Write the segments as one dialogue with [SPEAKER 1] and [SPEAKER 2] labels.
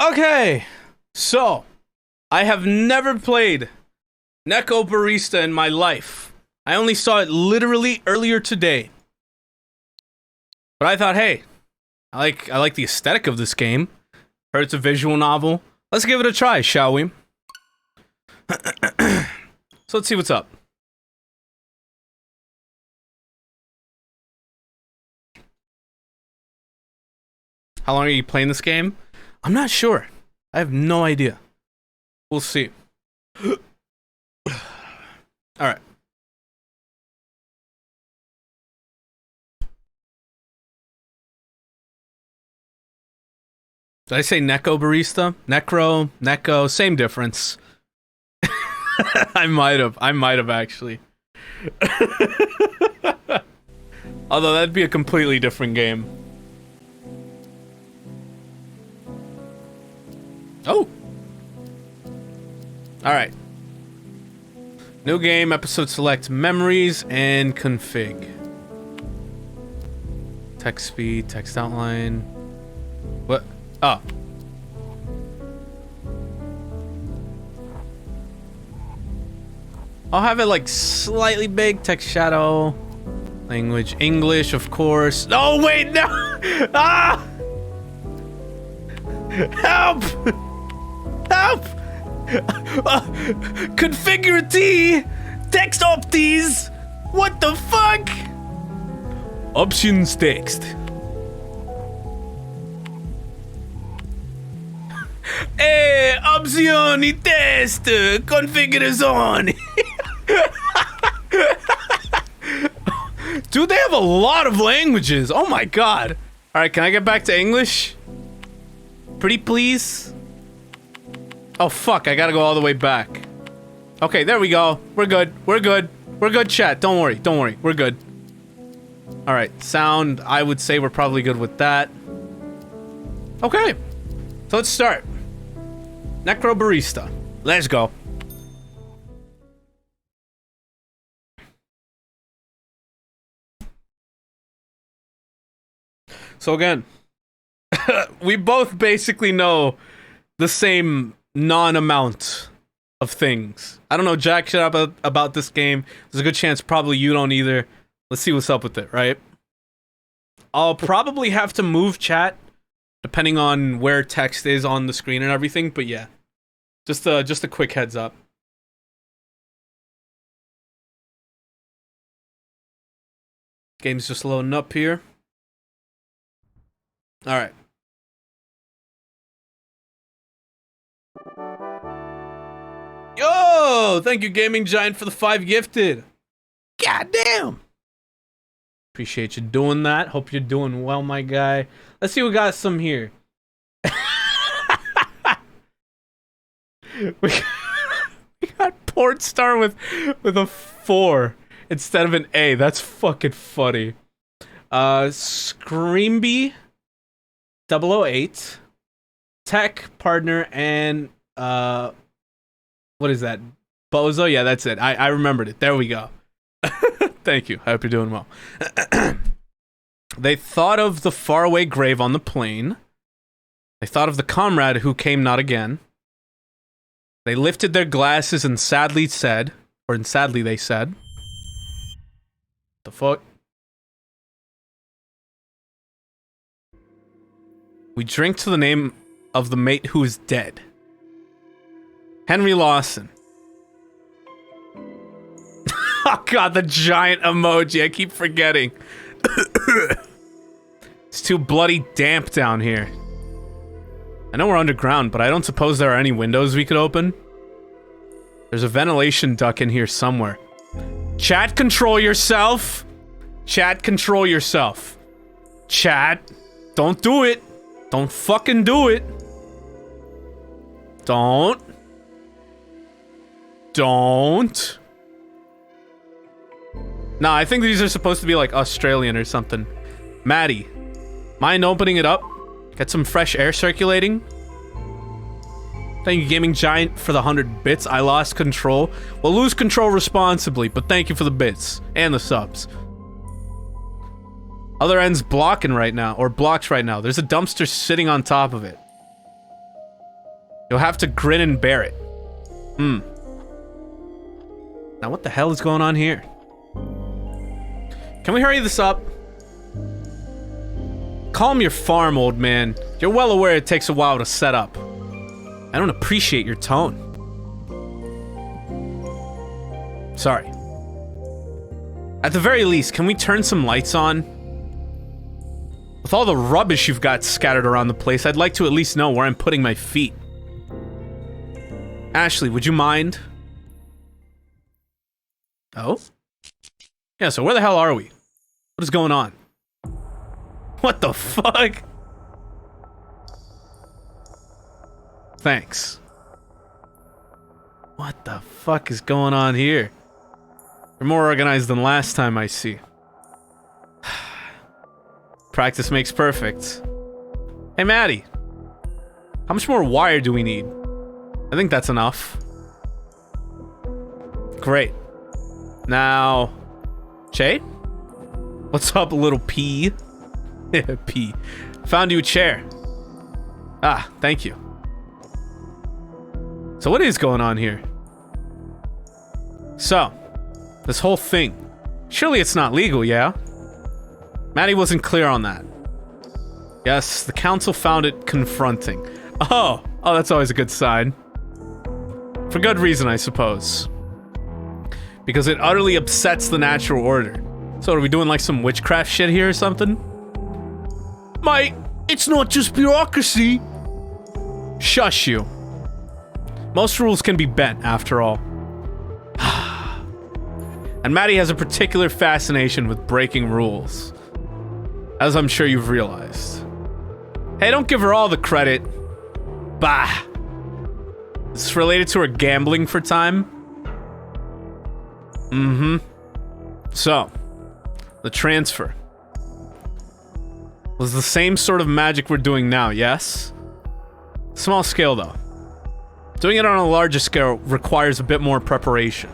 [SPEAKER 1] Okay, so I have never played Necrobarista in my life. I only saw it literally earlier today. But I thought, hey, I like the aesthetic of this game. Heard it's a visual novel. Let's give it a try, shall we? So let's see what's up. How long are you playing this game? I'm not sure. I have no idea. We'll see. Alright. Did I say Necrobarista? Necro, same difference. I might have actually. Although that'd be a completely different game. Oh! Alright. New game, episode select, memories, and config. Text speed, text outline. What? Oh. I'll have it like slightly big, text shadow. Language, English, of course. Oh, wait, no! Ah! Help! Help! Configure T! Text opties! What the fuck? Options text. Opzioni test! Configure zone! Dude, they have a lot of languages. Oh my god. Alright, can I get back to English? Pretty please? Oh fuck, I gotta go all the way back. Okay, there we go. We're good. We're good. We're good, chat. Don't worry. Don't worry. We're good. Alright, sound, I would say we're probably good with that. Okay. So let's start. Necrobarista. Let's go. So again, we both basically know the same non-amount of things. I don't know jack shit about this game. There's a good chance probably you don't either. Let's see what's up with it, right? I'll probably have to move chat depending on where text is on the screen and everything, but yeah. Just a quick heads up. Game's just loading up here. Alright. Yo! Thank you, Gaming Giant, for the 5 gifted. God damn! Appreciate you doing that. Hope you're doing well, my guy. Let's see, we got some here. we got Port Star with a 4 instead of an A. That's fucking funny. Screamby 008, Tech Partner, and what is that? Bozo? Yeah, that's it. I remembered it. There we go. Thank you. I hope you're doing well. They thought of the faraway grave on the plain. They thought of the comrade who came not again. They lifted their glasses and sadly said, they said, the fuck? We drink to the name of the mate who is dead. Henry Lawson. Oh god, the giant emoji. I keep forgetting. It's too bloody damp down here. I know we're underground, but I don't suppose there are any windows we could open. There's a ventilation duct in here somewhere. Chat, control yourself. Chat, control yourself. Chat, don't do it. Don't fucking do it. Don't. Nah, I think these are supposed to be like Australian or something. Maddie, mind opening it up? Get some fresh air circulating? Thank you, Gaming Giant, for the 100 bits. I lost control. We'll lose control responsibly, but thank you for the bits. And the subs. Other end's blocking right now, or blocks right now. There's a dumpster sitting on top of it. You'll have to grin and bear it. Now what the hell is going on here? Can we hurry this up? Calm your farm, old man. You're well aware it takes a while to set up. I don't appreciate your tone. Sorry. At the very least, can we turn some lights on? With all the rubbish you've got scattered around the place, I'd like to at least know where I'm putting my feet. Ashley, would you mind? Oh? Yeah, so where the hell are we? What is going on? What the fuck? Thanks. What the fuck is going on here? You're more organized than last time, I see. Practice makes perfect. Hey, Maddie. How much more wire do we need? I think that's enough. Great. Now... Che? What's up, little P? P. Found you a chair. Ah, thank you. So what is going on here? So, this whole thing. Surely it's not legal, yeah? Maddie wasn't clear on that. Yes, the council found it confronting. Oh, that's always a good sign. For good reason, I suppose. Because it utterly upsets the natural order. So are we doing like some witchcraft shit here or something? Mate, it's not just bureaucracy. Shush you. Most rules can be bent, after all. And Maddie has a particular fascination with breaking rules. As I'm sure you've realized. Hey, don't give her all the credit. Bah. Is this related to her gambling for time? So, the transfer. Was the same sort of magic we're doing now, yes? Small scale, though. Doing it on a larger scale requires a bit more preparation.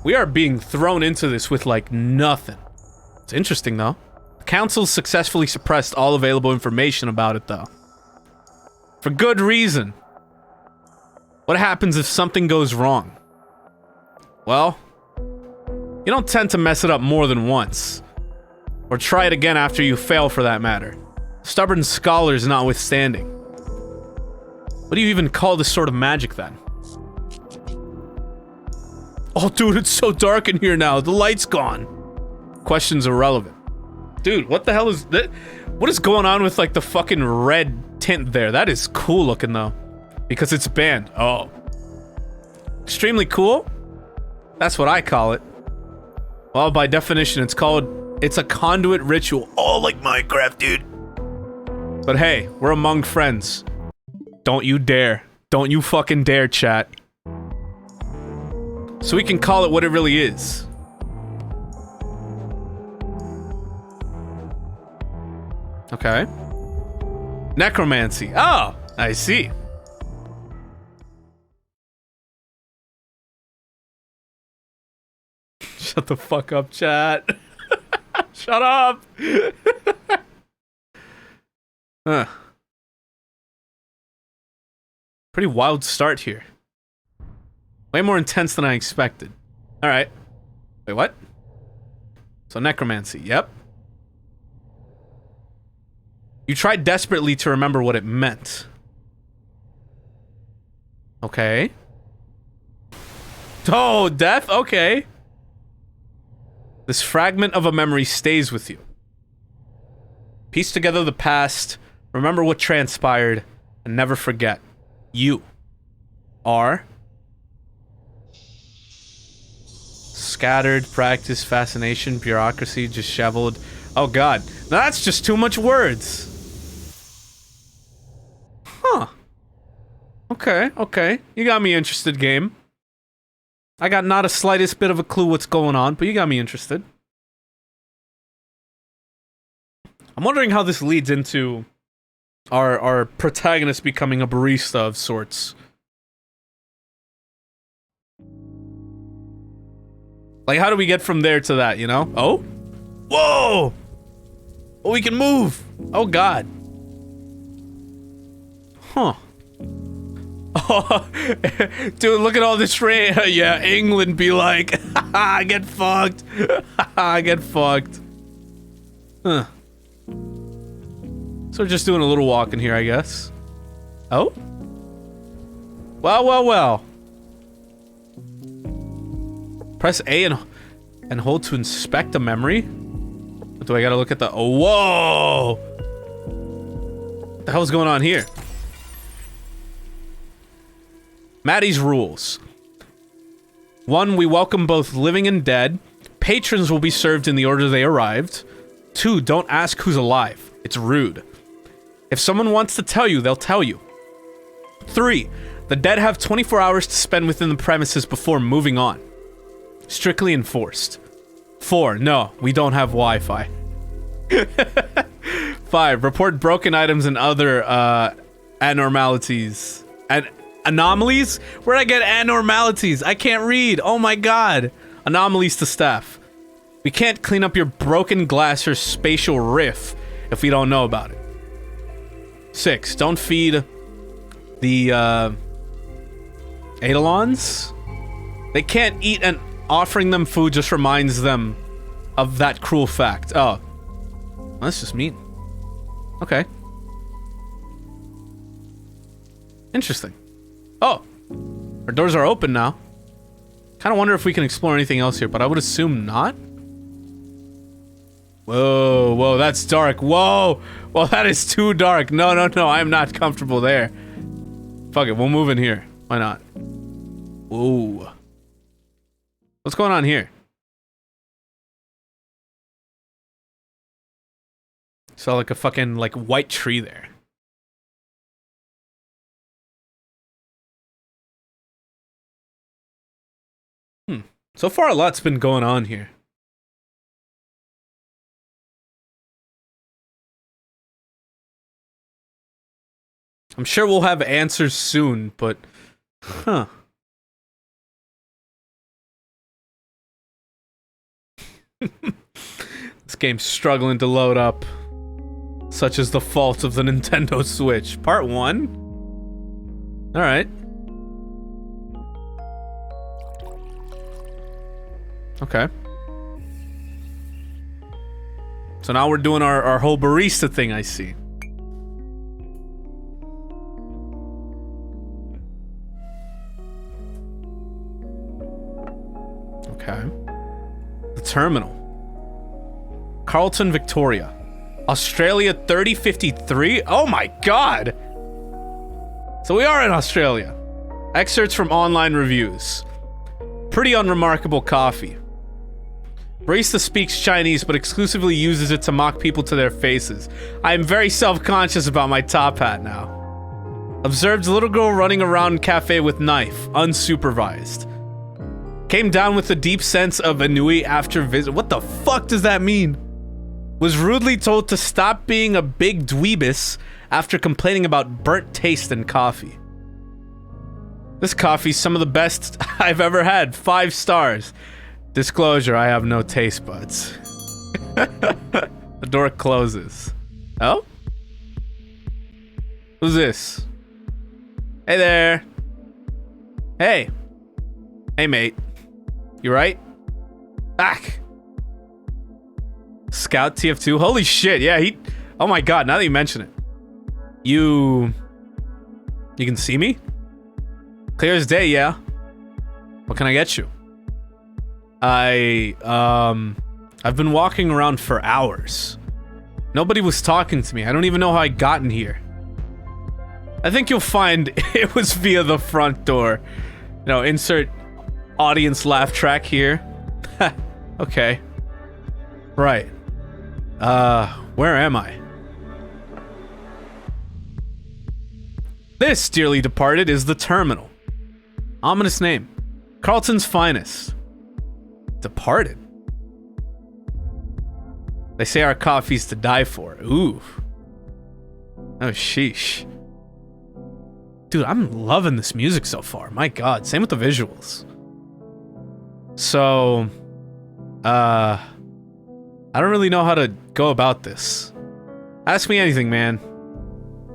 [SPEAKER 1] We are being thrown into this with, like, nothing. It's interesting, though. The council successfully suppressed all available information about it, though. For good reason. What happens if something goes wrong? Well, you don't tend to mess it up more than once. Or try it again after you fail, for that matter. Stubborn scholars notwithstanding. What do you even call this sort of magic, then? Oh, dude, it's so dark in here now. The light's gone. Question's irrelevant. Dude, what the hell is that? What is going on with, like, the fucking red tint there? That is cool looking, though. Because it's banned. Oh. Extremely cool? That's what I call it. Well, by definition, it's a conduit ritual. Oh, like Minecraft, dude. But hey, we're among friends. Don't you dare. Don't you fucking dare, chat. So we can call it what it really is. Okay. Necromancy. Oh, I see. Shut the fuck up, chat. Shut up. Pretty wild start here. Way more intense than I expected. Alright. Wait, what? So necromancy, yep. You tried desperately to remember what it meant. Okay. Oh, death? Okay. This fragment of a memory stays with you. Piece together the past, remember what transpired, and never forget. You are scattered, practice, fascination, bureaucracy, disheveled. Oh god. Now that's just too much words. Huh. Okay, okay. You got me interested, game. I got not a slightest bit of a clue what's going on, but you got me interested. I'm wondering how this leads into our protagonist becoming a barista of sorts. Like, how do we get from there to that, you know? Oh? Whoa! Oh, we can move! Oh, God. Huh. Oh, dude, look at all this rain. Yeah, England be like, get fucked. Get fucked. Huh. So we're just doing a little walk in here, I guess. Oh? Well, well, well. Press A and hold to inspect a memory. Do I gotta look at the... Oh, whoa! What the hell's going on here? Maddie's rules. 1. We welcome both living and dead. Patrons will be served in the order they arrived. 2. Don't ask who's alive. It's rude. If someone wants to tell you, they'll tell you. 3. The dead have 24 hours to spend within the premises before moving on. Strictly enforced. 4. No, we don't have Wi-Fi. 5. Report broken items and other abnormalities. And anomalies? Where'd I get abnormalities? I can't read. Oh my god. Anomalies to staff. We can't clean up your broken glass or spatial riff if we don't know about it. 6. Don't feed the Eidolons. They can't eat, and offering them food just reminds them of that cruel fact. Oh. Well, that's just mean. Okay. Interesting. Oh. Our doors are open now. Kind of wonder if we can explore anything else here, but I would assume not. Whoa, whoa, that's dark. Whoa! Well, that is too dark. No, no, no, I'm not comfortable there. Fuck it, we'll move in here. Why not? Whoa. What's going on here? Saw like a fucking, like, white tree there. So far, a lot's been going on here. I'm sure we'll have answers soon, but... Huh. This game's struggling to load up. Such is the fault of the Nintendo Switch. Part 1? Alright. Okay. So now we're doing our whole barista thing, I see. Okay. The terminal. Carlton, Victoria. Australia 3053? Oh my god! So we are in Australia. Excerpts from online reviews. Pretty unremarkable coffee. Barista speaks Chinese, but exclusively uses it to mock people to their faces. I am very self-conscious about my top hat now. Observed little girl running around cafe with knife, unsupervised. Came down with a deep sense of ennui after visit. What the fuck does that mean? Was rudely told to stop being a big dweebus after complaining about burnt taste in coffee. This coffee's some of the best I've ever had. 5 stars. Disclosure, I have no taste buds. The door closes. Oh? Who's this? Hey there. Hey. Hey, mate. You right? Back. Scout TF2. Holy shit, yeah, he... Oh my god, now that you mention it. You can see me? Clear as day, yeah. What can I get you? I've been walking around for hours. Nobody was talking to me. I don't even know how I got in here. I think you'll find it was via the front door. You know, insert audience laugh track here. Okay. Right. Where am I? This, dearly departed, is the terminal. Ominous name. Carlton's finest. Departed. They say our coffee's to die for. Ooh. Oh, sheesh. Dude, I'm loving this music so far. My god. Same with the visuals. So, I don't really know how to go about this. Ask me anything, man.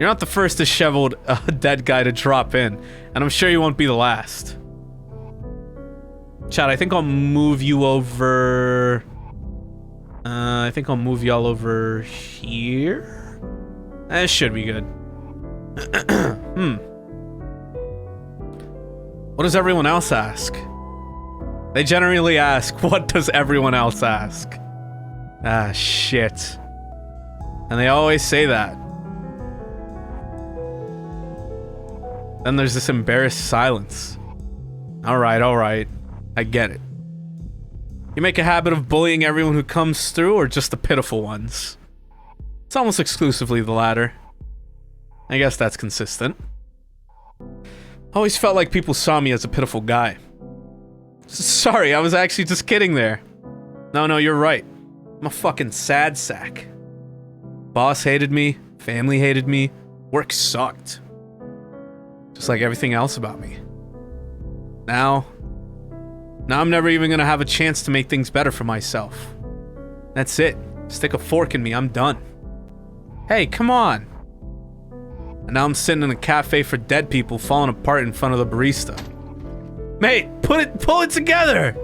[SPEAKER 1] You're not the first disheveled dead guy to drop in, and I'm sure you won't be the last. Chad, I think I'll move you over... I think I'll move y'all over here? That should be good. What does everyone else ask? They generally ask, what does everyone else ask? Ah, shit. And they always say that. Then there's this embarrassed silence. Alright. I get it. You make a habit of bullying everyone who comes through, or just the pitiful ones? It's almost exclusively the latter. I guess that's consistent. Always felt like people saw me as a pitiful guy. Sorry, I was actually just kidding there. No, you're right. I'm a fucking sad sack. Boss hated me, family hated me, work sucked. Just like everything else about me. Now I'm never even gonna have a chance to make things better for myself. That's it. Stick a fork in me, I'm done. Hey, come on. And now I'm sitting in a cafe for dead people falling apart in front of the barista. Mate, pull it together!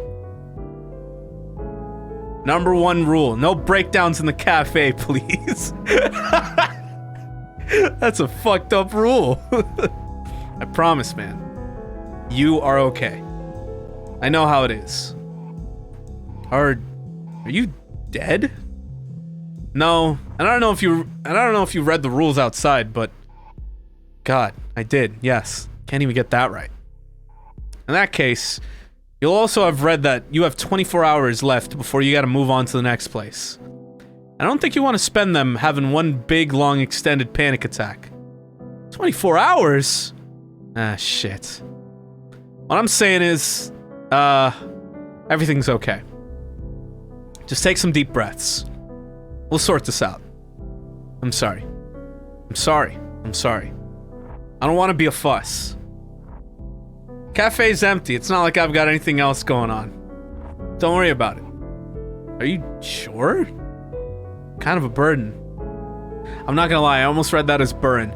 [SPEAKER 1] Number 1 rule, no breakdowns in the cafe, please. That's a fucked up rule. I promise, man. You are okay. I know how it is. Are you dead? No, and I don't know if you read the rules outside, but God, I did. Yes. Can't even get that right. In that case, you'll also have read that you have 24 hours left before you gotta move on to the next place. I don't think you want to spend them having one big, long, extended panic attack. 24 hours? Ah, shit. What I'm saying is, everything's okay. Just take some deep breaths. We'll sort this out. I'm sorry. I don't want to be a fuss. Cafe's empty. It's not like I've got anything else going on. Don't worry about it. Are you sure? Kind of a burden. I'm not gonna lie, I almost read that as burn.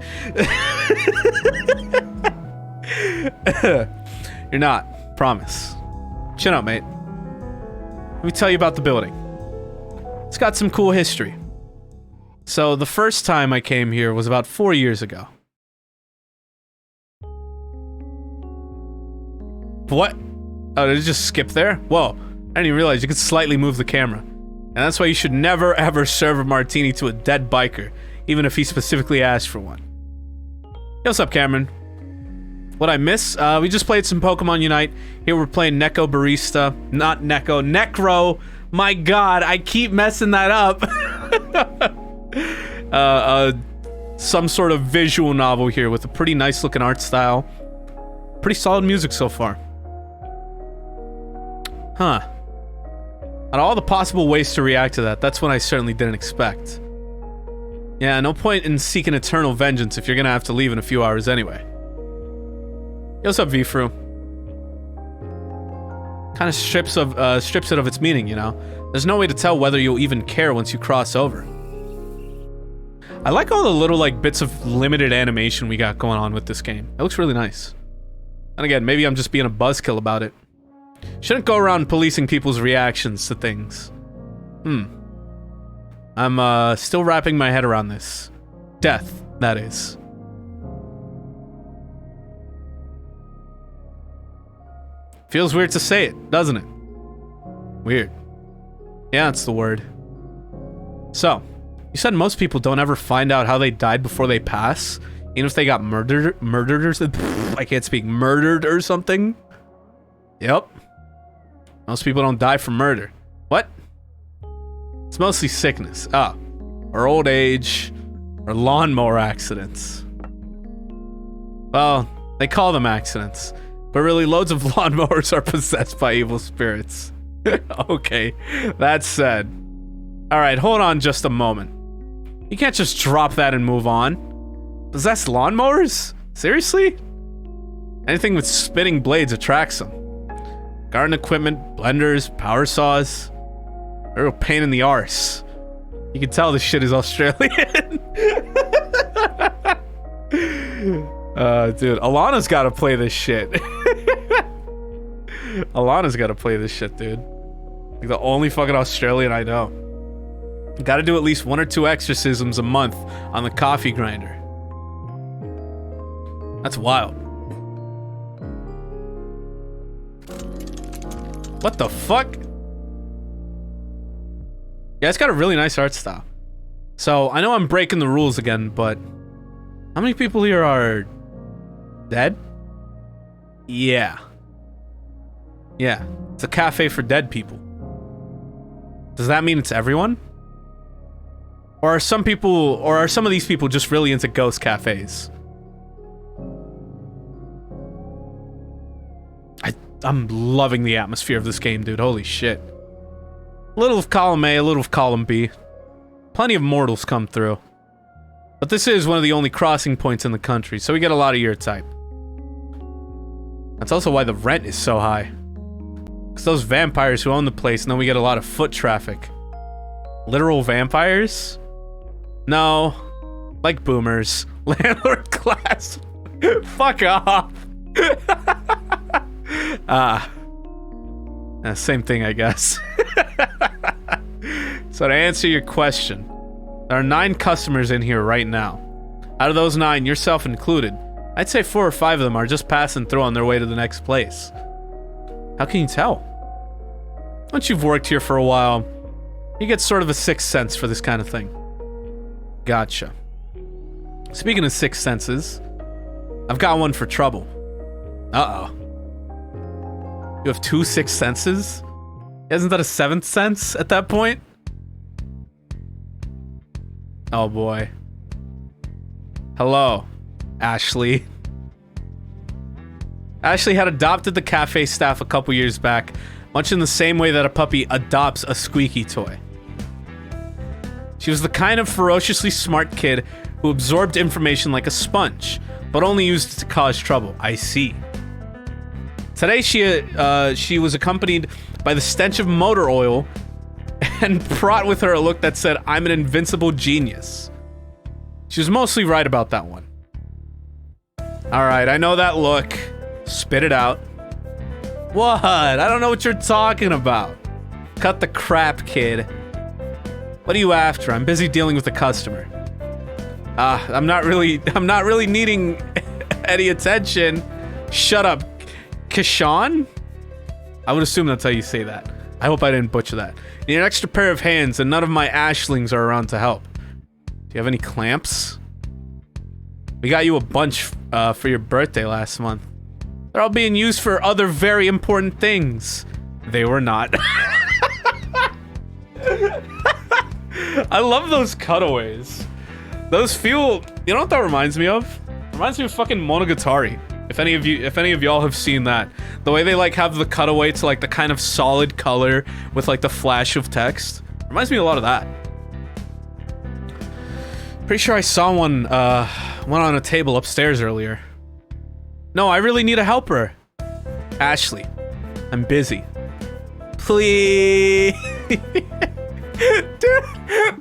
[SPEAKER 1] You're not. Promise. Chin up, mate. Let me tell you about the building. It's got some cool history. So, the first time I came here was about 4 years ago. What? Oh, did it just skip there? Whoa. I didn't even realize you could slightly move the camera. And that's why you should never ever serve a martini to a dead biker, even if he specifically asked for one. Hey, what's up, Cameron? What I miss? We just played some Pokemon Unite. Here we're playing Necrobarista. Not Neko, Necro. My god, I keep messing that up. Some sort of visual novel here with a pretty nice looking art style. Pretty solid music so far. Huh. Out of all the possible ways to react to that, that's one I certainly didn't expect. Yeah, no point in seeking eternal vengeance if you're gonna have to leave in a few hours anyway. Yo, what's up, V-Fru? Kind of strips it of its meaning, you know? There's no way to tell whether you'll even care once you cross over. I like all the little, like, bits of limited animation we got going on with this game. It looks really nice. And again, maybe I'm just being a buzzkill about it. Shouldn't go around policing people's reactions to things. I'm, still wrapping my head around this. Death, that is. Feels weird to say it, doesn't it? Weird. Yeah, that's the word. So, you said most people don't ever find out how they died before they pass? Even if they got murdered or something? I can't speak. Murdered or something? Yep. Most people don't die from murder. What? It's mostly sickness. Ah. Or old age. Or lawnmower accidents. Well, they call them accidents. But really, loads of lawnmowers are possessed by evil spirits. Okay, that said. Alright, hold on just a moment. You can't just drop that and move on. Possessed lawnmowers? Seriously? Anything with spinning blades attracts them. Garden equipment, blenders, power saws. They're a pain in the arse. You can tell this shit is Australian. Dude, Alana's gotta play this shit. Alana's gotta play this shit, dude. Like the only fucking Australian I know. Gotta do at least 1 or 2 exorcisms a month on the coffee grinder. That's wild. What the fuck? Yeah, it's got a really nice art style. So, I know I'm breaking the rules again, but how many people here are dead? Yeah. Yeah, it's a cafe for dead people. Does that mean it's everyone? Or are some of these people just really into ghost cafes? I'm loving the atmosphere of this game, dude. Holy shit. A little of column A, a little of column B. Plenty of mortals come through. But this is one of the only crossing points in the country, so we get a lot of your type. That's also why the rent is so high. Because those vampires who own the place know we get a lot of foot traffic. Literal vampires? No. Like boomers. Landlord class. Fuck off. Same thing, I guess. So to answer your question, there are 9 customers in here right now. Out of those 9, yourself included, I'd say 4 or 5 of them are just passing through on their way to the next place. How can you tell? Once you've worked here for a while, you get sort of a sixth sense for this kind of thing. Gotcha. Speaking of sixth senses, I've got one for trouble. Uh-oh. You have 2 sixth senses? Isn't that a 7th sense at that point? Oh boy. Hello, Ashley. Ashley had adopted the cafe staff a couple years back, much in the same way that a puppy adopts a squeaky toy. She was the kind of ferociously smart kid who absorbed information like a sponge, but only used it to cause trouble. I see. Today she was accompanied by the stench of motor oil and brought with her a look that said, "I'm an invincible genius." She was mostly right about that one. Alright, I know that look. Spit it out. What? I don't know what you're talking about. Cut the crap, kid. What are you after? I'm busy dealing with a customer. I'm not really needing any attention. Shut up. Kashan? I would assume that's how you say that. I hope I didn't butcher that. Need an extra pair of hands, and none of my ashlings are around to help. Do you have any clamps? We got you a bunch for your birthday last month. They're all being used for other very important things. They were not. I love those cutaways. Those feel... You know what that reminds me of? It reminds me of fucking Monogatari. If any of y'all have seen that. The way they like have the cutaway to like the kind of solid color with like the flash of text. Reminds me a lot of that. Pretty sure I saw one on a table upstairs earlier. No, I really need a helper. Ashley, I'm busy. Please. Dude,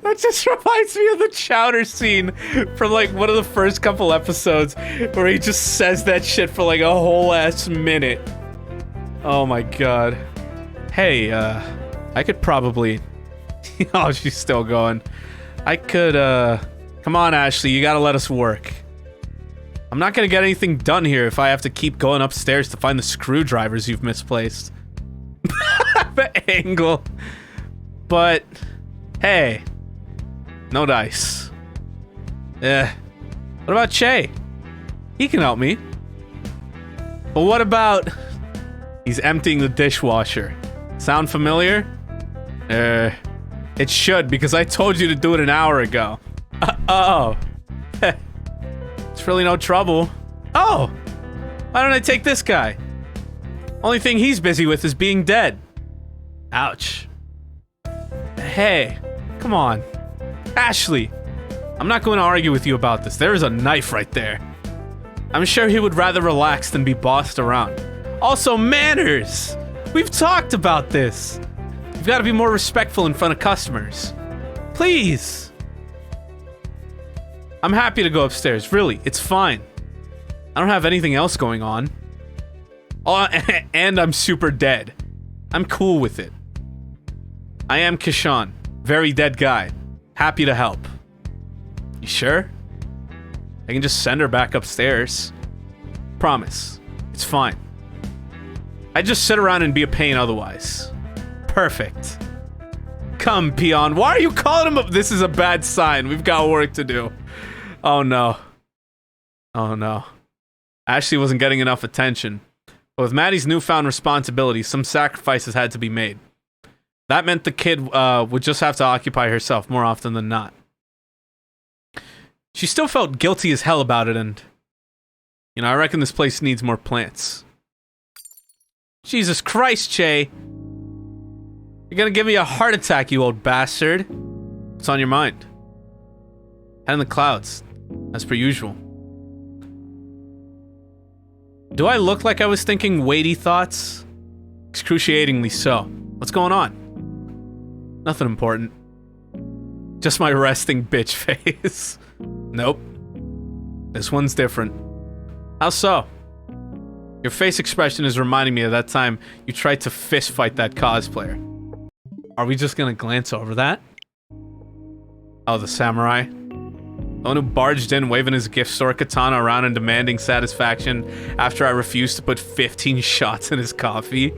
[SPEAKER 1] that just reminds me of the chowder scene from like one of the first couple episodes where he just says that shit for like a whole ass minute. Oh my god. Hey, I could probably... Oh, she's still going. I could, Come on, Ashley, you gotta let us work. I'm not gonna get anything done here if I have to keep going upstairs to find the screwdrivers you've misplaced. The angle. But, hey, no dice. What about Che? He can help me. But what about... He's emptying the dishwasher. Sound familiar? It should, because I told you to do it an hour ago. Uh-oh. It's really no trouble. Oh! Why don't I take this guy? Only thing he's busy with is being dead. Ouch. Hey, come on. Ashley, I'm not going to argue with you about this. There is a knife right there. I'm sure he would rather relax than be bossed around. Also, manners! We've talked about this. You've got to be more respectful in front of customers. Please! I'm happy to go upstairs, really, it's fine. I don't have anything else going on. Oh, and I'm super dead. I'm cool with it. I am Kishan. Very dead guy. Happy to help. You sure? I can just send her back upstairs. Promise. It's fine. I'd just sit around and be a pain otherwise. Perfect. Come, peon. Why are you calling him up? This is a bad sign. We've got work to do. Oh no. Oh no. Ashley wasn't getting enough attention. But with Maddie's newfound responsibility, some sacrifices had to be made. That meant the kid would just have to occupy herself more often than not. She still felt guilty as hell about it, and... You know, I reckon this place needs more plants. Jesus Christ, Che! You're gonna give me a heart attack, you old bastard. What's on your mind? Head in the clouds, as per usual. Do I look like I was thinking weighty thoughts? Excruciatingly so. What's going on? Nothing important. Just my resting bitch face. Nope. This one's different. How so? Your face expression is reminding me of that time you tried to fist fight that cosplayer. Are we just gonna glance over that? Oh, the samurai. The one who barged in waving his gift store katana around and demanding satisfaction after I refused to put 15 shots in his coffee.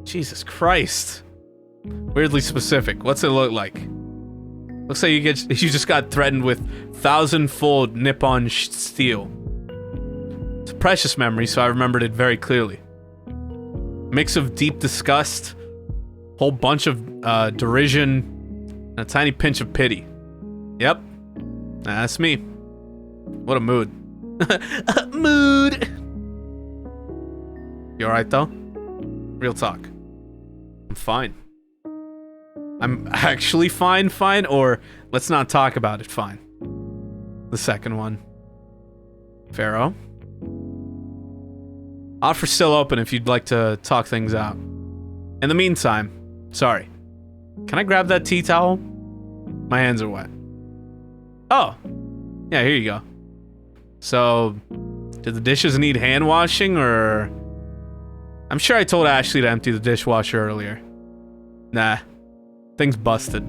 [SPEAKER 1] Jesus Christ. Weirdly specific. What's it look like? Looks like you just got threatened with 1,000-fold Nippon steel. It's a precious memory, so I remembered it very clearly. Mix of deep disgust, whole bunch of derision, and a tiny pinch of pity. Yep, that's me. What a mood. Mood! You alright though? Real talk. I'm fine. I'm actually fine, or let's not talk about it, fine. The second one. Pharaoh? Offer's still open if you'd like to talk things out. In the meantime, sorry. Can I grab that tea towel? My hands are wet. Oh. Yeah, here you go. So, do the dishes need hand washing, or... I'm sure I told Ashley to empty the dishwasher earlier. Nah. Thing's busted.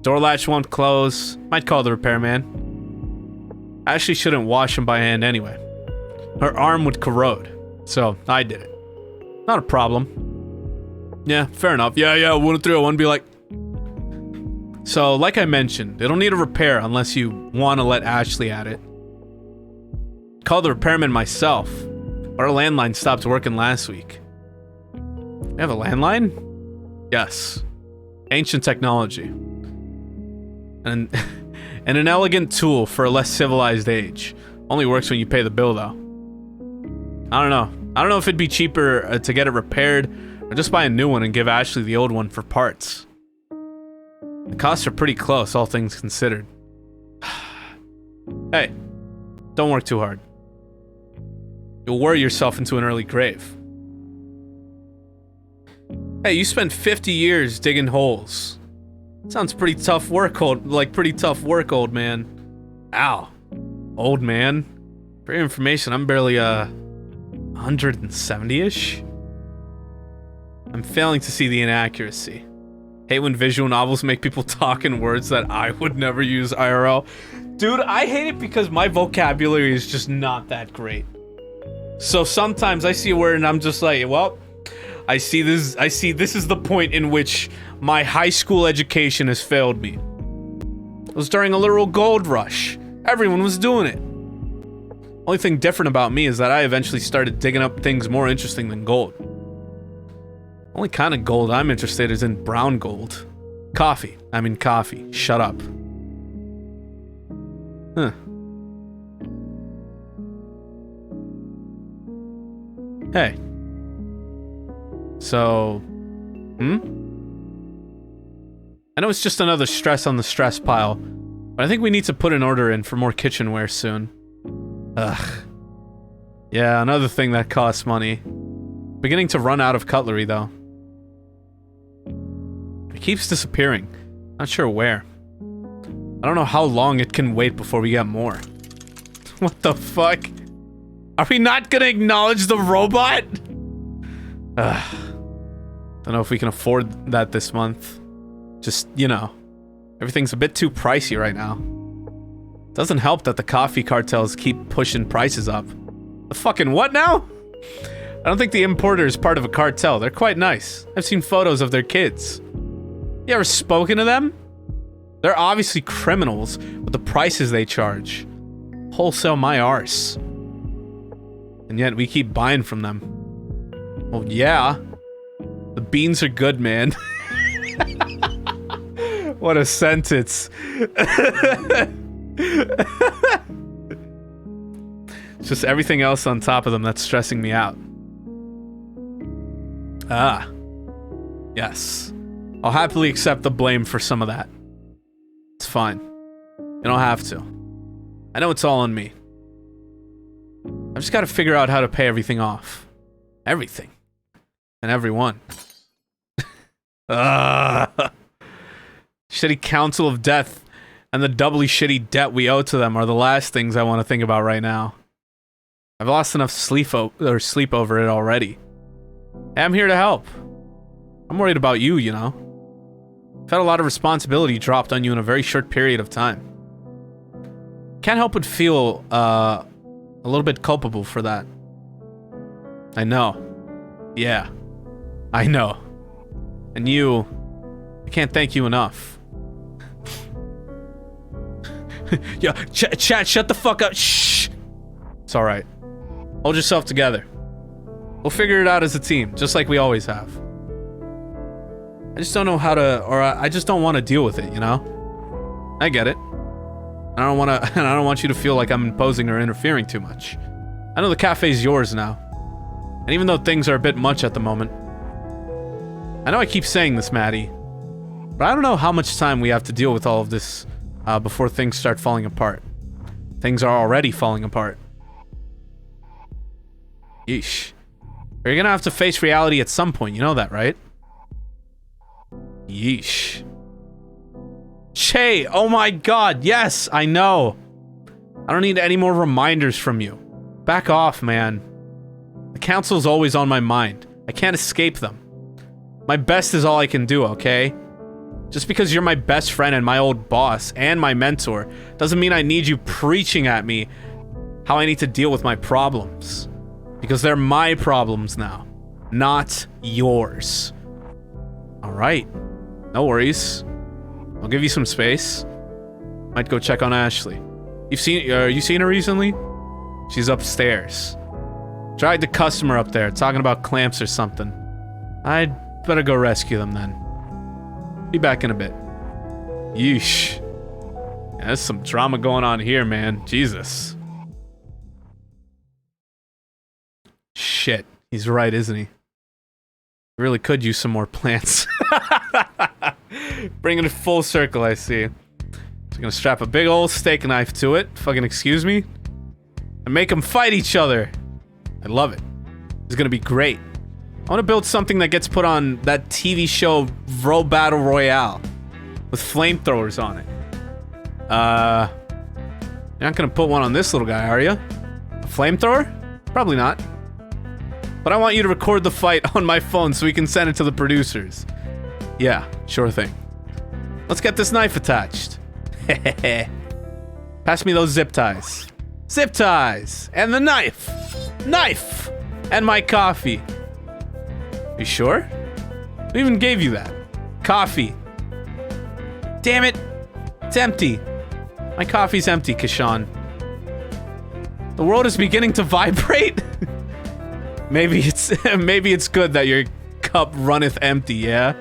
[SPEAKER 1] Door latch won't close. Might call the repairman. Ashley shouldn't wash them by hand anyway. Her arm would corrode. So, I did it. Not a problem. Yeah, fair enough. Yeah, Wuna 301 be like... So, like I mentioned, it'll need a repair unless you want to let Ashley at it. Called the repairman myself. Our landline stopped working last week. We have a landline? Yes. Ancient technology. And an elegant tool for a less civilized age. Only works when you pay the bill, though. I don't know. I don't know if it'd be cheaper to get it repaired or just buy a new one and give Ashley the old one for parts. The costs are pretty close, all things considered. Hey, don't work too hard. You'll worry yourself into an early grave. Hey, you spent 50 years digging holes. Sounds pretty tough work, old man. Ow. Old man. For your information, I'm barely, 170-ish? I'm failing to see the inaccuracy. Hate when visual novels make people talk in words that I would never use IRL. Dude, I hate it because my vocabulary is just not that great. So sometimes I see a word and I'm just like, well, I see this is the point in which my high school education has failed me. It was during a literal gold rush. Everyone was doing it. Only thing different about me is that I eventually started digging up things more interesting than gold. Only kind of gold I'm interested is in brown gold. Coffee. I mean coffee. Shut up. Huh. Hey. So... I know it's just another stress on the stress pile, but I think we need to put an order in for more kitchenware soon. Ugh. Yeah, another thing that costs money. Beginning to run out of cutlery, though. It keeps disappearing. Not sure where. I don't know how long it can wait before we get more. What the fuck? Are we not gonna acknowledge the robot? Don't know if we can afford that this month. Just, you know, everything's a bit too pricey right now. Doesn't help that the coffee cartels keep pushing prices up. The fucking what now? I don't think the importer is part of a cartel. They're quite nice. I've seen photos of their kids. You ever spoken to them? They're obviously criminals with the prices they charge. Wholesale my arse. And yet we keep buying from them. Well, yeah. The beans are good, man. What a sentence. It's just everything else on top of them that's stressing me out. Ah. Yes. I'll happily accept the blame for some of that. It's fine. You don't have to. I know it's all on me. I've just got to figure out how to pay everything off. Everything. And everyone. Shitty council of death and the doubly shitty debt we owe to them are the last things I want to think about right now. I've lost enough sleep over it already. Hey, I'm here to help. I'm worried about you, you know. I've had a lot of responsibility dropped on you in a very short period of time. Can't help but feel, a little bit culpable for that. I know. Yeah. I know. And you... I can't thank you enough. Yo, chat, shut the fuck up. Shh! It's alright. Hold yourself together. We'll figure it out as a team, just like we always have. I just don't know how to, or I just don't want to deal with it, you know? I get it. I don't want to, and I don't want you to feel like I'm imposing or interfering too much. I know the cafe's yours now. And even though things are a bit much at the moment, I know I keep saying this, Maddie, but I don't know how much time we have to deal with all of this before things start falling apart. Things are already falling apart. Yeesh. You're gonna have to face reality at some point, you know that, right? Yeesh. Che, oh my god, yes, I know. I don't need any more reminders from you. Back off, man. The council's always on my mind. I can't escape them. My best is all I can do, okay? Just because you're my best friend and my old boss and my mentor doesn't mean I need you preaching at me how I need to deal with my problems. Because they're my problems now, not yours. Alright. No worries. I'll give you some space. Might go check on Ashley. You seen her recently? She's upstairs. Dragged a customer up there, talking about clamps or something. I'd better go rescue them then. Be back in a bit. Yeesh. Yeah, there's some drama going on here, man. Jesus. Shit. He's right, isn't he? Really could use some more plants. Bringing it full circle, I see. So gonna strap a big old steak knife to it. Fucking excuse me? And make them fight each other. I love it. It's gonna be great. I want to build something that gets put on that TV show Bro Battle Royale with flamethrowers on it. You're not gonna put one on this little guy, are you? A flamethrower? Probably not. But I want you to record the fight on my phone so we can send it to the producers. Yeah, sure thing. Let's get this knife attached. Pass me those zip ties. Zip ties! And the knife! Knife! And my coffee. You sure? Who even gave you that? Coffee. Damn it! It's empty. My coffee's empty, Kashan. The world is beginning to vibrate? Maybe it's good that your cup runneth empty, yeah?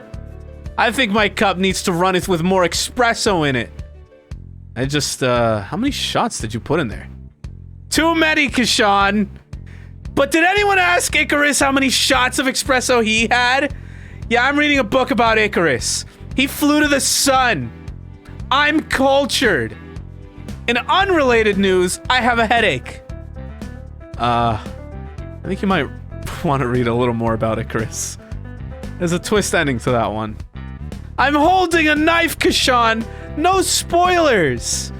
[SPEAKER 1] I think my cup needs to runneth with more espresso in it. I just, how many shots did you put in there? Too many, Kashan! But did anyone ask Icarus how many shots of espresso he had? Yeah, I'm reading a book about Icarus. He flew to the sun. I'm cultured. In unrelated news, I have a headache. I think you might want to read a little more about Icarus. There's a twist ending to that one. I'm holding a knife, Kashan. No spoilers.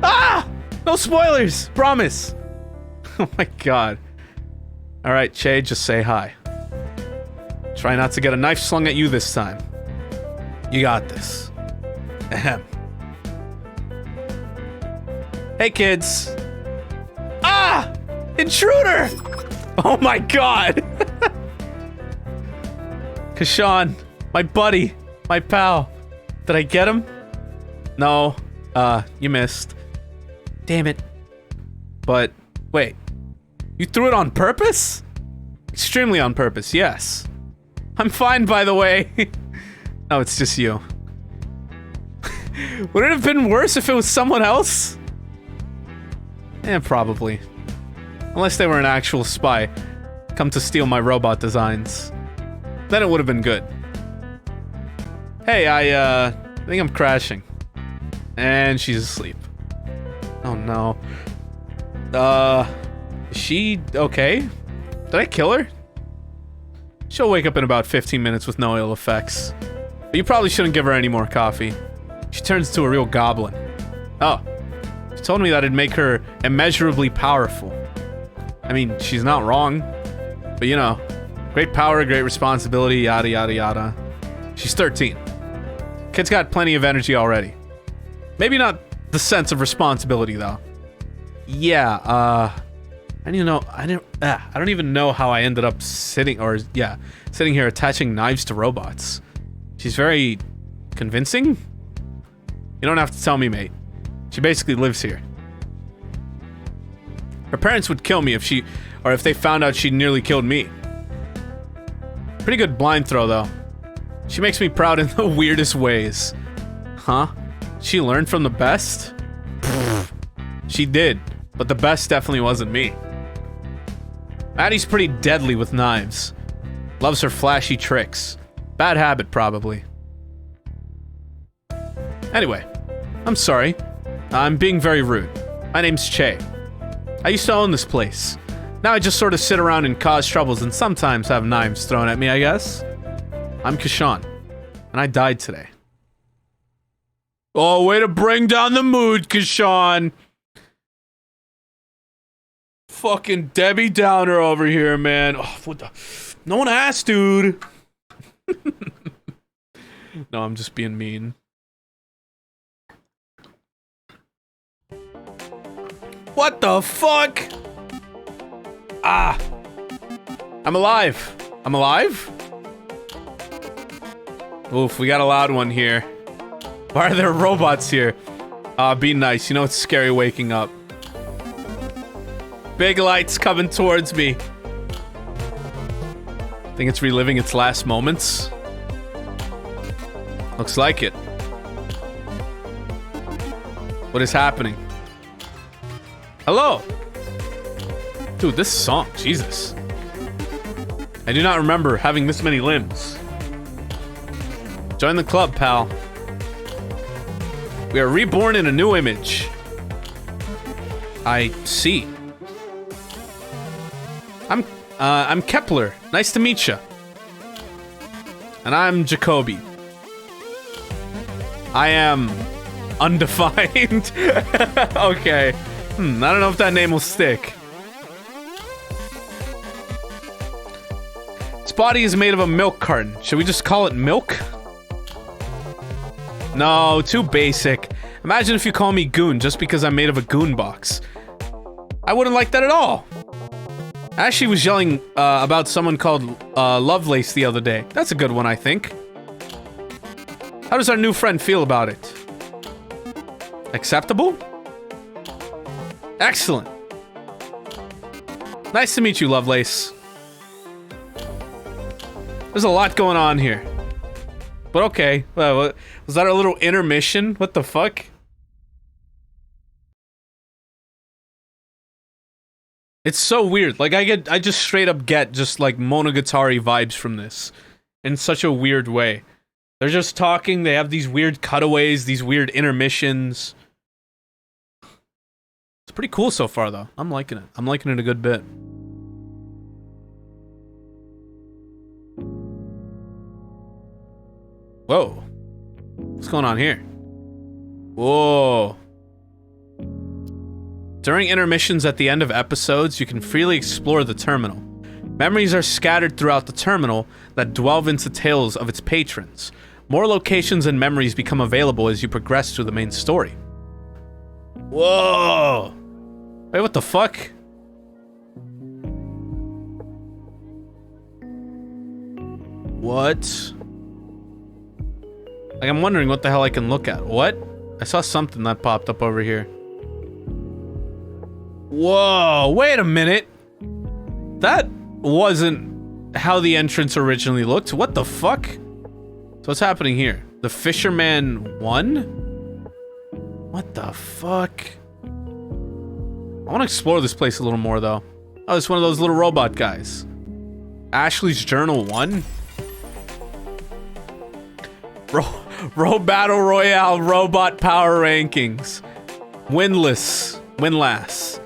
[SPEAKER 1] Ah! No spoilers! Promise! Oh my god. Alright, Che, just say hi. Try not to get a knife slung at you this time. You got this. Ahem. Hey, kids. Ah! Intruder! Oh my god! Kashawn, my buddy, my pal. Did I get him? No. You missed. Damn it. But, wait. You threw it on purpose? Extremely on purpose, yes. I'm fine, by the way. Oh, it's just you. Would it have been worse if it was someone else? Eh, probably. Unless they were an actual spy, come to steal my robot designs. Then it would have been good. Hey, I think I'm crashing. And she's asleep. Oh no. Is she okay? Did I kill her? She'll wake up in about 15 minutes with no ill effects. But you probably shouldn't give her any more coffee. She turns into a real goblin. Oh. She told me that it'd make her immeasurably powerful. I mean, she's not wrong. But you know, great power, great responsibility, yada yada yada. She's 13. Kid's got plenty of energy already. Maybe not the sense of responsibility though. Yeah, I don't even know how I ended up sitting here attaching knives to robots. She's very convincing? You don't have to tell me, mate. She basically lives here. Her parents would kill me if they found out she nearly killed me. Pretty good blind throw though. She makes me proud in the weirdest ways. Huh? She learned from the best? Pfft. She did, but the best definitely wasn't me. Maddie's pretty deadly with knives. Loves her flashy tricks. Bad habit, probably. Anyway, I'm sorry. I'm being very rude. My name's Che. I used to own this place. Now I just sort of sit around and cause troubles and sometimes have knives thrown at me, I guess. I'm Kashawn, and I died today. Oh, way to bring down the mood, Kashawn. Fucking Debbie Downer over here, man. Oh, what the? No one asked, dude. No, I'm just being mean. What the fuck? Ah. I'm alive. I'm alive? Oof, we got a loud one here. Why are there robots here? Be nice. You know it's scary waking up. Big lights coming towards me. Think it's reliving its last moments? Looks like it. What is happening? Hello! Dude, this song, Jesus. I do not remember having this many limbs. Join the club, pal. We are reborn in a new image. I see. I'm Kepler. Nice to meet you. And I'm Jacoby. I am undefined. Okay. I don't know if that name will stick. This body is made of a milk carton. Should we just call it milk? No, too basic. Imagine if you call me Goon just because I'm made of a goon box. I wouldn't like that at all. Ashley was yelling about someone called Lovelace the other day. That's a good one, I think. How does our new friend feel about it? Acceptable? Excellent. Nice to meet you, Lovelace. There's a lot going on here. But okay. Was that a little intermission? What the fuck? It's so weird. Like, I just straight up get just like Monogatari vibes from this. In such a weird way. They're just talking, they have these weird cutaways, these weird intermissions. It's pretty cool so far, though. I'm liking it. I'm liking it a good bit. Whoa. What's going on here? Whoa. During intermissions at the end of episodes, you can freely explore the terminal. Memories are scattered throughout the terminal that delve into tales of its patrons. More locations and memories become available as you progress through the main story. Whoa! Wait, what the fuck? What? Like, I'm wondering what the hell I can look at. What? I saw something that popped up over here. Whoa, wait a minute. That wasn't how the entrance originally looked. What the fuck? So what's happening here? The Fisherman won? What the fuck? I want to explore this place a little more, though. Oh, it's one of those little robot guys. Ashley's Journal 1? Bro Battle Royale Robot Power Rankings. Winless. Winless.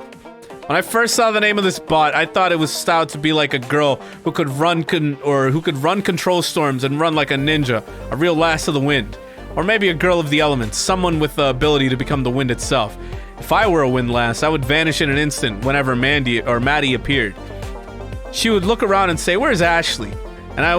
[SPEAKER 1] When I first saw the name of this bot, I thought it was styled to be like a girl who could run control storms and run like a ninja, a real lass of the wind. Or maybe a girl of the elements, someone with the ability to become the wind itself. If I were a wind lass, I would vanish in an instant whenever Maddie appeared. She would look around and say, "Where's Ashley?" And I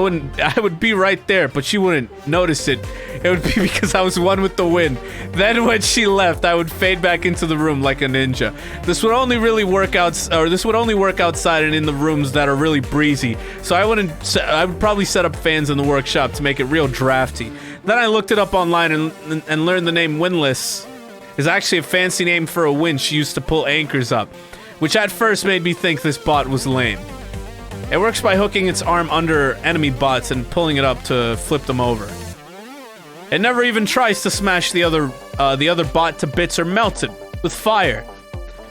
[SPEAKER 1] would be right there, but she wouldn't notice it. It would be because I was one with the wind. Then when she left, I would fade back into the room like a ninja. This would only work outside and in the rooms that are really breezy. So I would probably set up fans in the workshop to make it real drafty. Then I looked it up online and learned the name Windless is actually a fancy name for a winch used to pull anchors up, which at first made me think this bot was lame. It works by hooking its arm under enemy bots and pulling it up to flip them over. It never even tries to smash the other bot to bits or melt it with fire.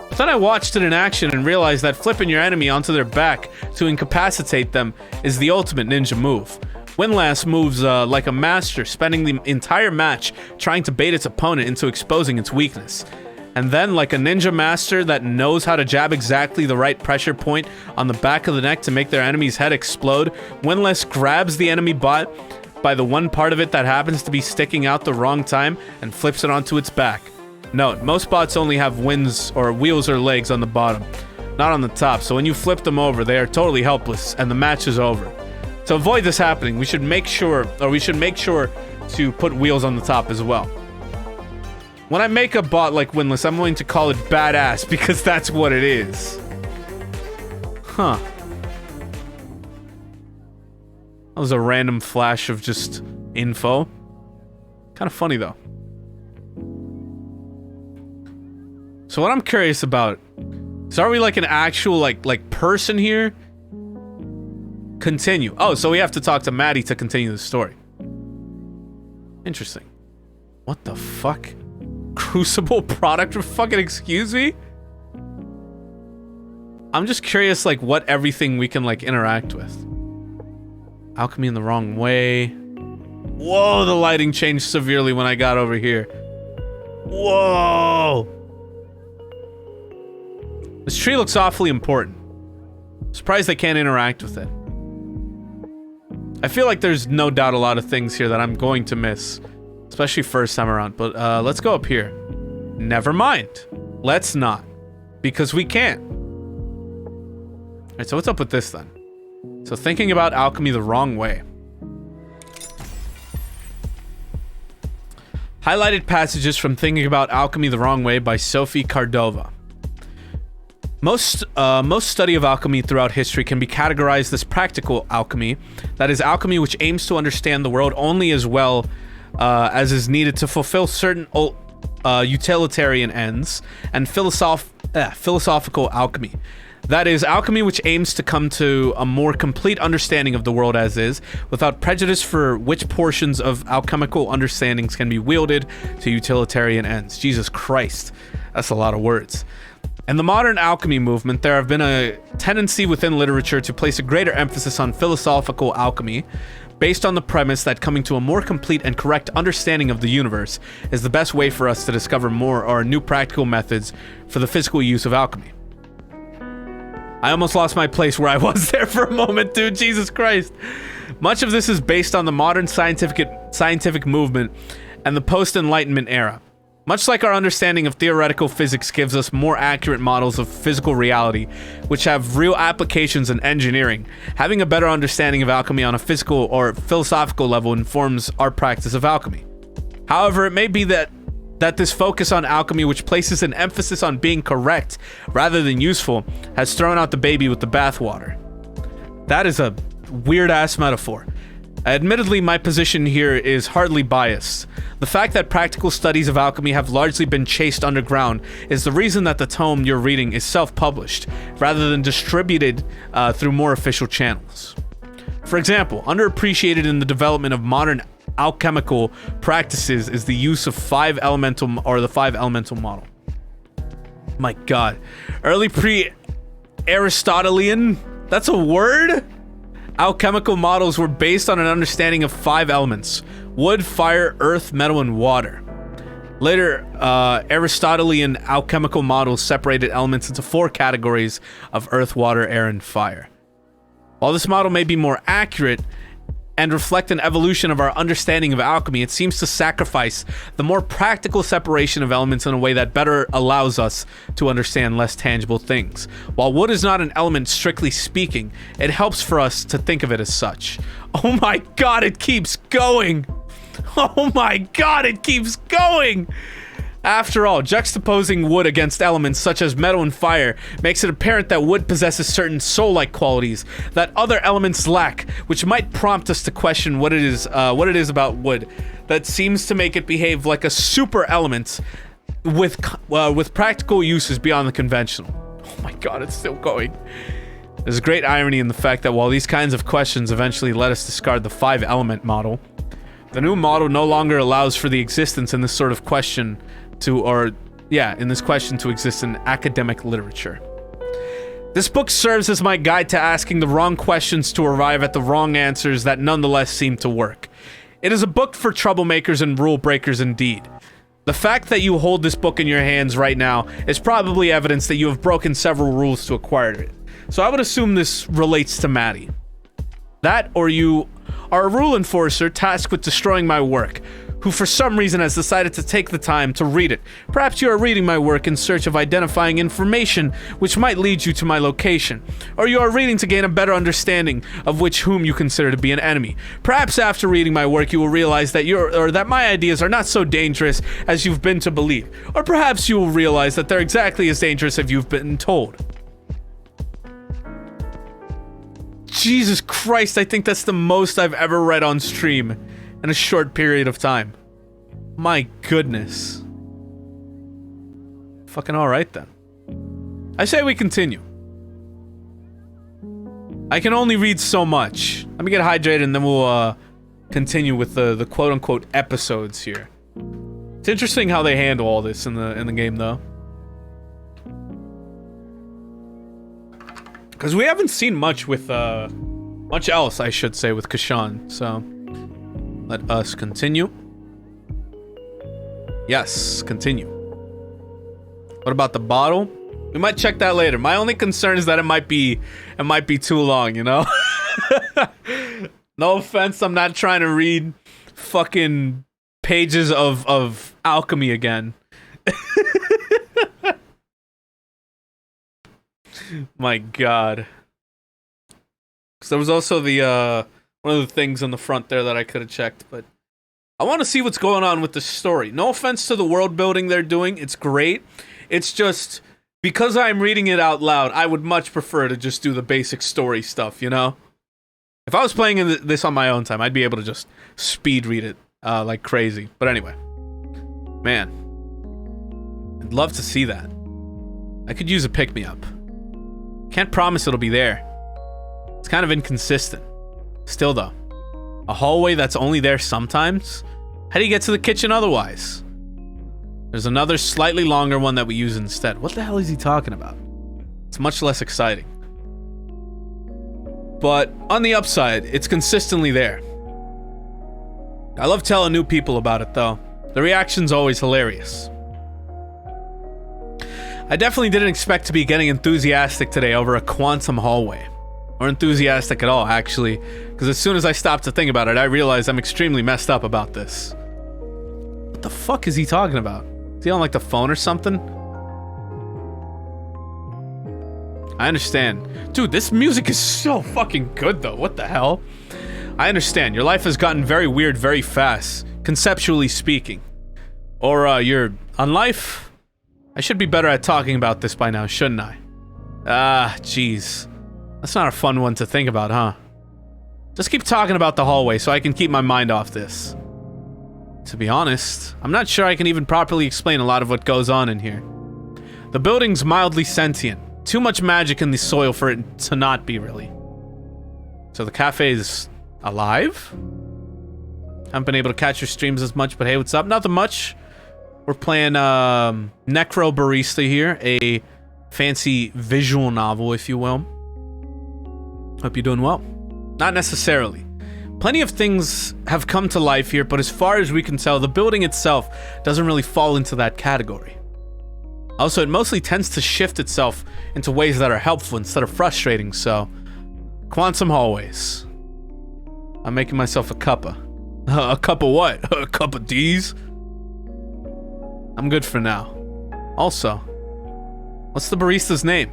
[SPEAKER 1] But then I watched it in action and realized that flipping your enemy onto their back to incapacitate them is the ultimate ninja move. Windlass moves like a master, spending the entire match trying to bait its opponent into exposing its weakness. And then, like a ninja master that knows how to jab exactly the right pressure point on the back of the neck to make their enemy's head explode, Windlass grabs the enemy bot by the one part of it that happens to be sticking out the wrong time and flips it onto its back. Note, most bots only have wheels or legs on the bottom, not on the top, so when you flip them over, they are totally helpless and the match is over. To avoid this happening, we should make sure to put wheels on the top as well. When I make a bot like Windless, I'm going to call it Badass because that's what it is. Huh. That was a random flash of just info. Kind of funny though. So what I'm curious about is, are we like an actual like person here? Continue. Oh, so we have to talk to Maddie to continue the story. Interesting. What the fuck? Crucible product? Fucking excuse me? I'm just curious like what everything we can like interact with. Alchemy in the wrong way. Whoa, the lighting changed severely when I got over here. Whoa. This tree looks awfully important. Surprised I can't interact with it. I feel like there's no doubt a lot of things here that I'm going to miss. Especially first time around, but let's go up here. Never mind. Let's not. Because we can't. Alright, so what's up with this then? So thinking about alchemy the wrong way. Highlighted passages from Thinking About Alchemy the Wrong Way by Sophie Cardova. Most study of alchemy throughout history can be categorized as practical alchemy. That is, alchemy which aims to understand the world only as well as is needed to fulfill certain utilitarian ends, and philosophical alchemy. That is, alchemy which aims to come to a more complete understanding of the world as is, without prejudice for which portions of alchemical understandings can be wielded to utilitarian ends. Jesus Christ, that's a lot of words. In the modern alchemy movement, there have been a tendency within literature to place a greater emphasis on philosophical alchemy, based on the premise that coming to a more complete and correct understanding of the universe is the best way for us to discover more or new practical methods for the physical use of alchemy. I almost lost my place where I was there for a moment, dude. Jesus Christ. Much of this is based on the modern scientific movement and the post-Enlightenment era. Much like our understanding of theoretical physics gives us more accurate models of physical reality, which have real applications in engineering, having a better understanding of alchemy on a physical or philosophical level informs our practice of alchemy. However, it may be that this focus on alchemy, which places an emphasis on being correct rather than useful, has thrown out the baby with the bathwater. That is a weird-ass metaphor. Admittedly, my position here is hardly biased. The fact that practical studies of alchemy have largely been chased underground is the reason that the tome you're reading is self-published, rather than distributed through more official channels. For example, underappreciated in the development of modern alchemical practices is the use of the 5 elemental model. My god. Early pre-Aristotelian? That's a word? Alchemical models were based on an understanding of 5 elements: wood, fire, earth, metal, and water. Later, Aristotelian alchemical models separated elements into 4 categories of earth, water, air, and fire. While this model may be more accurate and reflect an evolution of our understanding of alchemy, it seems to sacrifice the more practical separation of elements in a way that better allows us to understand less tangible things. While wood is not an element strictly speaking, it helps for us to think of it as such. Oh my god, it keeps going! Oh my god, it keeps going! After all, juxtaposing wood against elements such as metal and fire makes it apparent that wood possesses certain soul-like qualities that other elements lack, which might prompt us to question what it is about wood that seems to make it behave like a super element with practical uses beyond the conventional. Oh my god, it's still going. There's great irony in the fact that while these kinds of questions eventually let us discard the 5-element model, the new model no longer allows for the existence in this sort of question to exist in academic literature. This book serves as my guide to asking the wrong questions to arrive at the wrong answers that nonetheless seem to work. It is a book for troublemakers and rule breakers indeed. The fact that you hold this book in your hands right now is probably evidence that you have broken several rules to acquire it. So I would assume this relates to Maddie. That, or you are a rule enforcer tasked with destroying my work, who for some reason has decided to take the time to read it. Perhaps you are reading my work in search of identifying information which might lead you to my location. Or you are reading to gain a better understanding of whom you consider to be an enemy. Perhaps after reading my work you will realize that that my ideas are not so dangerous as you've been to believe. Or perhaps you will realize that they're exactly as dangerous as you've been told. Jesus Christ, I think that's the most I've ever read on stream in a short period of time. My goodness. Fucking alright then. I say we continue. I can only read so much. Let me get hydrated and then we'll continue with the quote-unquote episodes here. It's interesting how they handle all this in the game though. Because we haven't seen much with much else, I should say, with Kashan, so let us continue. Yes, continue. What about the bottle? We might check that later. My only concern is that it might be too long, you know? No offense, I'm not trying to read fucking pages of alchemy again. My god. So there was also the one of the things on the front there that I could have checked, but I want to see what's going on with the story. No offense to the world building they're doing, it's great. It's just because I'm reading it out loud, I would much prefer to just do the basic story stuff, you know? If I was playing this on my own time, I'd be able to just speed read it like crazy. But anyway, man, I'd love to see that. I could use a pick-me-up. Can't promise it'll be there. It's kind of inconsistent. Still though, a hallway that's only there sometimes? How do you get to the kitchen otherwise? There's another slightly longer one that we use instead. What the hell is he talking about? It's much less exciting. But on the upside, it's consistently there. I love telling new people about it though. The reaction's always hilarious. I definitely didn't expect to be getting enthusiastic today over a quantum hallway. Or enthusiastic at all, actually. Because as soon as I stopped to think about it, I realized I'm extremely messed up about this. What the fuck is he talking about? Is he on like the phone or something? I understand. Dude, this music is so fucking good though. What the hell? I understand. Your life has gotten very weird very fast, conceptually speaking. Or, you're on life? I should be better at talking about this by now, shouldn't I? Ah, jeez. That's not a fun one to think about, huh? Just keep talking about the hallway so I can keep my mind off this. To be honest, I'm not sure I can even properly explain a lot of what goes on in here. The building's mildly sentient. Too much magic in the soil for it to not be, really. So the cafe's alive? Haven't been able to catch your streams as much, but hey, what's up? Nothing much. We're playing Necrobarista here, a fancy visual novel, if you will. Hope you're doing well. Not necessarily. Plenty of things have come to life here, but as far as we can tell, the building itself doesn't really fall into that category. Also, it mostly tends to shift itself into ways that are helpful instead of frustrating, so... Quantum hallways. I'm making myself a cuppa. A cup of what? A cup of D's? I'm good for now. Also, what's the barista's name?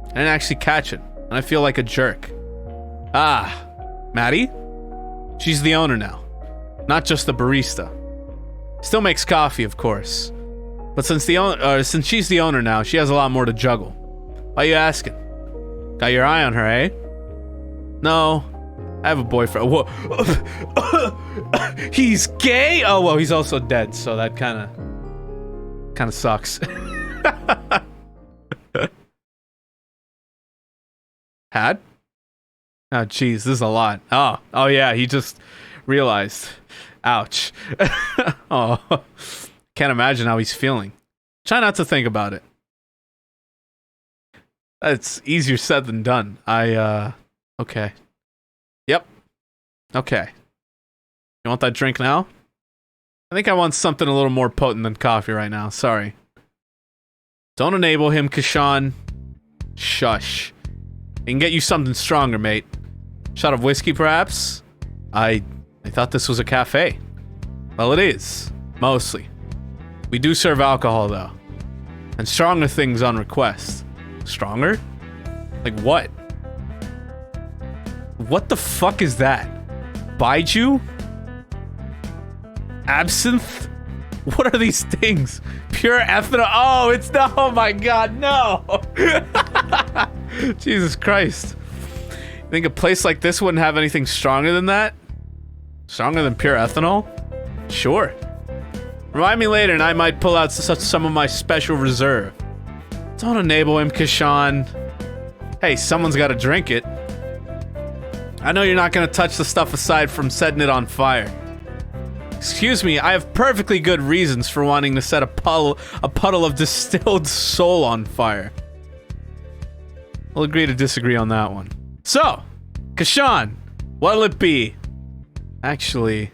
[SPEAKER 1] I didn't actually catch it, and I feel like a jerk. Ah, Maddie? She's the owner now, not just the barista. Still makes coffee, of course. But since she's the owner now, she has a lot more to juggle. Why you asking? Got your eye on her, eh? No, I have a boyfriend. Whoa. He's gay? Oh, well, he's also dead, so that kind of sucks. Had? Oh, jeez, this is a lot. Oh yeah, he just realized. Ouch. Oh, can't imagine how he's feeling. Try not to think about it. It's easier said than done. Okay. Yep. Okay. You want that drink now? I think I want something a little more potent than coffee right now. Sorry. Don't enable him, Kashan. Shush. I can get you something stronger, mate. Shot of whiskey, perhaps? I thought this was a cafe. Well, it is. Mostly. We do serve alcohol, though. And stronger things on request. Stronger? Like what? What the fuck is that? Baiju? Absinthe? What are these things? Pure ethanol? Oh, it's no. Oh my god, no. Jesus Christ. You think a place like this wouldn't have anything stronger than that? Stronger than pure ethanol? Sure. Remind me later and I might pull out some of my special reserve. Don't enable him, Kashan. Hey, someone's gotta drink it. I know you're not gonna touch the stuff aside from setting it on fire. Excuse me, I have perfectly good reasons for wanting to set a puddle of distilled soul on fire. We'll agree to disagree on that one. So, Kashan, what'll it be? Actually,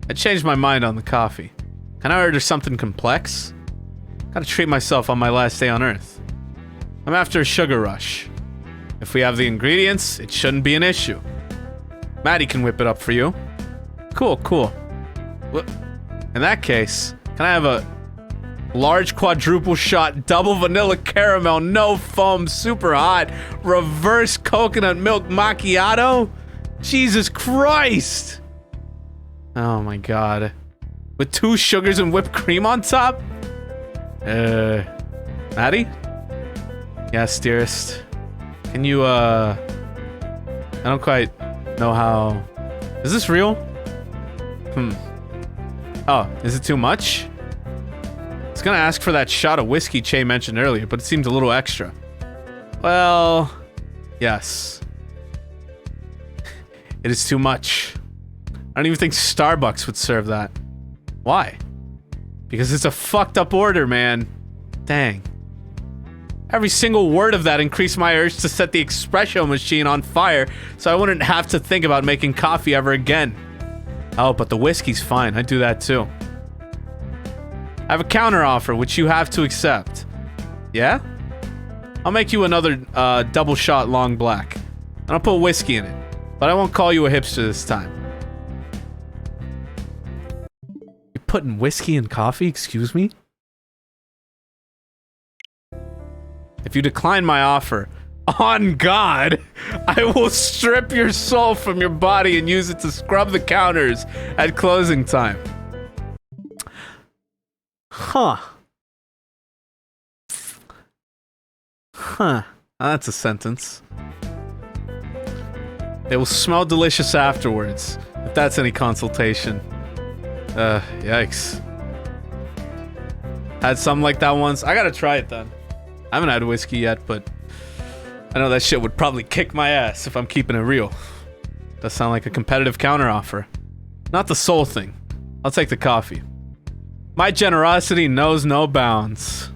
[SPEAKER 1] I changed my mind on the coffee. Can I order something complex? Gotta treat myself on my last day on Earth. I'm after a sugar rush. If we have the ingredients, it shouldn't be an issue. Maddie can whip it up for you. Cool, cool. In that case, can I have a large quadruple shot, double vanilla caramel, no foam, super hot, reverse coconut milk macchiato? Jesus Christ! Oh my god. With 2 sugars and whipped cream on top? Maddie? Yes, dearest. Can you, I don't quite know how... Is this real? Oh, is it too much? I was gonna ask for that shot of whiskey Che mentioned earlier, but it seems a little extra. Well... Yes. It is too much. I don't even think Starbucks would serve that. Why? Because it's a fucked up order, man. Dang. Every single word of that increased my urge to set the espresso machine on fire so I wouldn't have to think about making coffee ever again. Oh, but the whiskey's fine. I do that too. I have a counter offer which you have to accept. Yeah? I'll make you another double shot long black. And I'll put whiskey in it. But I won't call you a hipster this time. You're putting whiskey in coffee? Excuse me? If you decline my offer, on God, I will strip your soul from your body and use it to scrub the counters at closing time. Huh. Huh. That's a sentence. It will smell delicious afterwards, if that's any consultation. Yikes. Had something like that once. I gotta try it then. I haven't had whiskey yet, but I know that shit would probably kick my ass if I'm keeping it real. Does sound like a competitive counteroffer. Not the soul thing. I'll take the coffee. My generosity knows no bounds.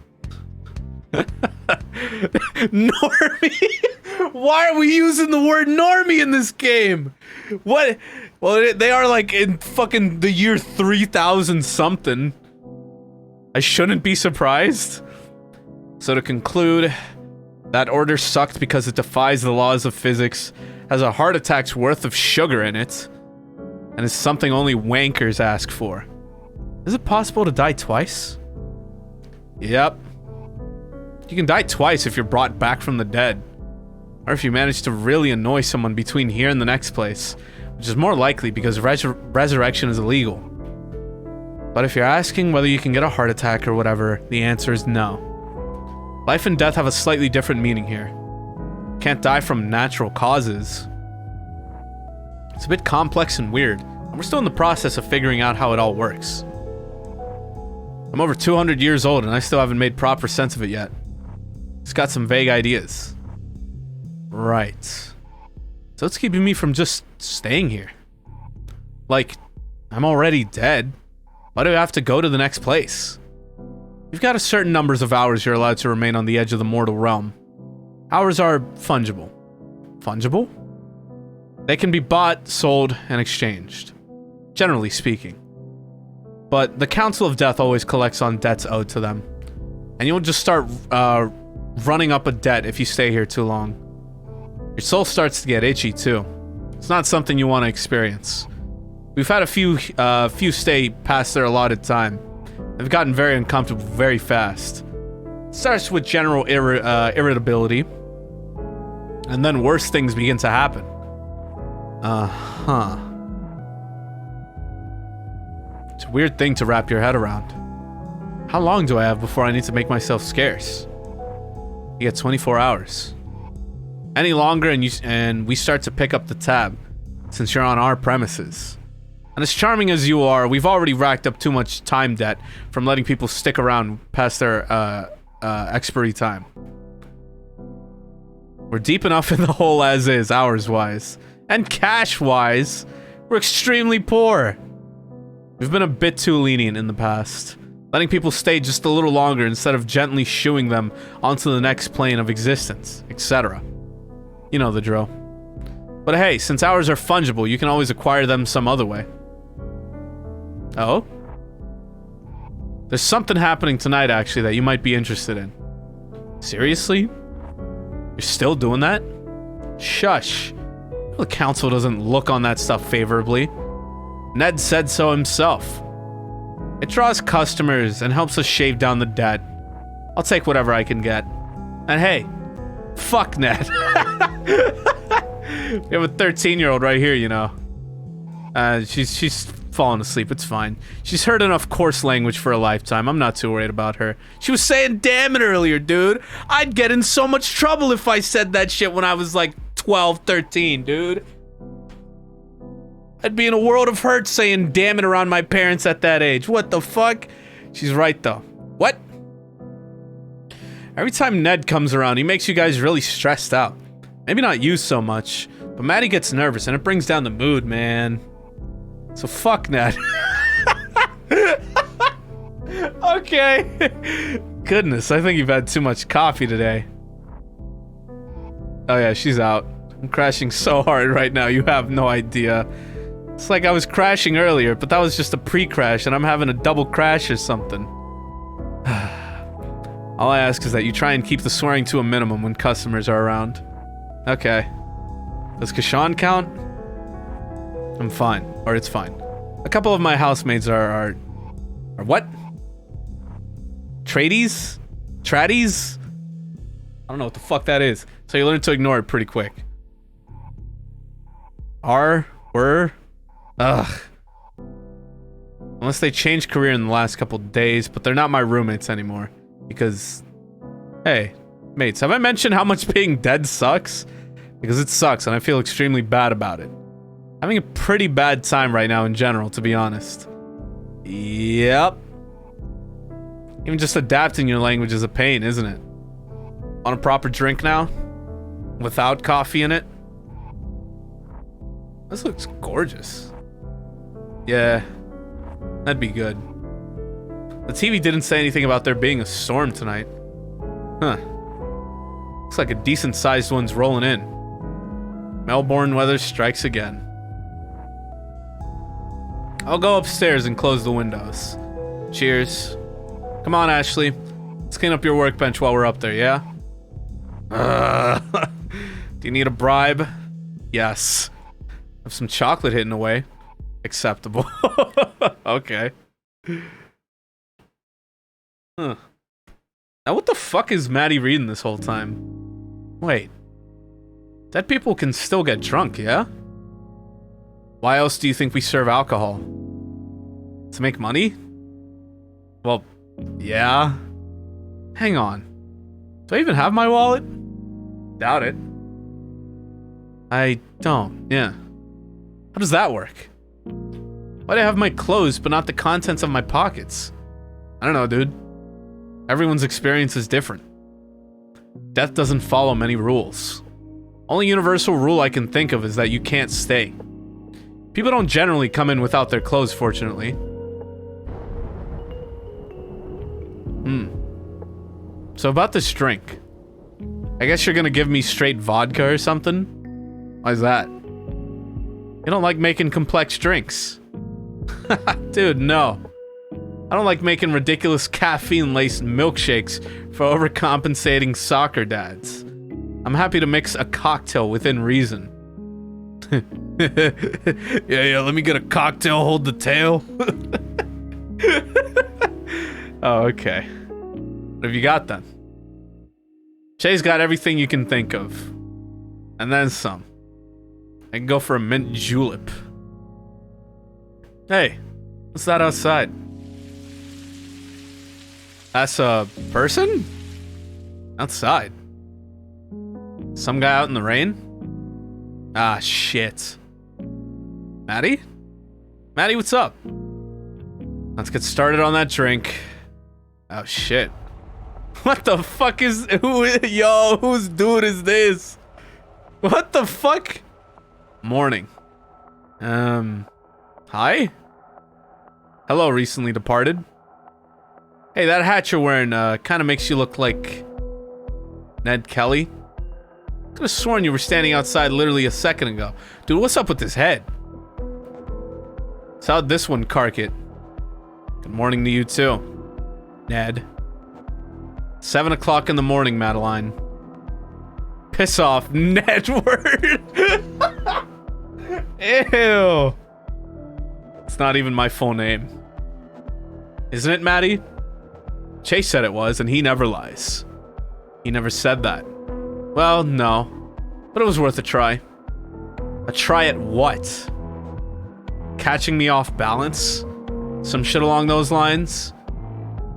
[SPEAKER 1] Normie? Why are we using the word normie in this game? What? Well, they are like in fucking the year 3000 something. I shouldn't be surprised. So to conclude, that order sucked because it defies the laws of physics, has a heart attack's worth of sugar in it, and is something only wankers ask for. Is it possible to die twice? Yep. You can die twice if you're brought back from the dead. Or if you manage to really annoy someone between here and the next place, which is more likely because resurrection is illegal. But if you're asking whether you can get a heart attack or whatever, the answer is no. Life and death have a slightly different meaning here. Can't die from natural causes. It's a bit complex and weird, and we're still in the process of figuring out how it all works. I'm over 200 years old and I still haven't made proper sense of it yet. Just got some vague ideas. Right. So what's keeping me from just staying here? Like, I'm already dead. Why do I have to go to the next place? You've got a certain numbers of hours you're allowed to remain on the edge of the mortal realm. Hours are fungible. Fungible? They can be bought, sold, and exchanged. Generally speaking. But the Council of Death always collects on debts owed to them. And you'll just start running up a debt if you stay here too long. Your soul starts to get itchy too. It's not something you want to experience. We've had a few stay past their allotted time. They've gotten very uncomfortable very fast. It starts with general irritability. And then worse things begin to happen. Uh-huh. It's a weird thing to wrap your head around. How long do I have before I need to make myself scarce? You get 24 hours. Any longer and we start to pick up the tab, since you're on our premises. And as charming as you are, we've already racked up too much time debt from letting people stick around past their expiry time. We're deep enough in the hole as is, hours-wise. And cash-wise, we're extremely poor. We've been a bit too lenient in the past, letting people stay just a little longer instead of gently shooing them onto the next plane of existence, etc. You know the drill. But hey, since hours are fungible, you can always acquire them some other way. Oh? There's something happening tonight, actually, that you might be interested in. Seriously? You're still doing that? Shush. The council doesn't look on that stuff favorably. Ned said so himself. It draws customers and helps us shave down the debt. I'll take whatever I can get. And hey, fuck Ned. We have a 13-year-old right here, you know. She's fallen asleep, it's fine. She's heard enough coarse language for a lifetime. I'm not too worried about her. She was saying damn it earlier, dude. I'd get in so much trouble if I said that shit when I was like 12, 13, dude. I'd be in a world of hurt saying damn it around my parents at that age. What the fuck? She's right though. What? Every time Ned comes around, he makes you guys really stressed out. Maybe not you so much, but Maddie gets nervous and it brings down the mood, man. So fuck Ned. Okay. Goodness, I think you've had too much coffee today. Oh yeah, she's out. I'm crashing so hard right now, you have no idea. It's like I was crashing earlier, but that was just a pre-crash and I'm having a double crash or something. All I ask is that you try and keep the swearing to a minimum when customers are around. Okay. Does Kashan count? I'm fine. Or it's fine. A couple of my housemates are what? Tradies? Tradies? I don't know what the fuck that is. So you learn to ignore it pretty quick. Were. Ugh. Unless they changed career in the last couple days, but they're not my roommates anymore. Because, hey, mates, have I mentioned how much being dead sucks? Because it sucks, and I feel extremely bad about it. Having a pretty bad time right now in general, to be honest. Yep. Even just adapting your language is a pain, isn't it? Want a proper drink now? Without coffee in it? This looks gorgeous. Yeah. That'd be good. The TV didn't say anything about there being a storm tonight. Huh. Looks like a decent-sized one's rolling in. Melbourne weather strikes again. I'll go upstairs and close the windows. Cheers. Come on, Ashley. Let's clean up your workbench while we're up there, yeah? Do you need a bribe? Yes. Have some chocolate hidden away. Acceptable. Okay. Huh. Now what the fuck is Maddie reading this whole time? Wait. Dead people can still get drunk, yeah? Why else do you think we serve alcohol? To make money? Well, yeah. Hang on. Do I even have my wallet? Doubt it. I don't, yeah. How does that work? Why do I have my clothes but not the contents of my pockets? I don't know, dude. Everyone's experience is different. Death doesn't follow many rules. Only universal rule I can think of is that you can't stay. People don't generally come in without their clothes, fortunately. So about this drink. I guess you're gonna give me straight vodka or something? Why is that? You don't like making complex drinks. Dude, no. I don't like making ridiculous caffeine-laced milkshakes for overcompensating soccer dads. I'm happy to mix a cocktail within reason. Yeah, let me get a cocktail, hold the tail. Oh, okay. What have you got then? Shay's got everything you can think of. And then some. I can go for a mint julep. Hey, what's that outside? That's a person? Outside. Some guy out in the rain? Ah, shit. Maddie? Maddie, what's up? Let's get started on that drink. Oh, shit. What the fuck is... Yo, whose dude is this? What the fuck? Morning. Hi? Hello, recently departed. Hey, that hat you're wearing, kind of makes you look like... Ned Kelly? I could have sworn you were standing outside literally a second ago. Dude, what's up with this head? So how'd this one cark it? Good morning to you too, Ned. 7 o'clock in the morning, Madeline. Piss off, Nedward. Ew. It's not even my full name. Isn't it, Maddie? Chase said it was, and he never lies. He never said that. Well, no. But it was worth a try. A try at what? Catching me off balance? Some shit along those lines?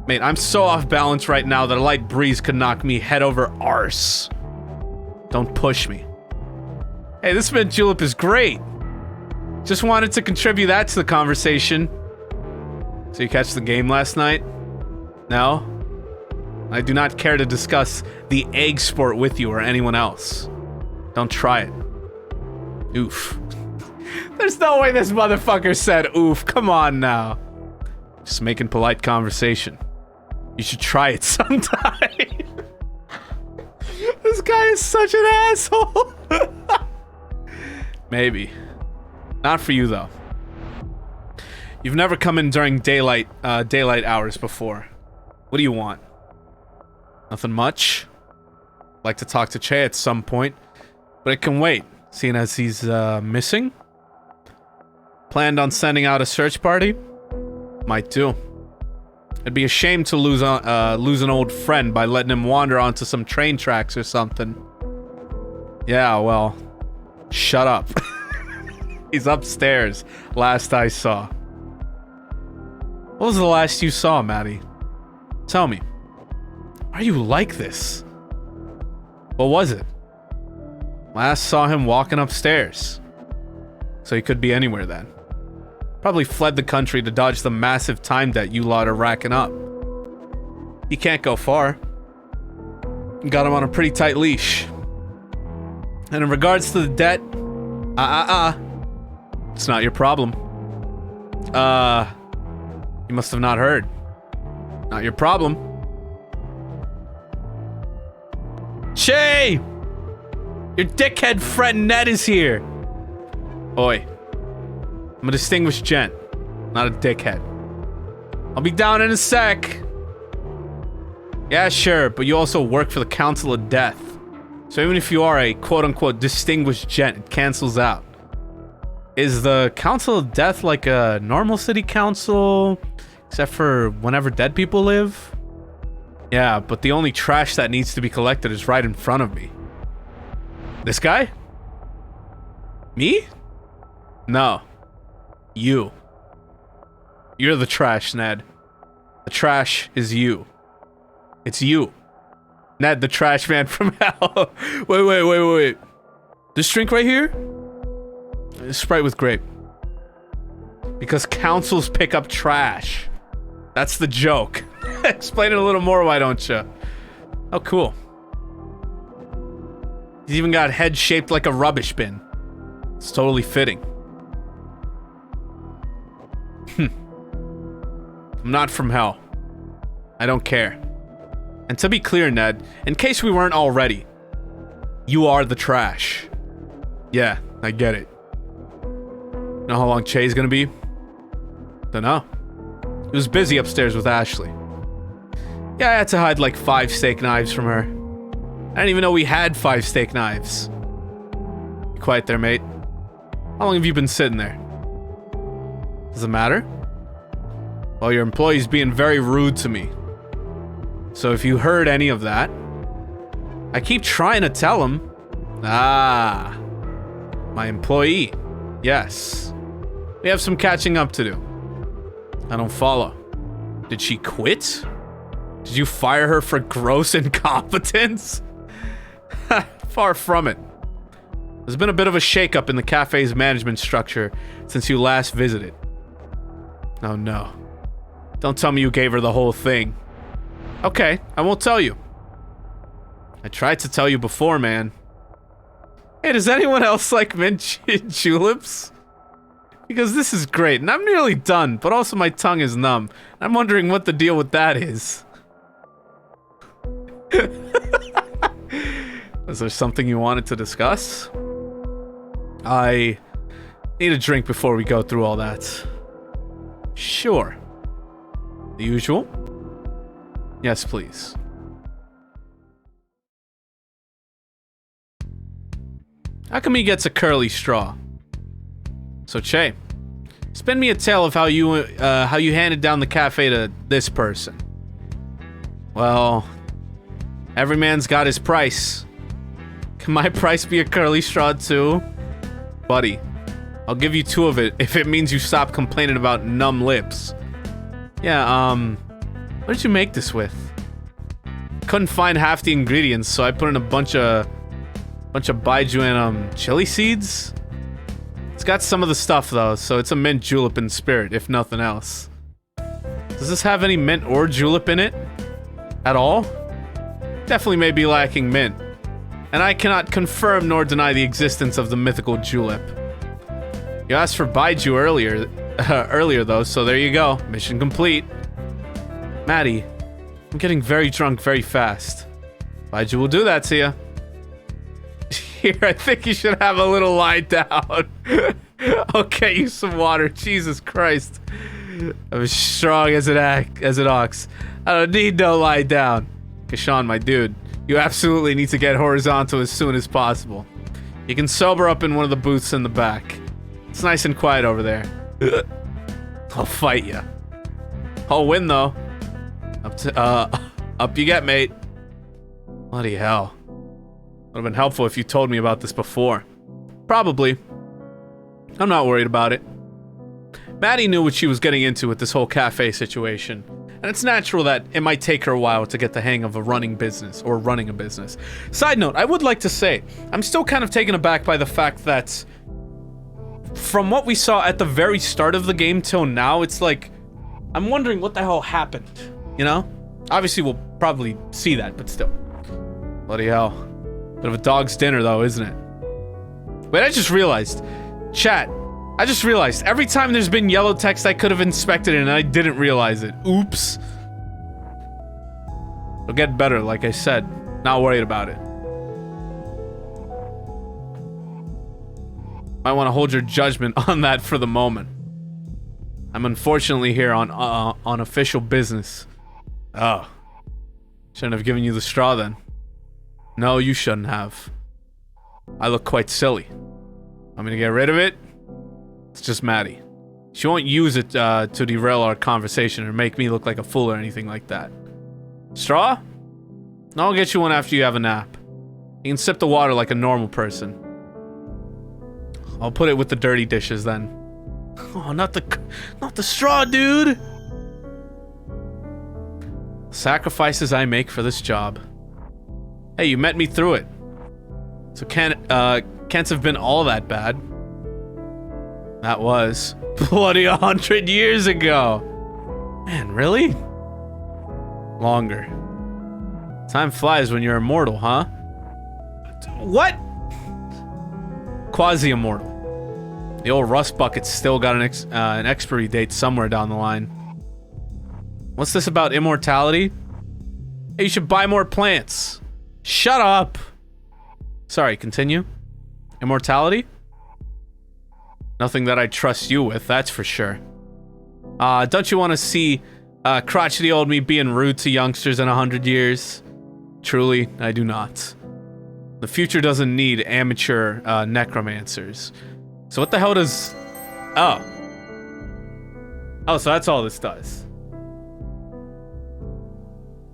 [SPEAKER 1] Mate, I'm so off balance right now that a light breeze could knock me head over arse. Don't push me. Hey, this mint julep is great. Just wanted to contribute that to the conversation. So you catch the game last night? No? I do not care to discuss the egg sport with you or anyone else. Don't try it. Oof. There's no way this motherfucker said oof. Come on now. Just making polite conversation. You should try it sometime. This guy is such an asshole. Maybe. Not for you, though. You've never come in during daylight hours before. What do you want? Nothing much. Like to talk to Che at some point, but it can wait, seeing as he's missing. Planned on sending out a search party? Might do. It'd be a shame to lose an old friend by letting him wander onto some train tracks or something. Yeah, well, shut up. He's upstairs, last I saw. What was the last you saw, Maddie? Tell me. Why are you like this? What was it? Last saw him walking upstairs. So he could be anywhere then. Probably fled the country to dodge the massive time debt you lot are racking up. He can't go far. Got him on a pretty tight leash. And in regards to the debt, it's not your problem. You must have not heard. Not your problem. Shay! Your dickhead friend Ned is here! Oi. I'm a distinguished gent, not a dickhead. I'll be down in a sec. Yeah, sure, but you also work for the Council of Death. So even if you are a quote-unquote distinguished gent, it cancels out. Is the Council of Death like a normal city council? Except for whenever dead people live? Yeah, but the only trash that needs to be collected is right in front of me. This guy? Me? No. You. You're the trash, Ned. The trash is you. It's you. Ned, the trash man from hell. Wait. This drink right here? Sprite with grape. Because councils pick up trash. That's the joke. Explain it a little more, why don't you? Oh, cool. He's even got a head shaped like a rubbish bin. It's totally fitting. I'm not from hell. I don't care. And to be clear, Ned, in case we weren't already, you are the trash. Yeah, I get it. Know how long Che's gonna be? Dunno. He was busy upstairs with Ashley. Yeah, I had to hide like 5 steak knives from her. I didn't even know we had 5 steak knives. Be quiet there, mate. How long have you been sitting there? Does it matter? Well, your employee's being very rude to me. So if you heard any of that, I keep trying to tell him. Ah, my employee. Yes. We have some catching up to do. I don't follow. Did she quit? Did you fire her for gross incompetence? Far from it. There's been a bit of a shakeup in the cafe's management structure since you last visited. Oh no. Don't tell me you gave her the whole thing. Okay, I won't tell you. I tried to tell you before, man. Hey, does anyone else like mint juleps? Because this is great, and I'm nearly done, but also my tongue is numb. I'm wondering what the deal with that is. Is there something you wanted to discuss? I need a drink before we go through all that. Sure. The usual? Yes, please. How come he gets a curly straw? So Che, spin me a tale of how you handed down the cafe to this person. Well, every man's got his price. Can my price be a curly straw too? Buddy, I'll give you 2 of it if it means you stop complaining about numb lips. Yeah, what did you make this with? Couldn't find half the ingredients, so I put in a bunch of baijiu and chili seeds. It's got some of the stuff though, so it's a mint julep in spirit, if nothing else. Does this have any mint or julep in it? At all? Definitely may be lacking mint. And I cannot confirm nor deny the existence of the mythical julep. You asked for baijiu earlier though, so there you go. Mission complete. Maddie, I'm getting very drunk very fast. Baijiu will do that to you. Here, I think you should have a little lie down. I'll get you some water. Jesus Christ. I'm as strong as an ox. I don't need no lie down. Kashan, my dude, you absolutely need to get horizontal as soon as possible. You can sober up in one of the booths in the back. It's nice and quiet over there. I'll fight you. I'll win though. Up you get, mate. Bloody hell. Would have been helpful if you told me about this before. Probably. I'm not worried about it. Maddie knew what she was getting into with this whole cafe situation. And it's natural that it might take her a while to get the hang of running a business. Side note, I would like to say, I'm still kind of taken aback by the fact that from what we saw at the very start of the game till now, it's like, I'm wondering what the hell happened, you know? Obviously, we'll probably see that, but still. Bloody hell. Bit of a dog's dinner, though, isn't it? Wait, I just realized. Chat, I just realized. Every time there's been yellow text, I could have inspected it, and I didn't realize it. Oops. It'll get better, like I said. Not worried about it. Might want to hold your judgment on that for the moment. I'm unfortunately here on official business. Oh. Shouldn't have given you the straw then. No, you shouldn't have. I look quite silly. I'm gonna get rid of it. It's just Maddie. She won't use it to derail our conversation or make me look like a fool or anything like that. Straw? I'll get you one after you have a nap. You can sip the water like a normal person. I'll put it with the dirty dishes then. Oh, not the straw, dude! Sacrifices I make for this job. Hey, you met me through it. So can't have been all that bad. That was bloody 100 years ago. Man, really? Longer. Time flies when you're immortal, huh? What? Quasi-immortal. The old rust bucket's still got an expiry date somewhere down the line. What's this about immortality? Hey, you should buy more plants. Shut up. Sorry, continue. Immortality? Nothing that I trust you with, that's for sure. Don't you want to see crotchety old me being rude to youngsters in 100 years? Truly, I do not. The future doesn't need amateur necromancers. So what the hell does... Oh. Oh, so that's all this does.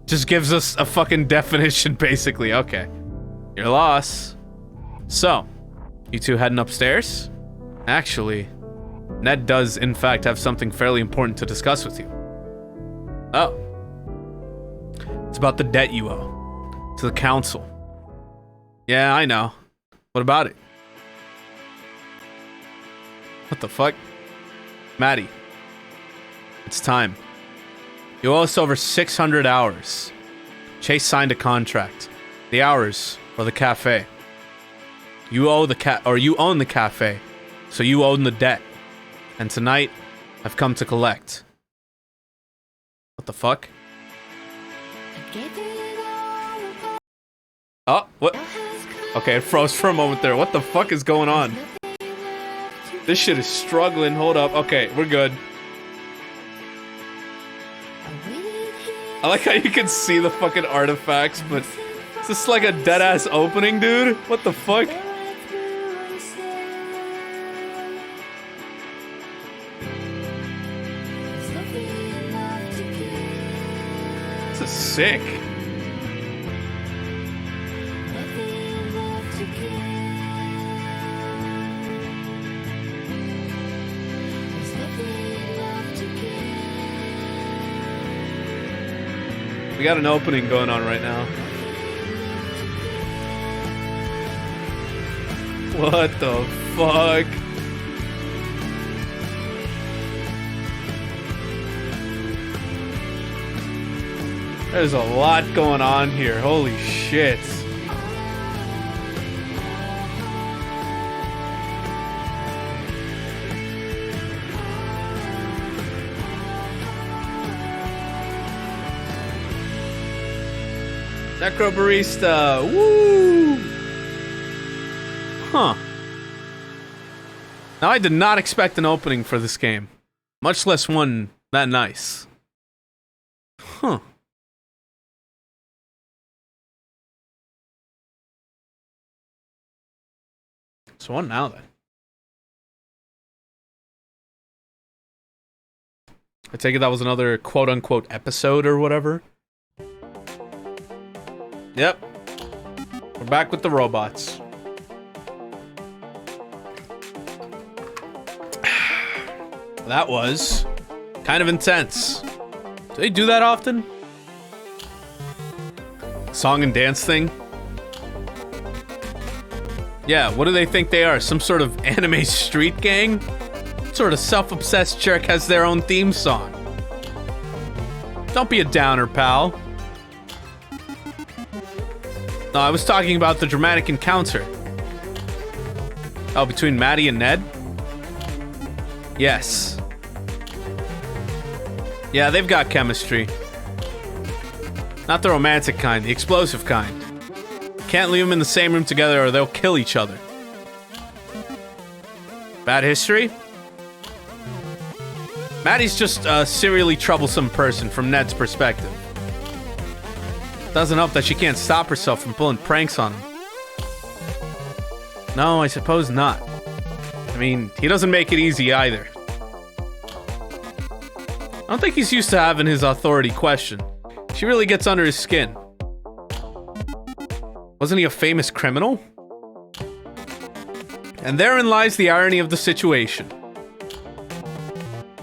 [SPEAKER 1] Just gives us a fucking definition, basically. Okay. Your loss. So, you two heading upstairs? Actually, Ned does, in fact, have something fairly important to discuss with you. Oh. It's about the debt you owe. To the council. Yeah, I know. What about it? What the fuck? Maddie. It's time. You owe us over 600 hours. Chase signed a contract. The hours for the cafe. You owe you own the cafe, so you own the debt. And tonight, I've come to collect. What the fuck? Oh, what? Okay, it froze for a moment there. What the fuck is going on? This shit is struggling. Hold up. Okay, we're good. I like how you can see the fucking artifacts, but is this like a dead-ass opening, dude? What the fuck? This is sick. We got an opening going on right now. What the fuck? There's a lot going on here. Holy shit. Necrobarista, woo! Huh. Now I did not expect an opening for this game. Much less one that nice. Huh. So what now then? I take it that was another quote-unquote episode or whatever. Yep. We're back with the robots. That was kind of intense. Do they do that often? Song and dance thing? Yeah, what do they think they are? Some sort of anime street gang? What sort of self-obsessed jerk has their own theme song? Don't be a downer, pal. No, I was talking about the dramatic encounter. Oh, between Maddie and Ned? Yes. Yeah, they've got chemistry. Not the romantic kind, the explosive kind. Can't leave them in the same room together or they'll kill each other. Bad history? Maddie's just a serially troublesome person from Ned's perspective. Doesn't help that she can't stop herself from pulling pranks on him. No, I suppose not. I mean, he doesn't make it easy either. I don't think he's used to having his authority questioned. She really gets under his skin. Wasn't he a famous criminal? And therein lies the irony of the situation.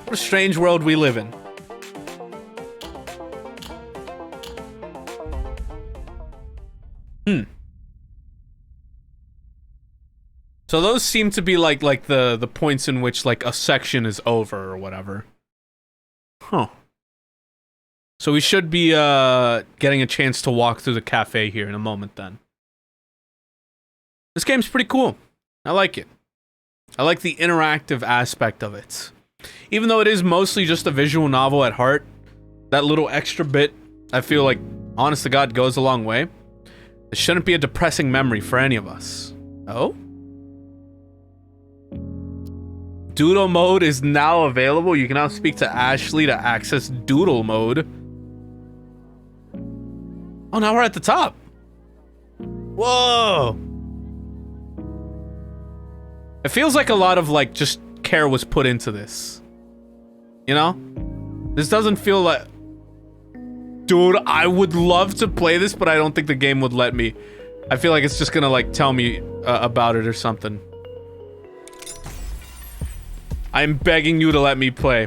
[SPEAKER 1] What a strange world we live in. So those seem to be like the points in which like a section is over or whatever. Huh. So we should be getting a chance to walk through the cafe here in a moment then. This game's pretty cool. I like it. I like the interactive aspect of it. Even though it is mostly just a visual novel at heart, that little extra bit, I feel like, honest to God, goes a long way. It shouldn't be a depressing memory for any of us. Oh? Doodle mode is now available. You can now speak to Ashley to access doodle mode. Oh, now we're at the top. Whoa. It feels like a lot of, like, just care was put into this. You know? This doesn't feel like... Dude, I would love to play this, but I don't think the game would let me. I feel like it's just gonna, like, tell me about it or something. I'm begging you to let me play.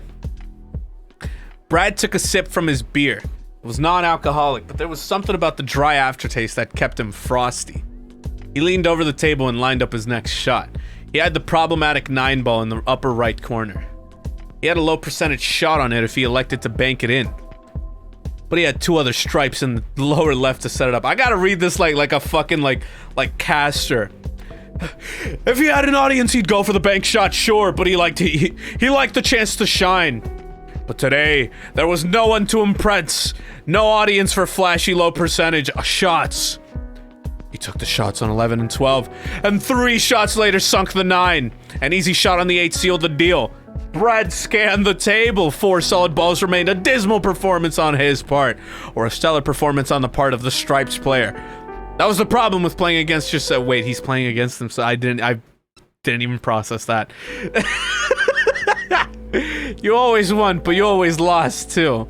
[SPEAKER 1] Brad took a sip from his beer. It was non-alcoholic, but there was something about the dry aftertaste that kept him frosty. He leaned over the table and lined up his next shot. He had the problematic 9-ball in the upper right corner. He had a low percentage shot on it if he elected to bank it in. But he had 2 other stripes in the lower left to set it up. I gotta read this like a fucking like caster. If he had an audience, he'd go for the bank shot, sure, but he liked the chance to shine. But today, there was no one to impress. No audience for flashy low percentage shots. He took the shots on 11 and 12, and 3 shots later sunk the 9. An easy shot on the 8 sealed the deal. Brad scanned the table. 4 solid balls remained. A dismal performance on his part, or a stellar performance on the part of the Stripes player. That was the problem with playing against just... wait, he's playing against them, so I didn't even process that. You always won, but you always lost, too.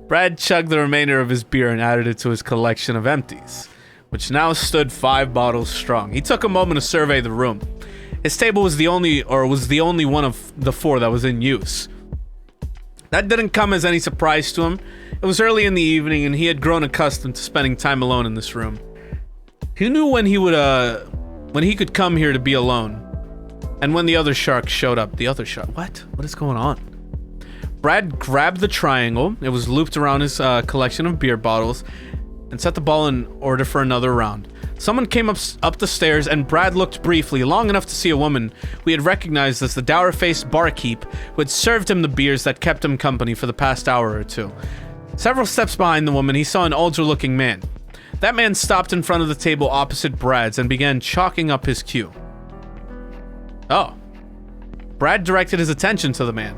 [SPEAKER 1] Brad chugged the remainder of his beer and added it to his collection of empties, which now stood 5 bottles strong. He took a moment to survey the room. His table was the only one of the 4 that was in use. That didn't come as any surprise to him. It was early in the evening, and he had grown accustomed to spending time alone in this room. He knew when he could come here to be alone. And when the other shark showed up. The other shark? What? What is going on? Brad grabbed the triangle. It was looped around his collection of beer bottles and set the ball in order for another round. Someone came up the stairs, and Brad looked briefly, long enough to see a woman we had recognized as the dour-faced barkeep who had served him the beers that kept him company for the past hour or 2. Several steps behind the woman, he saw an older-looking man. That man stopped in front of the table opposite Brad's and began chalking up his cue. Oh. Brad directed his attention to the man.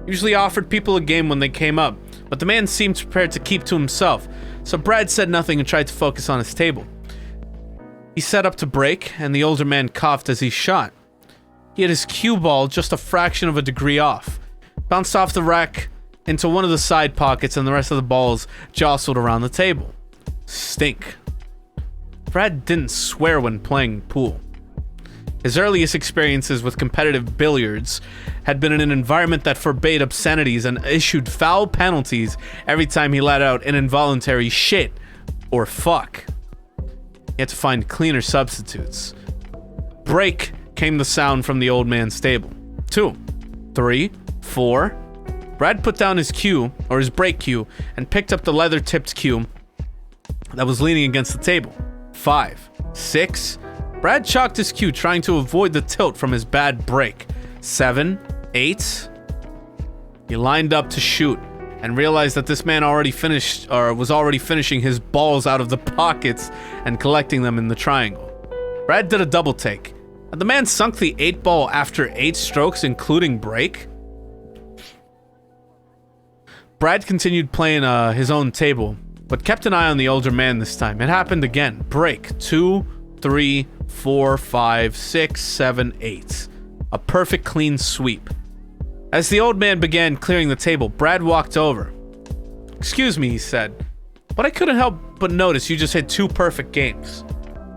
[SPEAKER 1] Usually offered people a game when they came up, but the man seemed prepared to keep to himself, so Brad said nothing and tried to focus on his table. He set up to break, and the older man coughed as he shot. He had his cue ball just a fraction of a degree off. Bounced off the rack into one of the side pockets and the rest of the balls jostled around the table. Stink. Brad didn't swear when playing pool. His earliest experiences with competitive billiards had been in an environment that forbade obscenities and issued foul penalties every time he let out an involuntary shit or fuck. He had to find cleaner substitutes. Break came the sound from the old man's table. 2, 3, 4. Brad put down his cue, or his break cue, and picked up the leather-tipped cue that was leaning against the table. 5, 6. Brad chalked his cue, trying to avoid the tilt from his bad break. 7, 8. He lined up to shoot and realized that this man was already finishing his balls out of the pockets and collecting them in the triangle. Brad did a double take. Had the man sunk the 8 ball after 8 strokes, including break? Brad continued playing his own table, but kept an eye on the older man this time. It happened again. Break. 2, 3, 4, 5, 6, 7, 8. A perfect clean sweep. As the old man began clearing the table, Brad walked over. "Excuse me," he said, "but I couldn't help but notice you just hit 2 perfect games."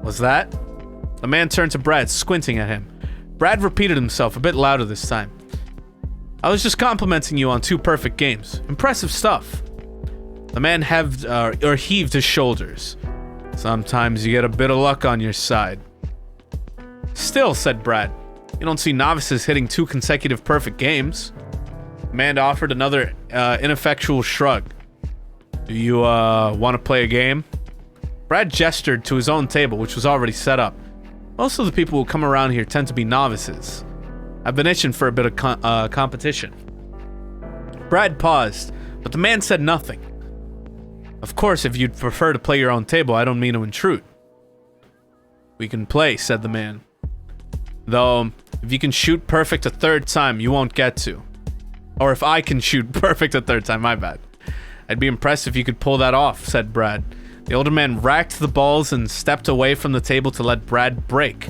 [SPEAKER 1] "Was that?" The man turned to Brad, squinting at him. Brad repeated himself a bit louder this time. "I was just complimenting you on 2 perfect games. Impressive stuff." The man heaved his shoulders. "Sometimes you get a bit of luck on your side." "Still," said Brad, "you don't see novices hitting 2 consecutive perfect games." The man offered another ineffectual shrug. "Do you want to play a game?" Brad gestured to his own table, which was already set up. Most of the people who come around here tend to be novices. I've been itching for a bit of competition. Brad paused, but the man said nothing. "Of course, if you'd prefer to play your own table, I don't mean to intrude." "We can play," said the man. "Though, if you can shoot perfect a 3rd time, you won't get to. Or if I can shoot perfect a 3rd time, my bad. I'd be impressed if you could pull that off," said Brad. The older man racked the balls and stepped away from the table to let Brad break.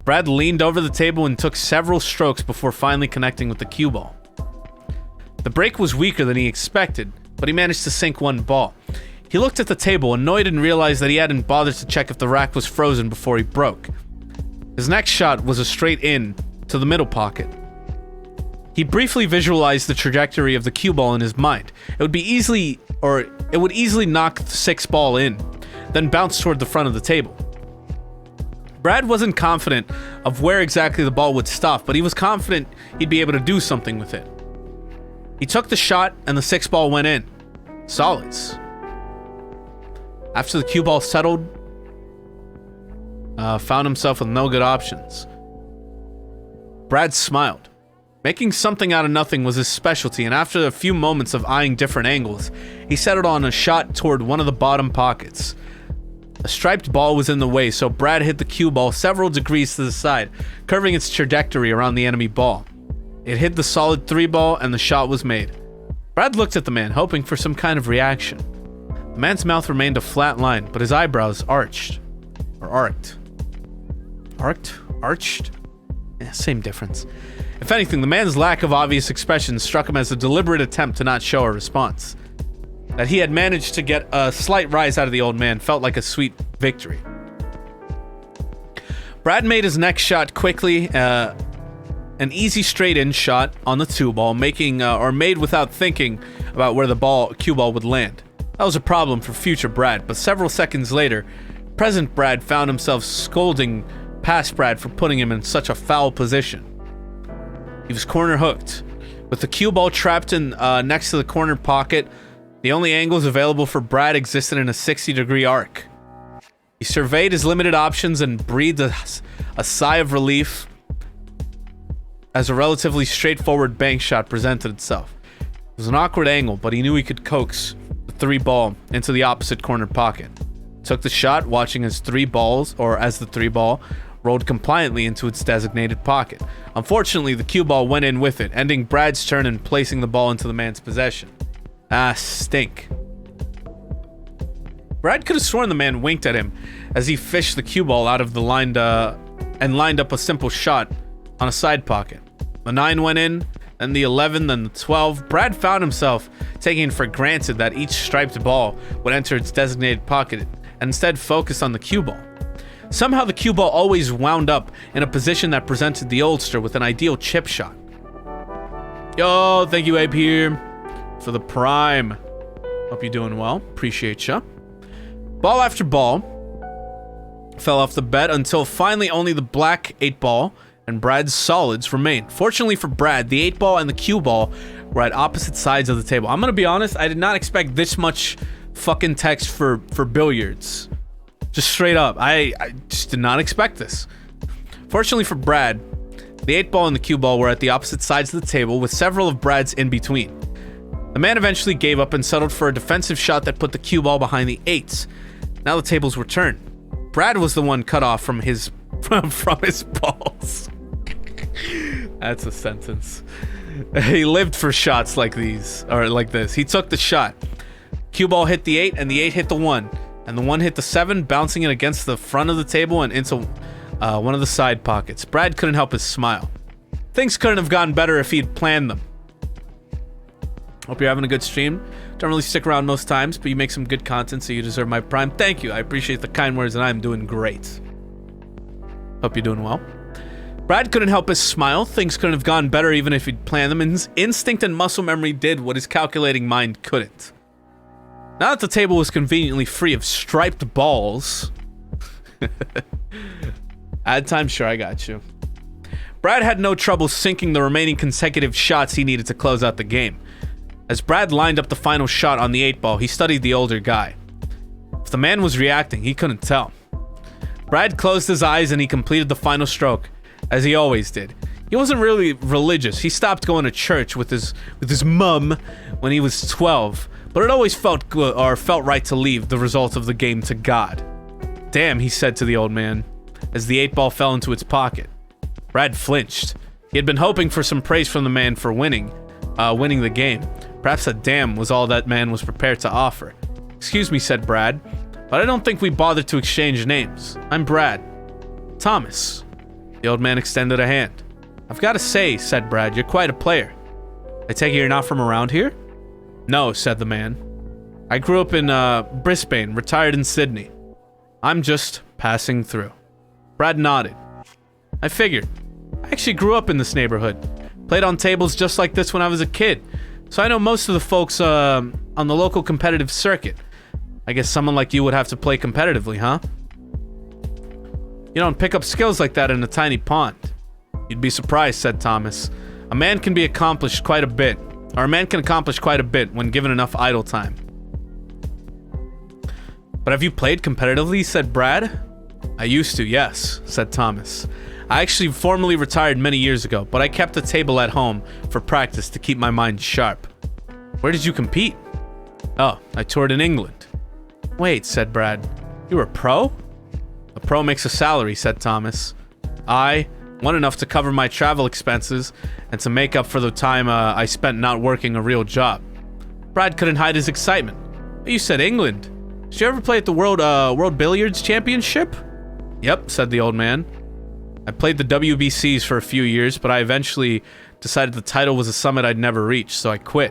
[SPEAKER 1] Brad leaned over the table and took several strokes before finally connecting with the cue ball. The break was weaker than he expected, but he managed to sink 1 ball. He looked at the table, annoyed, and realized that he hadn't bothered to check if the rack was frozen before he broke. His next shot was a straight in to the middle pocket. He briefly visualized the trajectory of the cue ball in his mind. It would easily knock the 6 ball in, then bounce toward the front of the table. Brad wasn't confident of where exactly the ball would stop, but he was confident he'd be able to do something with it. He took the shot, and the 6 ball went in. Solids. After the cue ball settled, found himself with no good options. Brad smiled. Making something out of nothing was his specialty, and after a few moments of eyeing different angles, he settled on a shot toward one of the bottom pockets. A striped ball was in the way, so Brad hit the cue ball several degrees to the side, curving its trajectory around the enemy ball. It hit the solid 3 ball, and the shot was made. Brad looked at the man, hoping for some kind of reaction. The man's mouth remained a flat line, but his eyebrows arched. Or arced. Arched? Yeah, same difference. If anything, the man's lack of obvious expression struck him as a deliberate attempt to not show a response. That he had managed to get a slight rise out of the old man felt like a sweet victory. Brad made his next shot quickly, an easy straight-in shot on the 2 ball, made without thinking about where the cue ball would land. That was a problem for future Brad, but several seconds later, present Brad found himself scolding past Brad for putting him in such a foul position. He was corner hooked. With the cue ball trapped in next to the corner pocket, the only angles available for Brad existed in a 60-degree arc. He surveyed his limited options and breathed a sigh of relief as a relatively straightforward bank shot presented itself. It was an awkward angle, but he knew he could coax the 3 ball into the opposite corner pocket. Took the shot, watching as the 3 ball rolled compliantly into its designated pocket. Unfortunately, the cue ball went in with it, ending Brad's turn and placing the ball into the man's possession. Ah, stink. Brad could have sworn the man winked at him as he fished the cue ball out of the lined up a simple shot on a side pocket. The 9 went in, then the 11, then the 12. Brad found himself taking for granted that each striped ball would enter its designated pocket and instead focused on the cue ball. Somehow the cue ball always wound up in a position that presented the oldster with an ideal chip shot. Yo, thank you, Ape here, for the prime. Hope you're doing well. Appreciate ya. Ball after ball fell off the bed until finally only the black 8-ball and Brad's solids remained. Fortunately for Brad, the 8-ball and the cue ball were at opposite sides of the table. I'm gonna be honest, I did not expect this much fucking text for billiards. Just straight up, I just did not expect this. Fortunately for Brad, the 8-ball and the cue ball were at the opposite sides of the table with several of Brad's in between. The man eventually gave up and settled for a defensive shot that put the cue ball behind the 8s. Now the tables were turned. Brad was the one cut off from his balls. That's a sentence. He lived for shots like these, or like this. He took the shot. Cue ball hit the 8 and the 8 hit the 1. And the 1 hit the 7, bouncing it against the front of the table and into one of the side pockets. Brad couldn't help his smile. Things couldn't have gone better if he'd planned them. Hope you're having a good stream. Don't really stick around most times, but you make some good content, so you deserve my prime. Thank you. I appreciate the kind words, and I'm doing great. Hope you're doing well. Brad couldn't help his smile. Things couldn't have gone better even if he'd planned them, and his instinct and muscle memory did what his calculating mind couldn't. Now that the table was conveniently free of striped balls... Add time? Sure, I got you. Brad had no trouble sinking the remaining consecutive shots he needed to close out the game. As Brad lined up the final shot on the 8-ball, he studied the older guy. If the man was reacting, he couldn't tell. Brad closed his eyes and he completed the final stroke, as he always did. He wasn't really religious. He stopped going to church with his mum when he was 12, but it always felt good or felt right to leave the result of the game to God. Damn, he said to the old man, as the 8-ball fell into its pocket. Brad flinched. He had been hoping for some praise from the man for winning the game. Perhaps a damn was all that man was prepared to offer. Excuse me, said Brad, but I don't think we bothered to exchange names. I'm Brad. Thomas. The old man extended a hand. I've got to say, said Brad, you're quite a player. I take it you're not from around here? No, said the man. I grew up in Brisbane, retired in Sydney. I'm just passing through. Brad nodded. I figured. I actually grew up in this neighborhood. Played on tables just like this when I was a kid. So I know most of the folks on the local competitive circuit. I guess someone like you would have to play competitively, huh? You don't pick up skills like that in a tiny pond. You'd be surprised, said Thomas. A man can accomplish quite a bit when given enough idle time. But have you played competitively, said Brad? I used to, yes, said Thomas. I actually formally retired many years ago, but I kept a table at home for practice to keep my mind sharp. Where did you compete? Oh, I toured in England. Wait, said Brad. You were a pro? A pro makes a salary, said Thomas. I won enough to cover my travel expenses and to make up for the time I spent not working a real job. Brad couldn't hide his excitement. You said England. Did you ever play at the World Billiards Championship? Yep, said the old man. I played the WBCs for a few years, but I eventually decided the title was a summit I'd never reach, so I quit.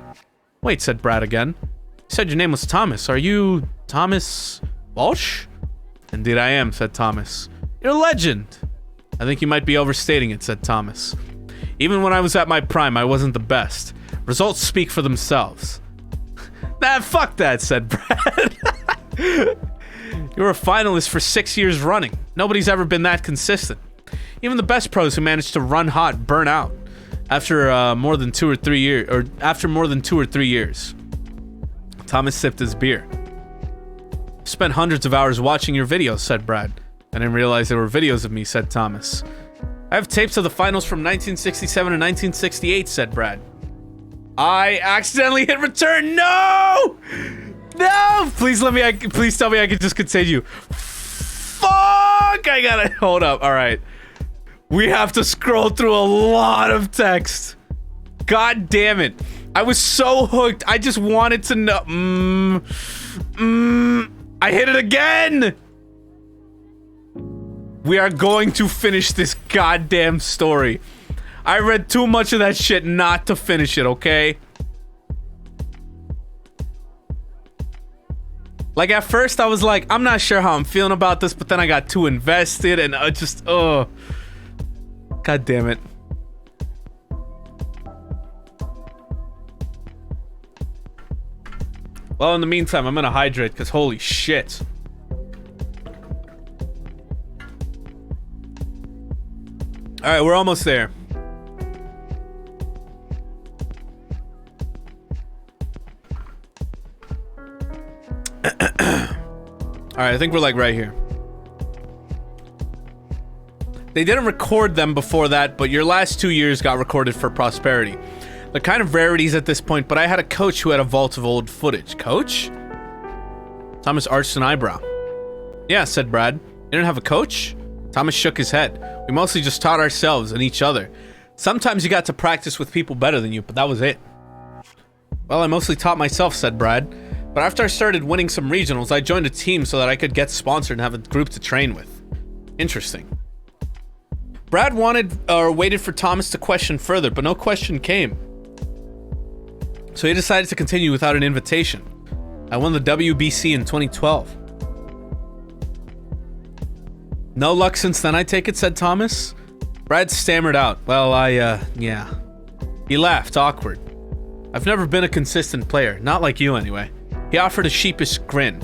[SPEAKER 1] Wait, said Brad again. You said your name was Thomas. Are you Thomas Walsh? Indeed I am, said Thomas. You're a legend. I think you might be overstating it, said Thomas. Even when I was at my prime, I wasn't the best. Results speak for themselves. Nah, fuck that, said Brad. You were a finalist for 6 years running. Nobody's ever been that consistent. Even the best pros who managed to run hot burn out after more than 2 or 3 years. Thomas sipped his beer. Spent hundreds of hours watching your videos, said Brad. I didn't realize there were videos of me, said Thomas. I have tapes of the finals from 1967 and 1968, said Brad. I accidentally hit return. No! No! Please tell me I can just continue. Fuck! I gotta hold up. All right. We have to scroll through a lot of text. God damn it. I was so hooked. I just wanted to know. I hit it again. We are going to finish this goddamn story. I read too much of that shit not to finish it, okay? Like, at first, I was like, I'm not sure how I'm feeling about this, but then I got too invested, and I just, God damn it. Well, in the meantime, I'm gonna hydrate, because holy shit. Alright, we're almost there. Alright, I think we're like right here. They didn't record them before that, but your last 2 years got recorded for prosperity. They're kind of rarities at this point, but I had a coach who had a vault of old footage. Coach? Thomas arched an eyebrow. Yeah, said Brad. You didn't have a coach? Thomas shook his head. We mostly just taught ourselves and each other. Sometimes you got to practice with people better than you, but that was it. Well, I mostly taught myself, said Brad. But after I started winning some regionals, I joined a team so that I could get sponsored and have a group to train with. Interesting. Brad waited for Thomas to question further, but no question came. So he decided to continue without an invitation. I won the WBC in 2012. No luck since then, I take it, said Thomas. Brad stammered out. Well, yeah. He laughed, awkward. I've never been a consistent player, not like you anyway. He offered a sheepish grin.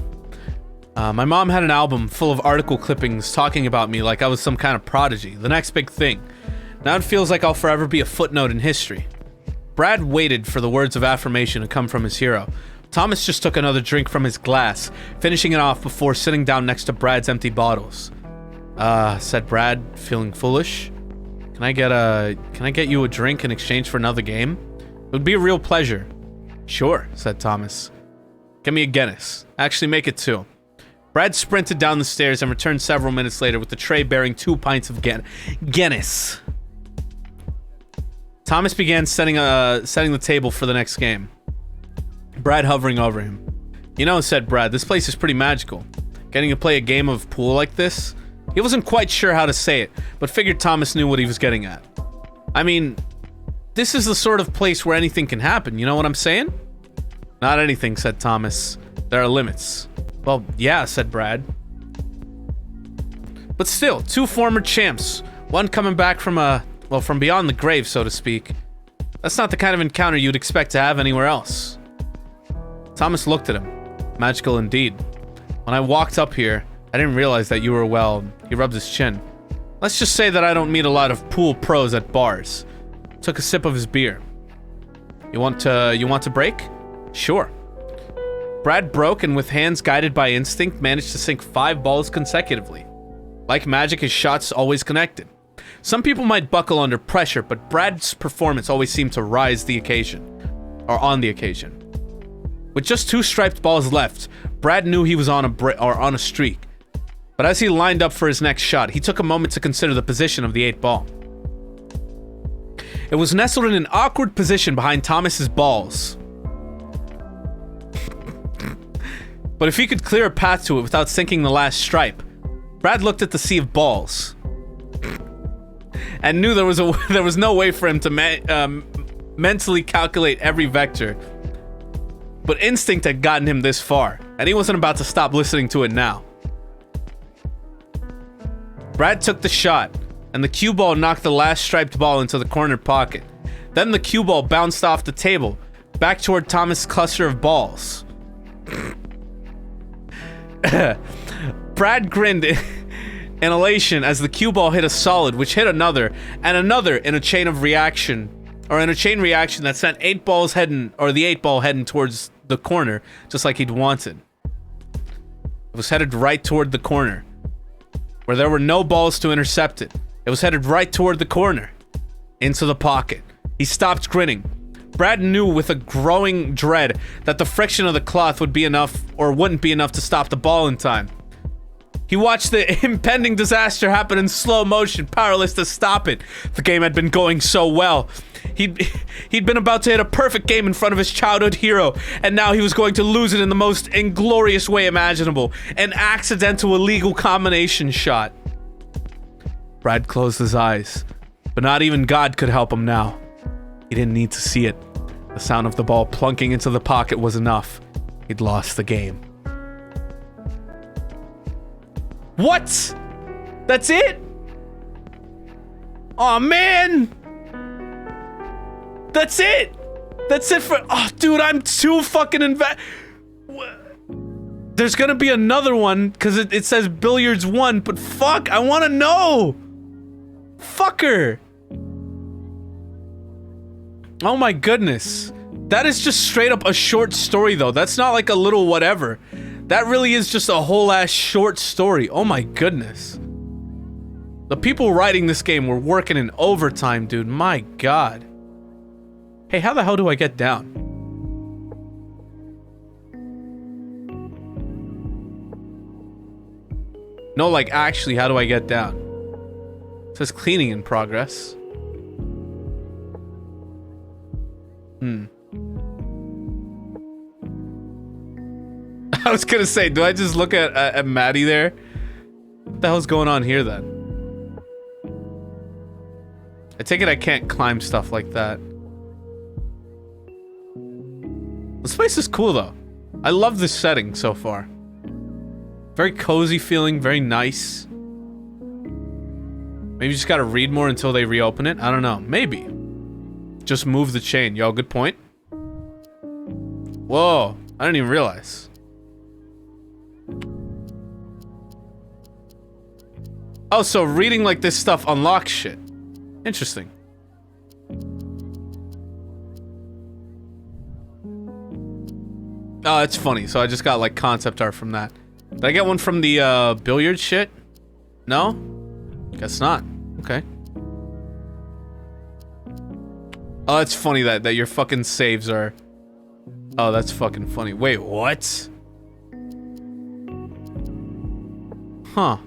[SPEAKER 1] My mom had an album full of article clippings talking about me like I was some kind of prodigy, the next big thing. Now it feels like I'll forever be a footnote in history. Brad waited for the words of affirmation to come from his hero. Thomas just took another drink from his glass, finishing it off before sitting down next to Brad's empty bottles. Said Brad, feeling foolish. Can I get you a drink in exchange for another game? It would be a real pleasure. Sure, said Thomas. Give me a Guinness. Actually, make it 2. Brad sprinted down the stairs and returned several minutes later with the tray bearing 2 pints of Guinness. Thomas began setting the table for the next game. Brad hovering over him. You know, said Brad, this place is pretty magical. Getting to play a game of pool like this? He wasn't quite sure how to say it, but figured Thomas knew what he was getting at. I mean, this is the sort of place where anything can happen, you know what I'm saying? Not anything, said Thomas. There are limits. Well, yeah, said Brad. But still, 2 former champs. One coming back from beyond the grave, so to speak. That's not the kind of encounter you'd expect to have anywhere else. Thomas looked at him. Magical indeed. When I walked up here, I didn't realize that you were, well, he rubbed his chin. Let's just say that I don't meet a lot of pool pros at bars. Took a sip of his beer. You want to break? Sure. Brad broke and with hands guided by instinct managed to sink 5 balls consecutively. Like magic, his shots always connected. Some people might buckle under pressure, but Brad's performance always seemed to rise the occasion. Or on the occasion. With just 2 striped balls left, Brad knew he was on a streak. But as he lined up for his next shot, he took a moment to consider the position of the 8 ball. It was nestled in an awkward position behind Thomas's balls. But if he could clear a path to it without sinking the last stripe, Brad looked at the sea of balls and knew there was no way for him to mentally calculate every vector. But instinct had gotten him this far, and he wasn't about to stop listening to it now. Brad took the shot, and the cue ball knocked the last striped ball into the corner pocket. Then the cue ball bounced off the table, back toward Thomas' cluster of balls. Brad grinned in elation as the cue ball hit a solid, which hit another, and another in a chain reaction that sent the 8 ball heading towards the corner, just like he'd wanted. It was headed right toward the corner, where there were no balls to intercept it. It was headed right toward the corner, into the pocket. He stopped grinning. Brad knew with a growing dread that the friction of the cloth would be enough, or wouldn't be enough to stop the ball in time. He watched the impending disaster happen in slow motion, powerless to stop it. The game had been going so well. He'd been about to hit a perfect game in front of his childhood hero, and now he was going to lose it in the most inglorious way imaginable. An accidental illegal combination shot. Brad closed his eyes. But not even God could help him now. He didn't need to see it. The sound of the ball plunking into the pocket was enough. He'd lost the game. What? That's it? Aw, man! That's it! That's it for- oh, dude, I'm too fucking There's gonna be another one, because it says Billiards 1, but fuck, I wanna know! Fucker! Oh my goodness. That is just straight up a short story, though. That's not like a little whatever. That really is just a whole ass short story. Oh my goodness. The people writing this game were working in overtime, dude. My god. Hey, how the hell do I get down? No, like, actually, how do I get down? It says cleaning in progress. I was gonna say, do I just look at Maddie there? What the hell's going on here, then? I take it I can't climb stuff like that. This place is cool, though. I love this setting so far. Very cozy feeling, very nice. Maybe you just gotta read more until they reopen it? I don't know. Maybe. Just move the chain. Yo, good point. Whoa. I didn't even realize. Oh, so reading like this stuff unlocks shit. Interesting. Oh, it's funny. So I just got like concept art from that. Did I get one from the billiard shit? No? Guess not. Okay. Oh, that's funny that your fucking saves are... Oh, that's fucking funny. Wait, what? Huh.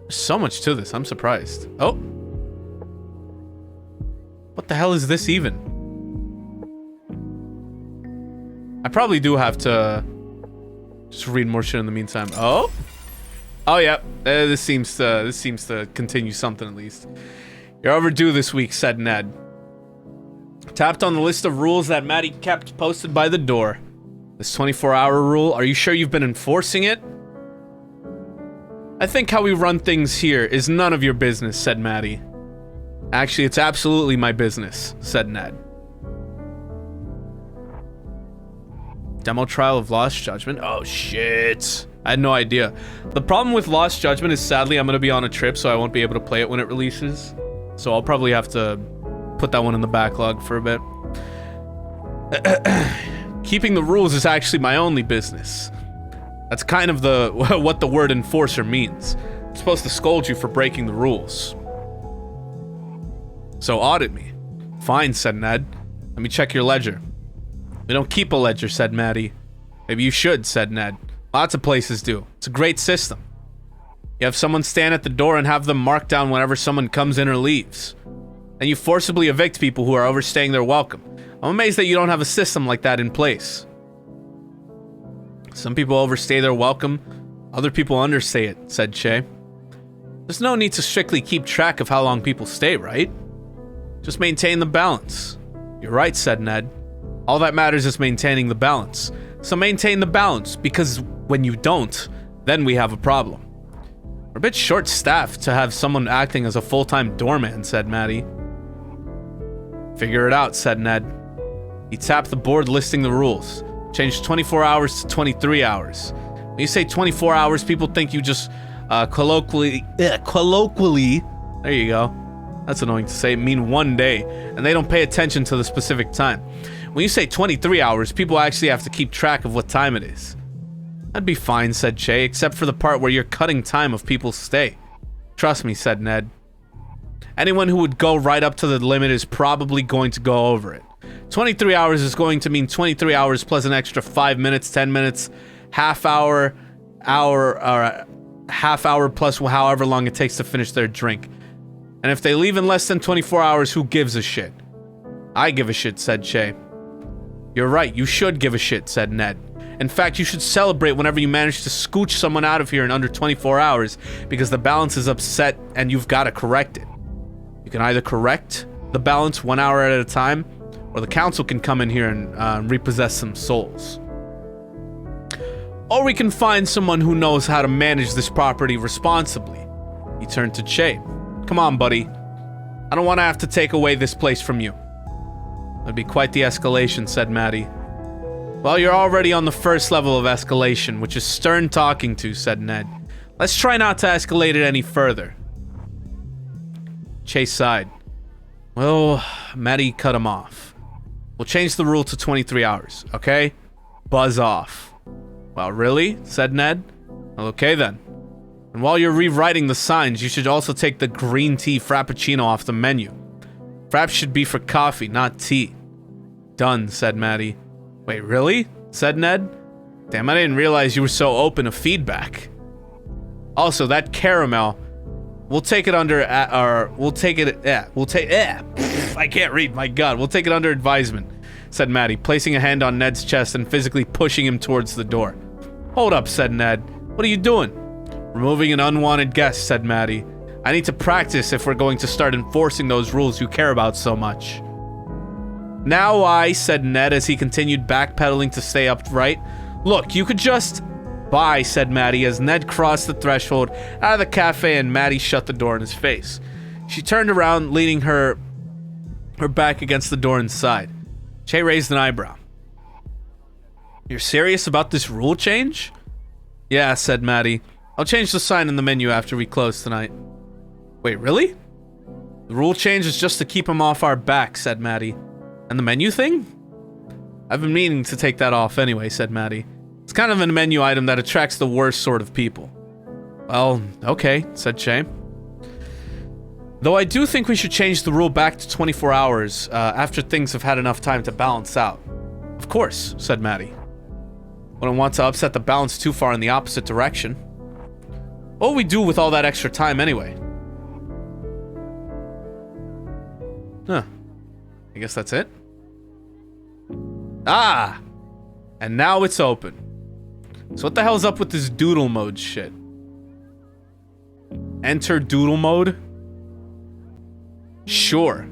[SPEAKER 1] There's so much to this. I'm surprised. Oh. What the hell is this even? I probably do have to just read more shit in the meantime. Oh? Oh, yeah. This seems to continue something at least. You're overdue this week, said Ned. Tapped on the list of rules that Maddie kept posted by the door. This 24-hour rule, are you sure you've been enforcing it? I think how we run things here is none of your business, said Maddie. Actually, it's absolutely my business, said Ned. Demo trial of Lost Judgment? Oh, shit. I had no idea. The problem with Lost Judgment is sadly I'm going to be on a trip, so I won't be able to play it when it releases. So I'll probably have to put that one in the backlog for a bit. Keeping the rules is actually my only business. That's kind of what the word enforcer means. I'm supposed to scold you for breaking the rules. So audit me. Fine, said Ned. Let me check your ledger. We don't keep a ledger, said Maddie. Maybe you should, said Ned. Lots of places do. It's a great system. You have someone stand at the door and have them mark down whenever someone comes in or leaves. Then you forcibly evict people who are overstaying their welcome. I'm amazed that you don't have a system like that in place. Some people overstay their welcome, other people understay it, said Shay. There's no need to strictly keep track of how long people stay, right? Just maintain the balance. You're right, said Ned. All that matters is maintaining the balance. So maintain the balance, because when you don't, then we have a problem. We're a bit short-staffed to have someone acting as a full-time doorman, said Maddie. Figure it out, said Ned. He tapped the board listing the rules. Changed 24 hours to 23 hours. When you say 24 hours, people think you just colloquially, there you go. That's annoying to say, mean one day, and they don't pay attention to the specific time. When you say 23 hours, people actually have to keep track of what time it is. That'd be fine, said Shay, except for the part where you're cutting time of people's stay. Trust me, said Ned. Anyone who would go right up to the limit is probably going to go over it. 23 hours is going to mean 23 hours plus an extra 5 minutes, 10 minutes, half hour plus however long it takes to finish their drink. And if they leave in less than 24 hours, who gives a shit? I give a shit, said Shay. You're right, you should give a shit, said Ned. In fact, you should celebrate whenever you manage to scooch someone out of here in under 24 hours, because the balance is upset and you've got to correct it. You can either correct the balance 1 hour at a time, or the council can come in here and repossess some souls. Or we can find someone who knows how to manage this property responsibly. He turned to Che. Come on, buddy. I don't want to have to take away this place from you. It'd be quite the escalation, said Maddie. Well, you're already on the first level of escalation, which is stern talking to, said Ned. Let's try not to escalate it any further. Che sighed. Well, Maddie cut him off. We'll change the rule to 23 hours, okay? Buzz off. Well, really? Said Ned. Well, okay then. And while you're rewriting the signs, you should also take the green tea frappuccino off the menu. Frapp should be for coffee, not tea. Done, said Maddie. Wait, really? Said Ned. Damn, I didn't realize you were so open to feedback. Also, that caramel, we'll take it under, I can't read, my god. We'll take it under advisement, said Maddie, placing a hand on Ned's chest and physically pushing him towards the door. Hold up, said Ned. What are you doing? Removing an unwanted guest, said Maddie. I need to practice if we're going to start enforcing those rules you care about so much. Now I, said Ned as he continued backpedaling to stay upright. Look, you could just... Bye, said Maddie as Ned crossed the threshold out of the cafe and Maddie shut the door in his face. She turned around, leaning her back against the door inside. Che raised an eyebrow. You're serious about this rule change? Yeah, said Maddie. I'll change the sign in the menu after we close tonight. Wait, really? The rule change is just to keep him off our back, said Maddie. And the menu thing? I've been meaning to take that off anyway, said Maddie. It's kind of a menu item that attracts the worst sort of people. Well, okay, said Che. Though I do think we should change the rule back to 24 hours after things have had enough time to balance out. Of course, said Maddie. Wouldn't want to upset the balance too far in the opposite direction. What would we do with all that extra time anyway? Huh. I guess that's it. Ah! And now it's open. So what the hell's up with this doodle mode shit? Enter doodle mode? Sure.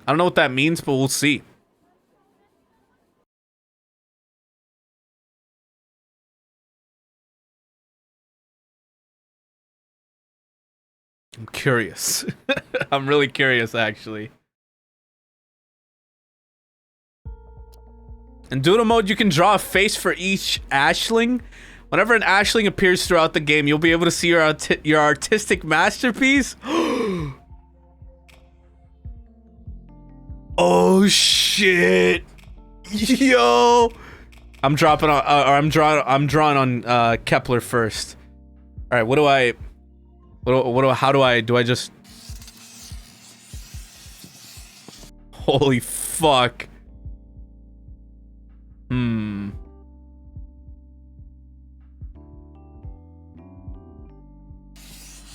[SPEAKER 1] I don't know what that means, but we'll see. I'm curious. I'm really curious, actually. In doodle mode, you can draw a face for each ashling. Whenever an ashling appears throughout the game, you'll be able to see your artistic masterpiece. Oh shit! Yo, I'm dropping on. I'm drawing on Kepler first. All right, what do I? How do I just? Holy fuck! I'm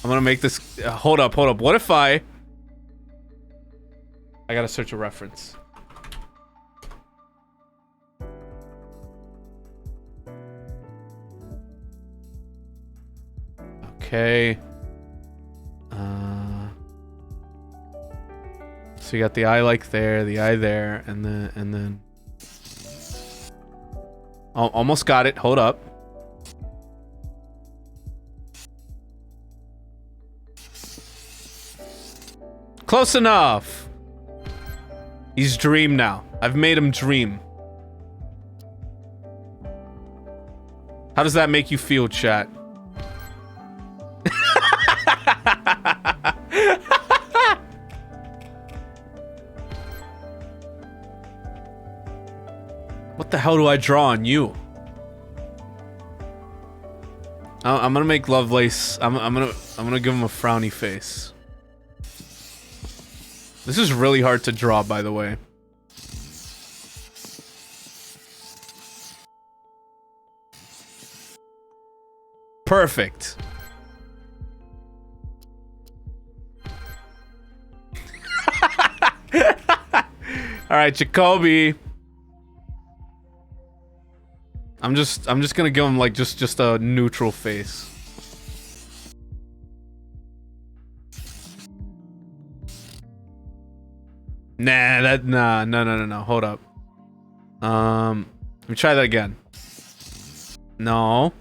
[SPEAKER 1] gonna make this. Hold up. What if I gotta search a reference. Okay. So you got the eye like there, the eye there, and then. Oh, almost got it. Hold up. Close enough. He's dream now. I've made him dream. How does that make you feel, chat? What the hell do I draw on you? I'm gonna make Lovelace. I'm gonna give him a frowny face. This is really hard to draw, by the way. Perfect. All right, Jacoby. I'm just gonna give him like just a neutral face. Nah, no. Hold up. Let me try that again. No.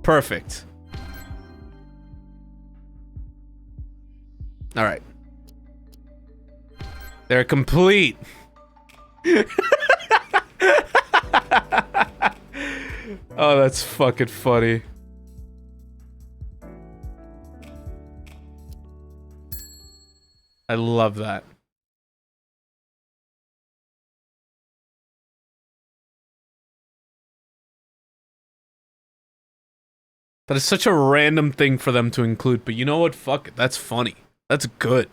[SPEAKER 1] Perfect. All right. They're complete. Oh, that's fucking funny. I love that. That is such a random thing for them to include, but you know what? Fuck it. That's funny. That's good.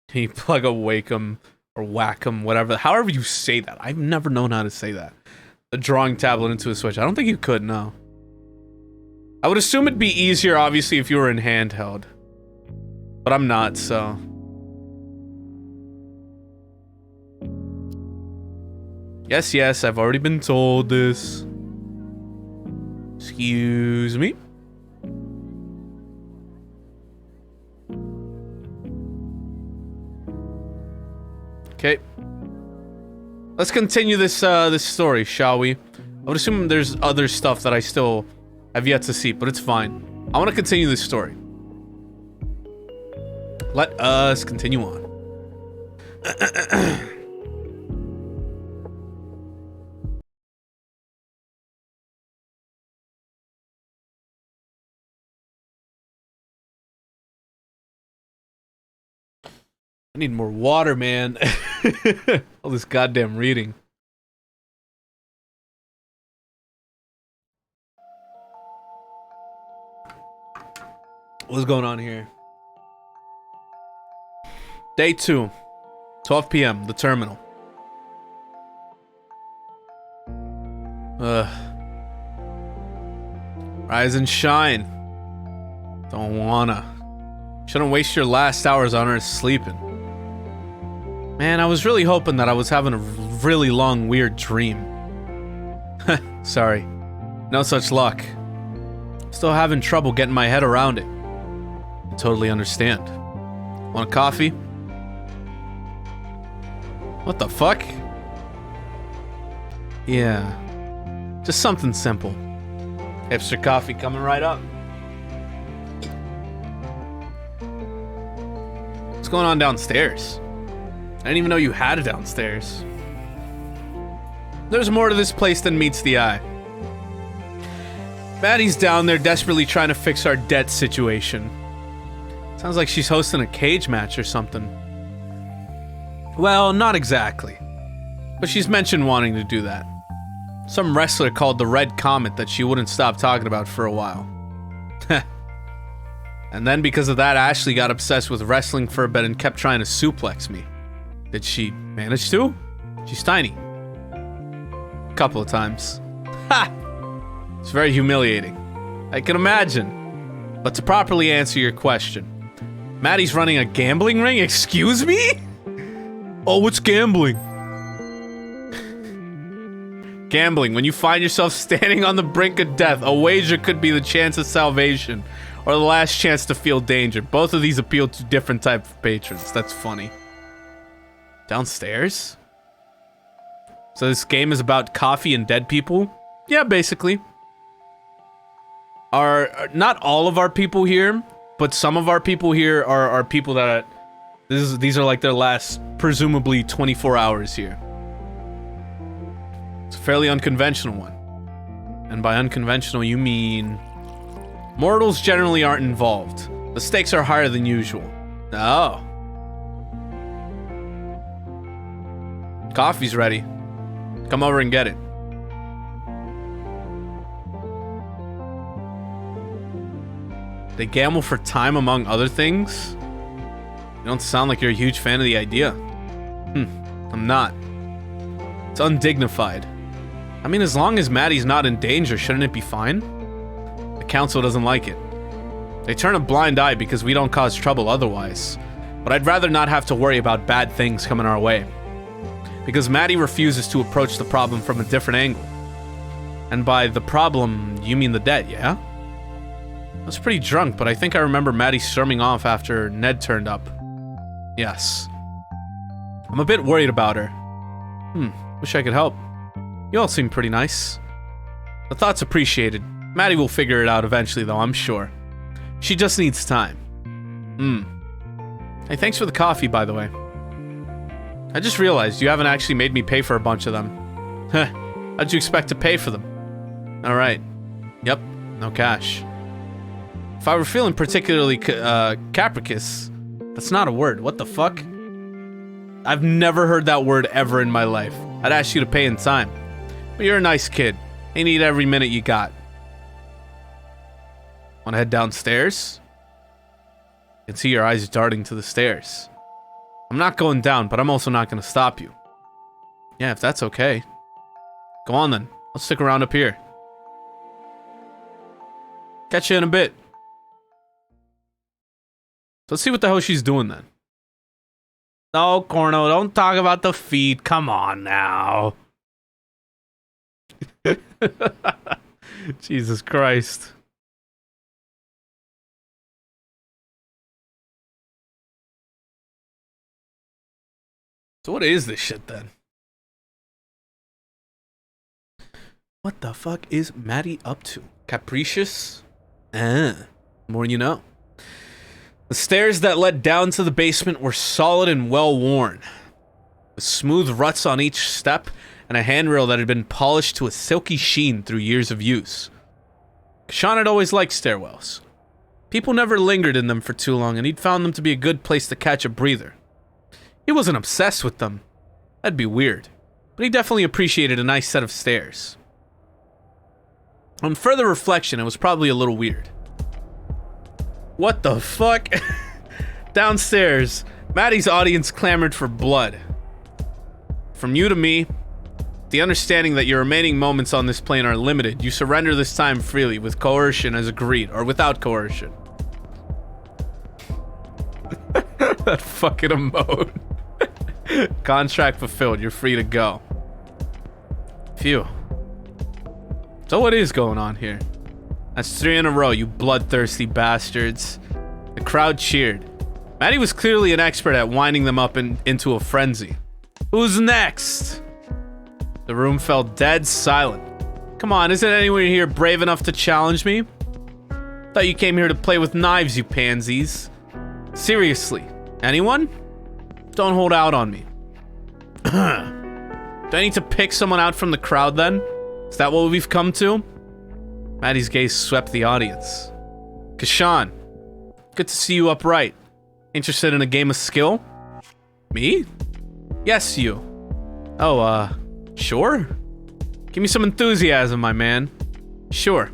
[SPEAKER 1] Can you plug a Wacom or Wacom, whatever, however you say that? I've never known how to say that. The drawing tablet into a Switch. I don't think you could, no. I would assume it'd be easier, obviously, if you were in handheld. But I'm not, so... Yes, I've already been told this. Excuse me? Okay. Let's continue this this story, shall we? I would assume there's other stuff that I still have yet to see, but it's fine. I want to continue this story. Let us continue on. I need more water, man. All this goddamn reading. What's going on here? Day 2. 12 p.m. The terminal. Rise and shine. Don't wanna. Shouldn't waste your last hours on Earth sleeping. Man, I was really hoping that I was having a really long, weird dream. Sorry. No such luck. Still having trouble getting my head around it. I totally understand. Want a coffee? What the fuck? Yeah. Just something simple. Hipster coffee coming right up. What's going on downstairs? I didn't even know you had it downstairs. There's more to this place than meets the eye. Maddie's down there desperately trying to fix our debt situation. Sounds like she's hosting a cage match or something. Well, not exactly. But she's mentioned wanting to do that. Some wrestler called the Red Comet that she wouldn't stop talking about for a while. And then because of that, Ashley got obsessed with wrestling for a bit and kept trying to suplex me. Did she manage to? She's tiny. A couple of times. Ha! It's very humiliating. I can imagine. But to properly answer your question, Maddie's running a gambling ring? Excuse me? Oh, what's gambling? Gambling, when you find yourself standing on the brink of death, a wager could be the chance of salvation, or the last chance to feel danger. Both of these appeal to different types of patrons. That's funny. Downstairs? So this game is about coffee and dead people? Yeah, basically. Not all of our people here, but some of our people here are people that... These are like their last, presumably, 24 hours here. It's a fairly unconventional one. And by unconventional, you mean... Mortals generally aren't involved. The stakes are higher than usual. Oh. Coffee's ready. Come over and get it. They gamble for time among other things? You don't sound like you're a huge fan of the idea. I'm not. It's undignified. I mean, as long as Maddie's not in danger, shouldn't it be fine? The council doesn't like it. They turn a blind eye because we don't cause trouble otherwise. But I'd rather not have to worry about bad things coming our way. Because Maddie refuses to approach the problem from a different angle. And by the problem, you mean the debt, yeah? I was pretty drunk, but I think I remember Maddie storming off after Ned turned up. Yes. I'm a bit worried about her. Wish I could help. You all seem pretty nice. The thought's appreciated. Maddie will figure it out eventually, though, I'm sure. She just needs time. Hey, thanks for the coffee, by the way. I just realized you haven't actually made me pay for a bunch of them. Heh, how'd you expect to pay for them? Alright. Yep, no cash. If I were feeling particularly capricious, that's not a word, what the fuck? I've never heard that word ever in my life. I'd ask you to pay in time. But you're a nice kid. I need every minute you got. Wanna head downstairs? I can see your eyes darting to the stairs. I'm not going down, but I'm also not gonna stop you. Yeah, if that's okay. Go on then. I'll stick around up here. Catch you in a bit. So let's see what the hell she's doing then. No, Corno, don't talk about the feet. Come on now. Jesus Christ. So what is this shit then? What the fuck is Maddie up to? Capricious? More you know. The stairs that led down to the basement were solid and well worn, with smooth ruts on each step and a handrail that had been polished to a silky sheen through years of use. Sean had always liked stairwells. People never lingered in them for too long, and he'd found them to be a good place to catch a breather. He wasn't obsessed with them. That'd be weird. But he definitely appreciated a nice set of stairs. On further reflection, it was probably a little weird. What the fuck? Downstairs, Maddie's audience clamored for blood. From you to me, the understanding that your remaining moments on this plane are limited, you surrender this time freely, with coercion as agreed, or without coercion. That fucking emote. Contract fulfilled, you're free to go. Phew. So what is going on here? That's 3 in a row, you bloodthirsty bastards. The crowd cheered. Maddie was clearly an expert at winding them up into a frenzy. Who's next? The room fell dead silent. Come on, isn't anyone here brave enough to challenge me? Thought you came here to play with knives, you pansies. Seriously, anyone? Don't hold out on me. Do I need to pick someone out from the crowd then? Is that what we've come to? Maddie's gaze swept the audience. Kashan, good to see you upright. Interested in a game of skill? Me? Yes, you. Oh, sure? Give me some enthusiasm, my man. Sure.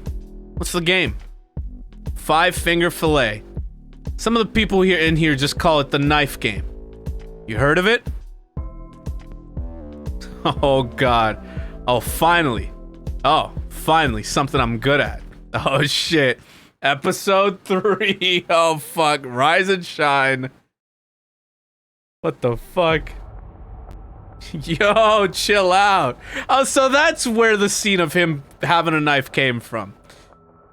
[SPEAKER 1] What's the game? 5-finger fillet. Some of the people here in here just call it the knife game. You heard of it? Oh, God. Oh, finally. Oh, finally, something I'm good at. Oh, shit. Episode 3. Oh, fuck. Rise and shine. What the fuck? Yo, chill out. Oh, so that's where the scene of him having a knife came from.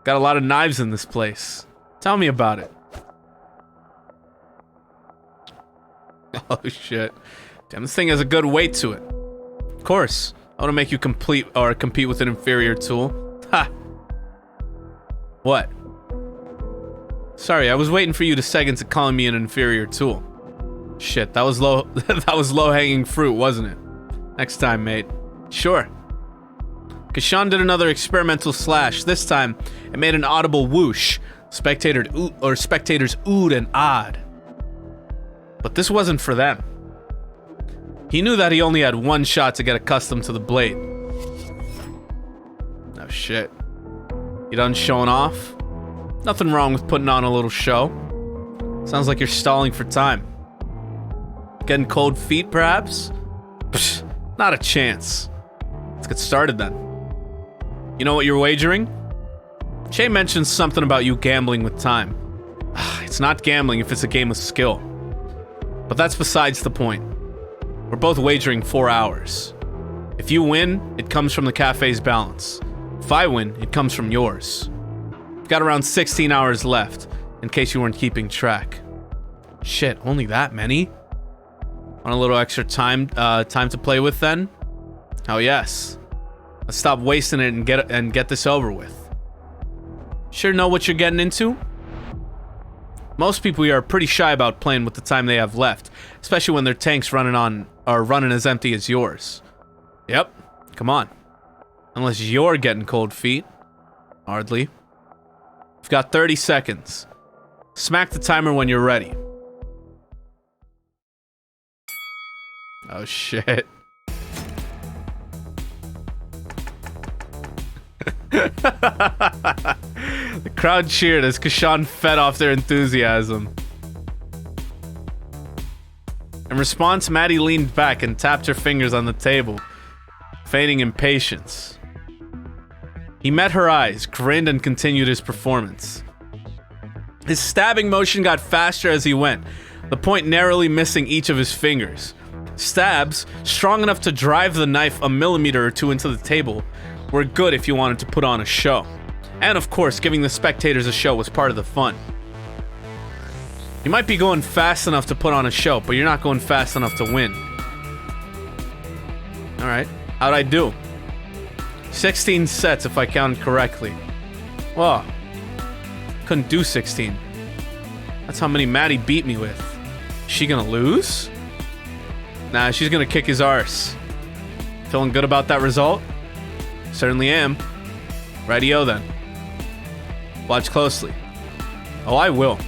[SPEAKER 1] Got a lot of knives in this place. Tell me about it. Oh, shit. Damn, this thing has a good weight to it. Of course. I want to make you compete with an inferior tool. Ha! What? Sorry, I was waiting for you to seg into calling me an inferior tool. Shit, that was that was low-hanging fruit, wasn't it? Next time, mate. Sure. Kashan did another experimental slash. This time, it made an audible whoosh. Spectators oohed and awed. But this wasn't for them. He knew that he only had one shot to get accustomed to the blade. Oh shit. You done showing off? Nothing wrong with putting on a little show. Sounds like you're stalling for time. Getting cold feet, perhaps? Psh, not a chance. Let's get started then. You know what you're wagering? Shay mentioned something about you gambling with time. It's not gambling if it's a game of skill. But that's besides the point. We're both wagering 4 hours. If you win, it comes from the cafe's balance. If I win, it comes from yours. We've got around 16 hours left, in case you weren't keeping track. Shit, only that many? Want a little extra time to play with then? Oh yes. Let's stop wasting it and get this over with. Sure know what you're getting into? Most people here are pretty shy about playing with the time they have left, especially when their tank's running as empty as yours. Yep, come on. Unless you're getting cold feet. Hardly. You've got 30 seconds. Smack the timer when you're ready. Oh shit. The crowd cheered as Kashan fed off their enthusiasm. In response, Maddie leaned back and tapped her fingers on the table, feigning impatience. He met her eyes, grinned, and continued his performance. His stabbing motion got faster as he went, the point narrowly missing each of his fingers. Stabs, strong enough to drive the knife a millimeter or two into the table, were good if you wanted to put on a show. And of course, giving the spectators a show was part of the fun. You might be going fast enough to put on a show, but you're not going fast enough to win. Alright, how'd I do? 16 sets if I counted correctly. Whoa. Couldn't do 16. That's how many Maddie beat me with. Is she gonna lose? Nah, she's gonna kick his arse. Feeling good about that result? Certainly am. Rightio then. Watch closely. Oh, I will.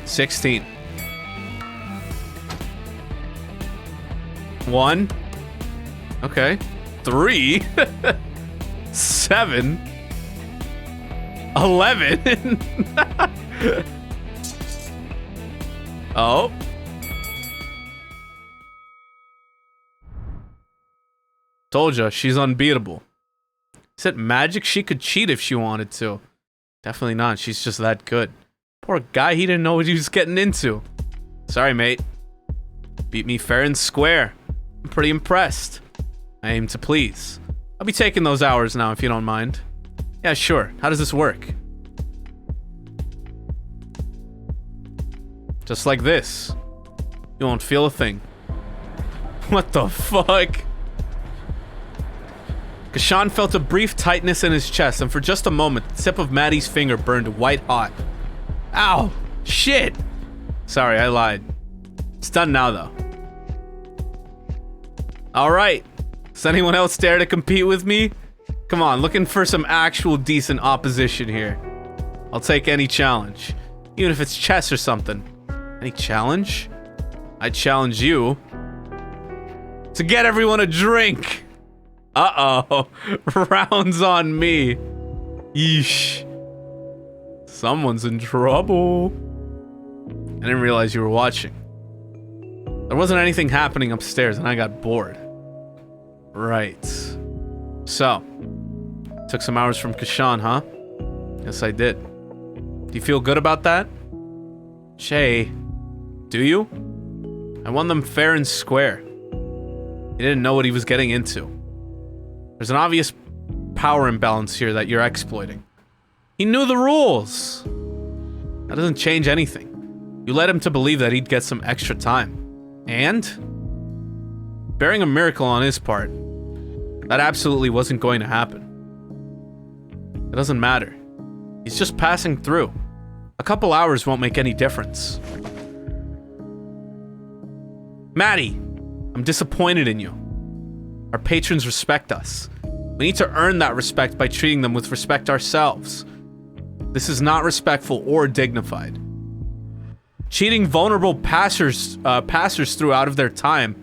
[SPEAKER 1] 16. 1. Okay. 3. 7. 11. Oh. Told ya, she's unbeatable. Is it magic? She could cheat if she wanted to. Definitely not. She's just that good. Poor guy, he didn't know what he was getting into. Sorry, mate. Beat me fair and square. I'm pretty impressed. I aim to please. I'll be taking those hours now if you don't mind. Yeah, sure. How does this work? Just like this. You won't feel a thing. What the fuck? Kashan felt a brief tightness in his chest, and for just a moment, the tip of Maddie's finger burned white hot. Ow! Shit! Sorry, I lied. It's done now, though. Alright. Does anyone else dare to compete with me? Come on, looking for some actual decent opposition here. I'll take any challenge. Even if it's chess or something. Any challenge? I challenge you to get everyone a drink! Uh-oh. Rounds on me. Yeesh. Someone's in trouble. I didn't realize you were watching. There wasn't anything happening upstairs and I got bored. Right. So. Took some hours from Kashan, huh? Yes, I did. Do you feel good about that? Shay. Do you? I won them fair and square. He didn't know what he was getting into. There's an obvious power imbalance here that you're exploiting. He knew the rules. That doesn't change anything. You led him to believe that he'd get some extra time. And? Bearing a miracle on his part, that absolutely wasn't going to happen. It doesn't matter. He's just passing through. A couple hours won't make any difference. Maddie, I'm disappointed in you. Our patrons respect us. We need to earn that respect by treating them with respect ourselves. This is not respectful or dignified. Cheating vulnerable passers through out of their time,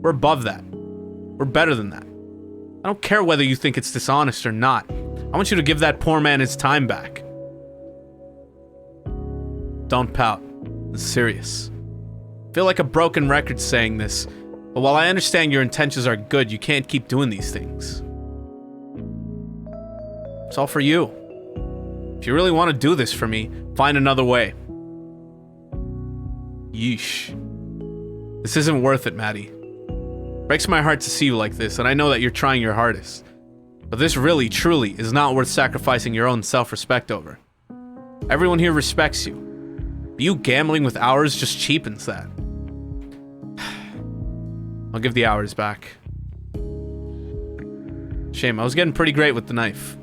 [SPEAKER 1] we're above that. We're better than that. I don't care whether you think it's dishonest or not. I want you to give that poor man his time back. Don't pout. It's serious. I feel like a broken record saying this, but while I understand your intentions are good, you can't keep doing these things. It's all for you. If you really want to do this for me, find another way. Yeesh. This isn't worth it, Maddie. Breaks my heart to see you like this, and I know that you're trying your hardest. But this really, truly, is not worth sacrificing your own self-respect over. Everyone here respects you. But you gambling with hours just cheapens that. I'll give the hours back. Shame, I was getting pretty great with the knife.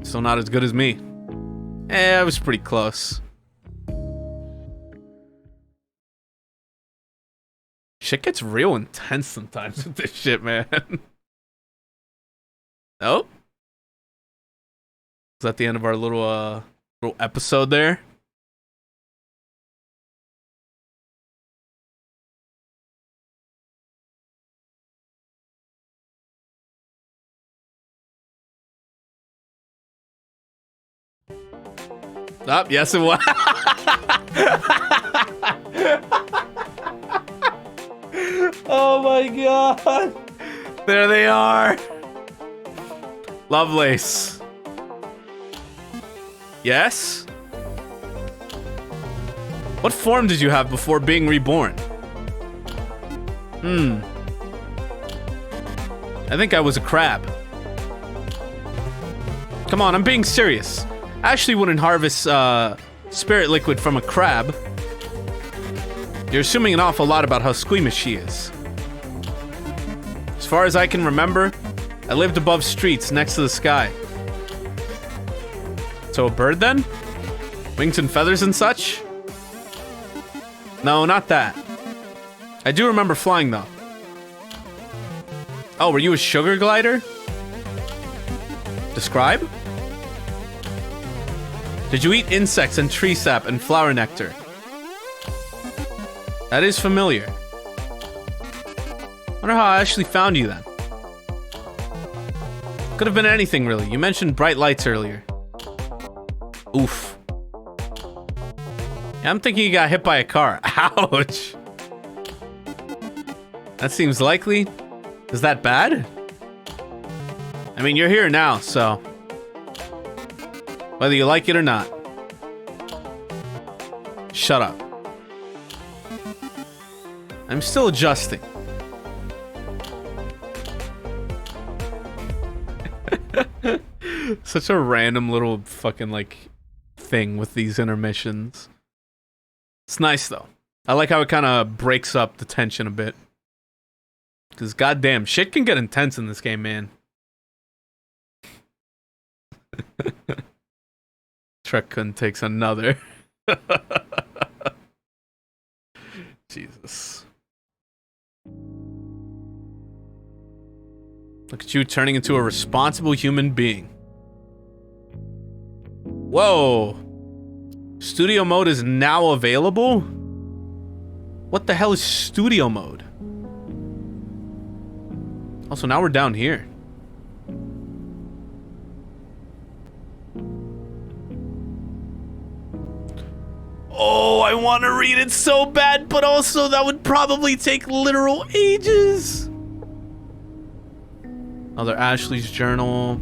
[SPEAKER 1] Still not as good as me. I was pretty close. Shit gets real intense sometimes with this shit, man. Oh. Is that the end of our little episode there? Oh, yes it was. Oh my god. There they are. Lovelace. Yes? What form did you have before being reborn? I think I was a crab. Come on, I'm being serious. I actually wouldn't harvest spirit liquid from a crab. You're assuming an awful lot about how squeamish she is. As far as I can remember, I lived above streets next to the sky. So a bird then? Wings and feathers and such? No, not that. I do remember flying though. Oh, were you a sugar glider? Describe? Did you eat insects and tree sap and flower nectar? That is familiar. Wonder how I actually found you then. Could have been anything really. You mentioned bright lights earlier. Oof. Yeah, I'm thinking you got hit by a car. Ouch. That seems likely. Is that bad? I mean, you're here now, so whether you like it or not. Shut up. I'm still adjusting. Such a random little fucking like thing with these intermissions. It's nice though. I like how it kind of breaks up the tension a bit. Because goddamn, shit can get intense in this game, man. Trekkun takes another. Jesus. Look at you turning into a responsible human being. Whoa. Studio mode is now available? What the hell is studio mode? Also, now we're down here. Oh, I want to read it so bad, but also that would probably take literal ages. Another Ashley's journal.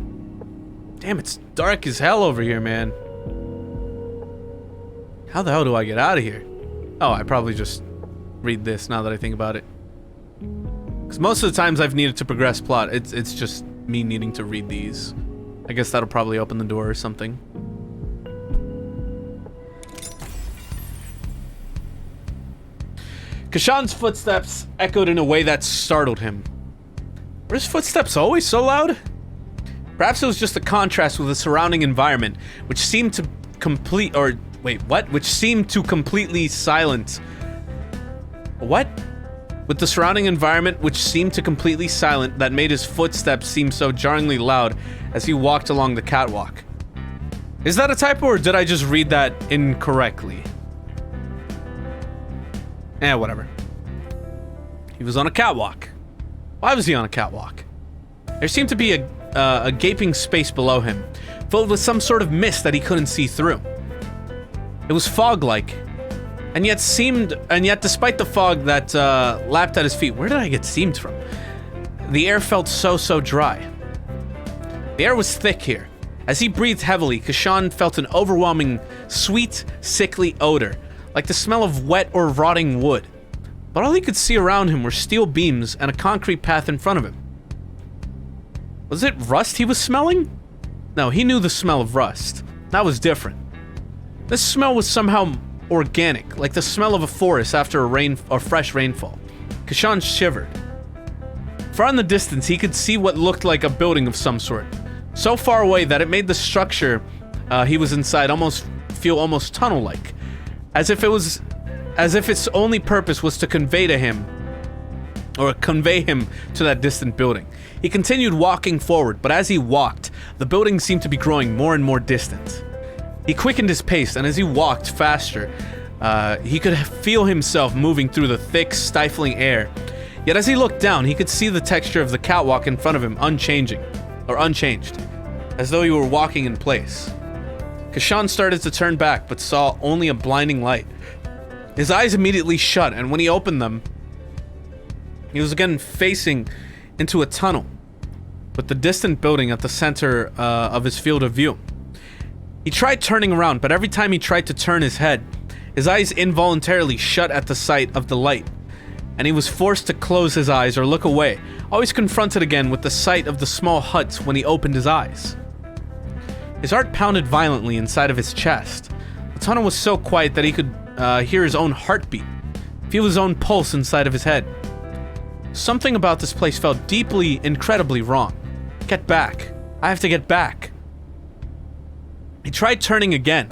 [SPEAKER 1] Damn, it's dark as hell over here, man. How the hell do I get out of here? Oh, I probably just read this now that I think about it. Because most of the times I've needed to progress plot, it's just me needing to read these. I guess that'll probably open the door or something. Kashan's footsteps echoed in a way that startled him. Were his footsteps always so loud? Perhaps it was just a contrast with the surrounding environment, which seemed to which seemed to completely silent. What? With the surrounding environment, which seemed to completely silent, that made his footsteps seem so jarringly loud as he walked along the catwalk. Is that a typo, or did I just read that incorrectly? Whatever. He was on a catwalk. Why was he on a catwalk? There seemed to be a gaping space below him, filled with some sort of mist that he couldn't see through. It was fog-like, and yet despite the fog that lapped at his feet, where did I get steamed from? The air felt so dry. The air was thick here. As he breathed heavily, Kashan felt an overwhelming, sweet, sickly odor, like the smell of wet or rotting wood. But all he could see around him were steel beams and a concrete path in front of him. Was it rust he was smelling? No, he knew the smell of rust. That was different. This smell was somehow organic, like the smell of a forest after a fresh rainfall. Kashan shivered. Far in the distance, he could see what looked like a building of some sort, so far away that it made the structure he was inside feel almost tunnel-like, as if its only purpose was to convey him to that distant building. He continued walking forward, but as he walked, the building seemed to be growing more and more distant. He quickened his pace, and as he walked faster, he could feel himself moving through the thick, stifling air. Yet as he looked down, he could see the texture of the catwalk in front of him unchanged, as though he were walking in place. Kashan started to turn back, but saw only a blinding light. His eyes immediately shut, and when he opened them, he was again facing into a tunnel, with the distant building at the center of his field of view. He tried turning around, but every time he tried to turn his head, his eyes involuntarily shut at the sight of the light, and he was forced to close his eyes or look away, always confronted again with the sight of the small huts when he opened his eyes. His heart pounded violently inside of his chest. The tunnel was so quiet that he could hear his own heartbeat, feel his own pulse inside of his head. Something about this place felt deeply, incredibly wrong. Get back. I have to get back. He tried turning again,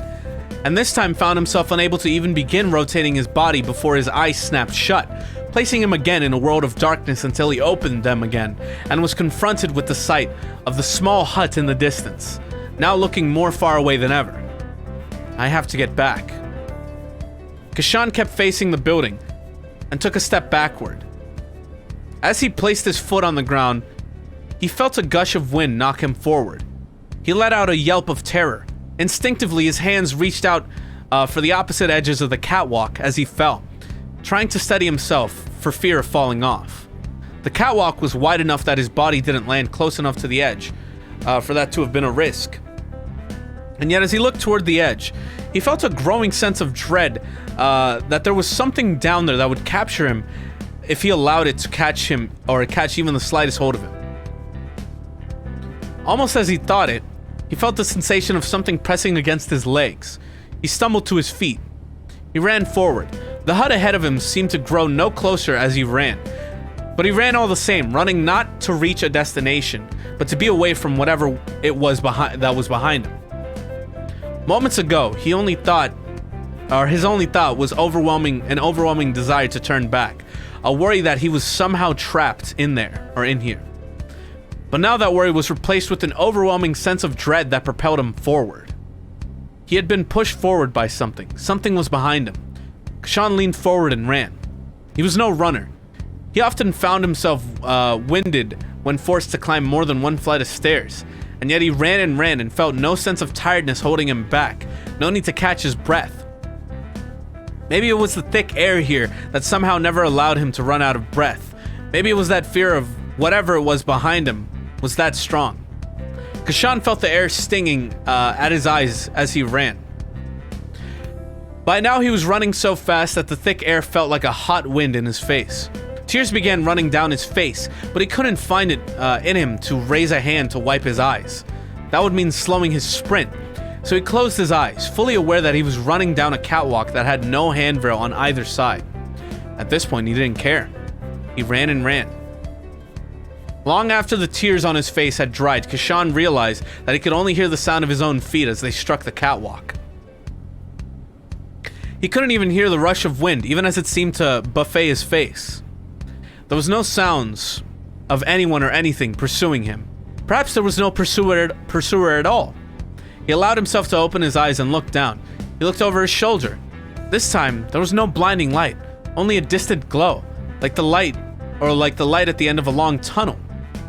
[SPEAKER 1] and this time found himself unable to even begin rotating his body before his eyes snapped shut, placing him again in a world of darkness until he opened them again and was confronted with the sight of the small hut in the distance, now looking more far away than ever. I have to get back. Kashan kept facing the building and took a step backward. As he placed his foot on the ground, he felt a gush of wind knock him forward. He let out a yelp of terror. Instinctively, his hands reached out for the opposite edges of the catwalk as he fell, trying to steady himself for fear of falling off. The catwalk was wide enough that his body didn't land close enough to the edge for that to have been a risk. And yet, as he looked toward the edge, he felt a growing sense of dread that there was something down there that would capture him if he allowed it to catch him or catch even the slightest hold of him. Almost as he thought it, he felt the sensation of something pressing against his legs. He stumbled to his feet. He ran forward. The hut ahead of him seemed to grow no closer as he ran. But he ran all the same, running not to reach a destination, but to be away from whatever it was that was behind him. Moments ago, his only thought was an overwhelming desire to turn back, a worry that he was somehow trapped in here. But now that worry was replaced with an overwhelming sense of dread that propelled him forward. He had been pushed forward by something. Something was behind him. Kashan leaned forward and ran. He was no runner. He often found himself winded when forced to climb more than one flight of stairs, and yet he ran and felt no sense of tiredness holding him back, no need to catch his breath. Maybe it was the thick air here that somehow never allowed him to run out of breath. Maybe it was that fear of whatever it was behind him was that strong. Kashan felt the air stinging at his eyes as he ran. By now he was running so fast that the thick air felt like a hot wind in his face. Tears began running down his face, but he couldn't find it in him to raise a hand to wipe his eyes. That would mean slowing his sprint. So he closed his eyes, fully aware that he was running down a catwalk that had no handrail on either side. At this point, he didn't care. He ran and ran. Long after the tears on his face had dried, Kashan realized that he could only hear the sound of his own feet as they struck the catwalk. He couldn't even hear the rush of wind, even as it seemed to buffet his face. There was no sounds of anyone or anything pursuing him. Perhaps there was no pursuer at all. He allowed himself to open his eyes and look down. He looked over his shoulder. This time, there was no blinding light, only a distant glow, like the light at the end of a long tunnel.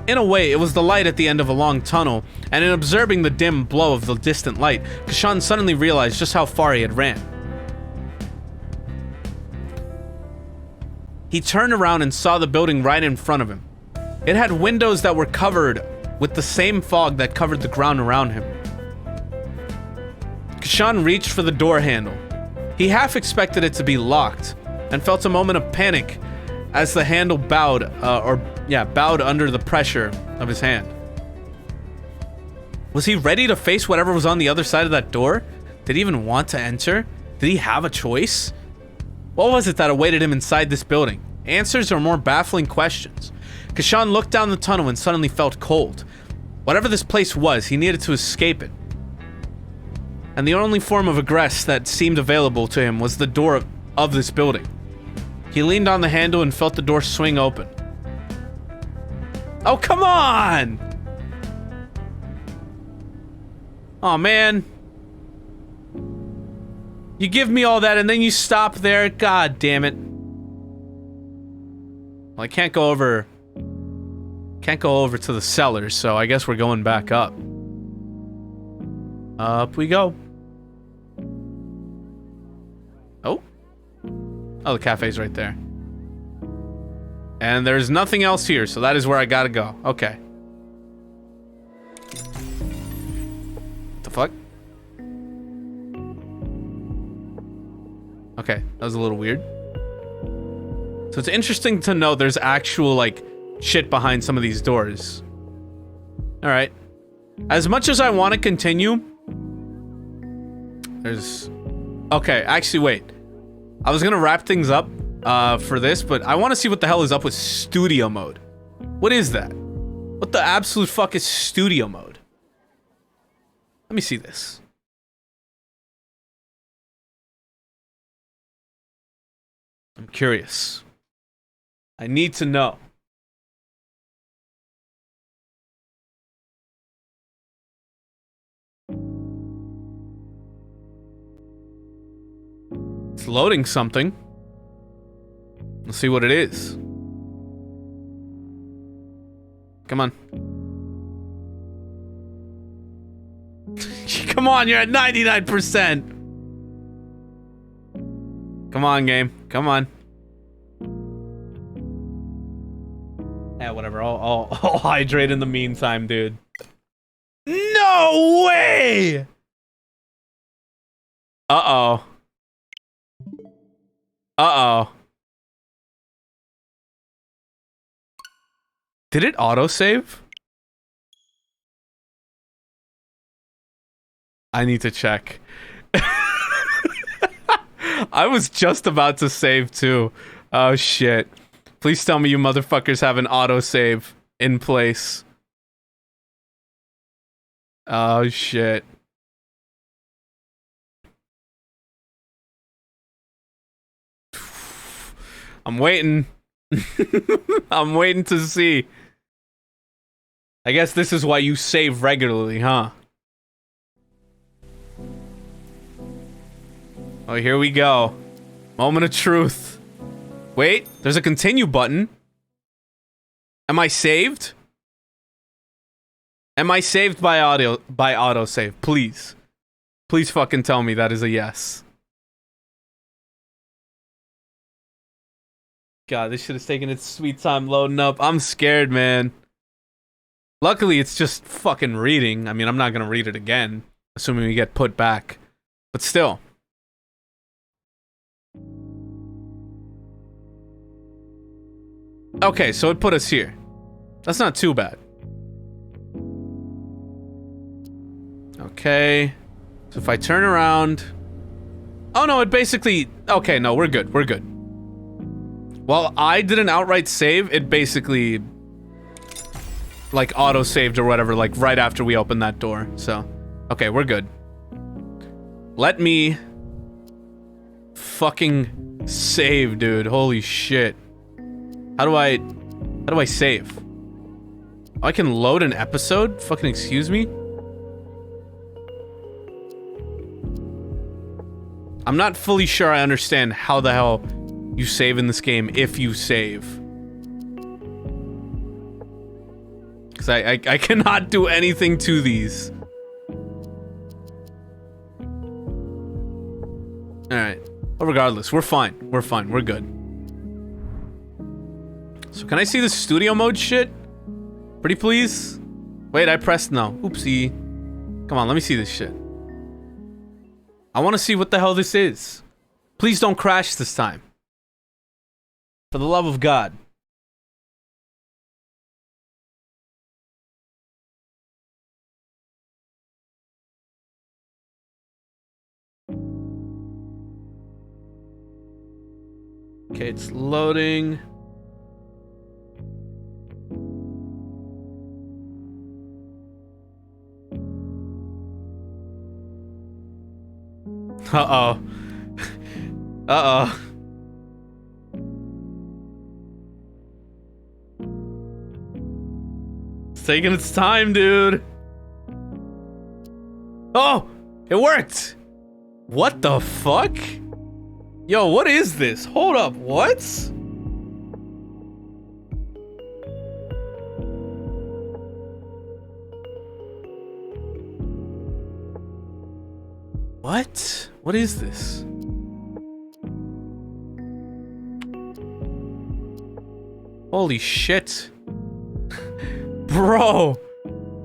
[SPEAKER 1] In a way, it was the light at the end of a long tunnel, and in observing the dim glow of the distant light, Kashan suddenly realized just how far he had ran. He turned around and saw the building right in front of him. It had windows that were covered with the same fog that covered the ground around him. Kashan reached for the door handle. He half expected it to be locked, and felt a moment of panic as the handle bowed under the pressure of his hand. Was he ready to face whatever was on the other side of that door? Did he even want to enter? Did he have a choice? What was it that awaited him inside this building? Answers or more baffling questions? Kashan looked down the tunnel and suddenly felt cold. Whatever this place was, he needed to escape it. And the only form of egress that seemed available to him was the door of this building. He leaned on the handle and felt the door swing open. Oh, come on! Oh, man. You give me all that and then you stop there? God damn it. Well, I can't go over... Can't go over to the cellars, so I guess we're going back up. Up we go. Oh. Oh, the cafe's right there. And there's nothing else here, so that is where I gotta go. Okay. What the fuck? Okay, that was a little weird. So it's interesting to know there's actual, like, shit behind some of these doors. Alright. As much as I want to continue... There's... Okay, actually, wait. I was gonna wrap things up for this, but I want to see what the hell is up with studio mode. What is that? What the absolute fuck is studio mode? Let me see this. I'm curious. I need to know. It's loading something. Let's see what it is. Come on. Come on, you're at 99%. Come on, game. Come on. Yeah, whatever. I'll hydrate in the meantime, dude. No way! Uh-oh. Uh-oh. Did it autosave? I need to check. I was just about to save too. Oh shit. Please tell me you motherfuckers have an autosave in place. Oh shit. I'm waiting. I'm waiting to see. I guess this is why you save regularly, huh? Oh, here we go. Moment of truth. Wait, there's a continue button. Am I saved? Am I saved by autosave? Please. Please fucking tell me that is a yes. God, this shit is taking its sweet time loading up. I'm scared, man. Luckily, it's just fucking reading. I mean, I'm not gonna read it again, assuming we get put back. But still. Okay, so it put us here. That's not too bad. Okay. So if I turn around... Oh no, it basically... Okay, no, we're good, we're good. Well, I did an outright save, it basically... like, auto-saved or whatever, like, right after we opened that door, so... Okay, we're good. Let me... fucking save, dude. Holy shit. How do I save? Oh, I can load an episode? Fucking excuse me? I'm not fully sure I understand how the hell you save in this game if you save. Because I cannot do anything to these. Alright. Well, regardless, we're fine. We're fine. We're good. So can I see the studio mode shit? Pretty please? Wait, I pressed no. Oopsie. Come on, let me see this shit. I want to see what the hell this is. Please don't crash this time. For the love of God. Okay, it's loading. Uh-oh. Uh-oh. It's taking its time, dude. Oh! It worked! What the fuck? Yo, what is this? Hold up, what? What? What is this? Holy shit. Bro.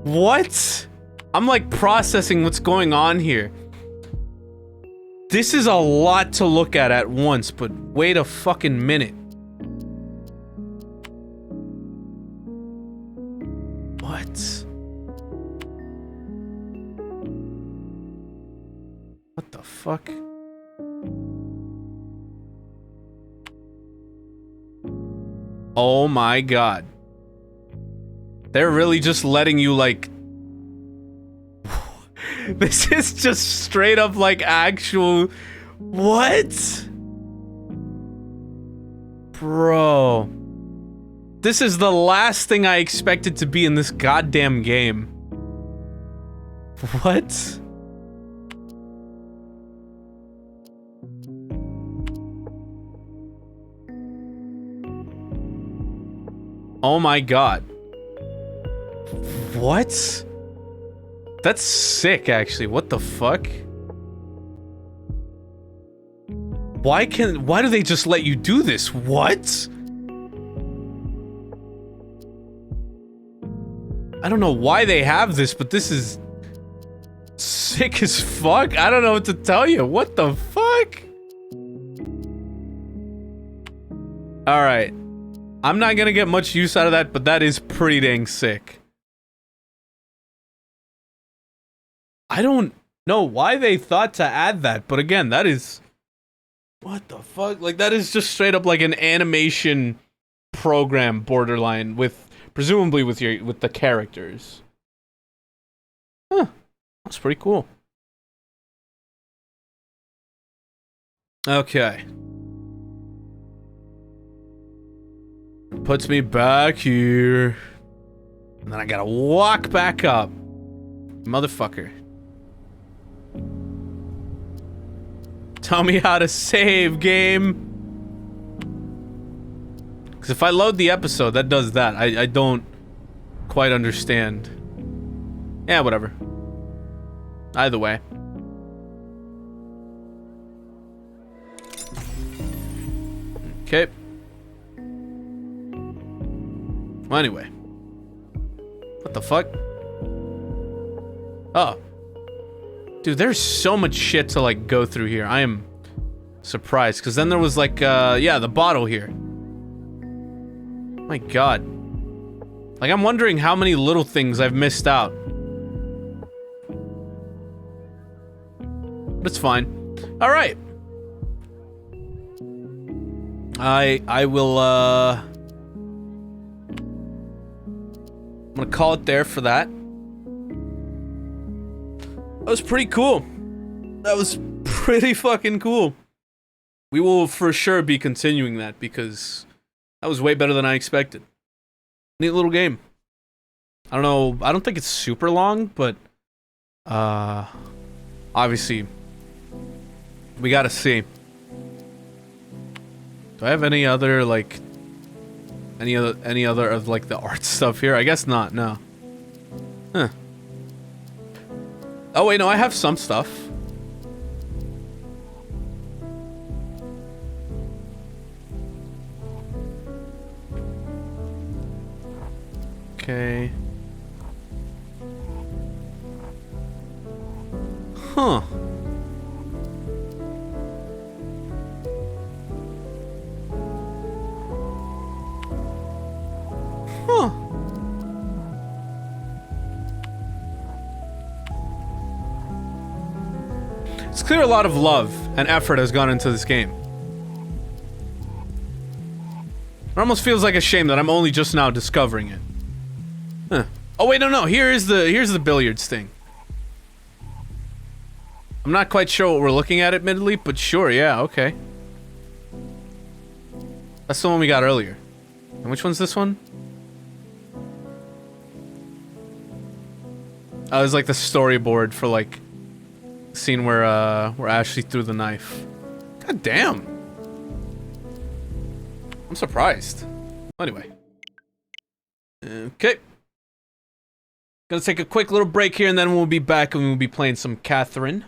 [SPEAKER 1] What? I'm like processing what's going on here. This is a lot to look at once, but wait a fucking minute. What? What the fuck? Oh my god. They're really just letting you, like... This is just straight up, like, actual... What? Bro. This is the last thing I expected to be in this goddamn game. What? Oh my god. What? That's sick, actually. What the fuck? Why do they just let you do this? What? I don't know why they have this, but this is sick as fuck. I don't know what to tell you. What the fuck? Alright. I'm not gonna get much use out of that, but that is pretty dang sick. I don't know why they thought to add that, but again, that is... What the fuck? Like, that is just straight up like an animation program borderline with... Presumably with the characters. Huh. That's pretty cool. Okay. Puts me back here. And then I gotta walk back up. Motherfucker. Tell me how to save, game. Because if I load the episode, that does that. I don't quite understand. Yeah, whatever. Either way. Okay. Well, anyway. What the fuck? Oh. Dude, there's so much shit to, like, go through here. I am surprised. Because then there was, like, yeah, the bottle here. My god. Like, I'm wondering how many little things I've missed out. But it's fine. Alright. I will, I'm gonna call it there for that. That was pretty cool. That was pretty fucking cool. We will for sure be continuing that because that was way better than I expected. Neat little game. I don't know, I don't think it's super long, but obviously we gotta see. Do I have any other like any other of like the art stuff here? I guess not, no. Huh. Oh wait, no, I have some stuff. Okay. Huh. It's clear a lot of love and effort has gone into this game. It almost feels like a shame that I'm only just now discovering it. Huh. Oh wait, no, here's the billiards thing. I'm not quite sure what we're looking at admittedly, but sure, yeah, okay. That's the one we got earlier. And which one's this one? Oh, it was like the storyboard for like the scene where Ashley threw the knife. God damn. I'm surprised. Anyway. Okay. Gonna take a quick little break here and then we'll be back and we'll be playing some Catherine.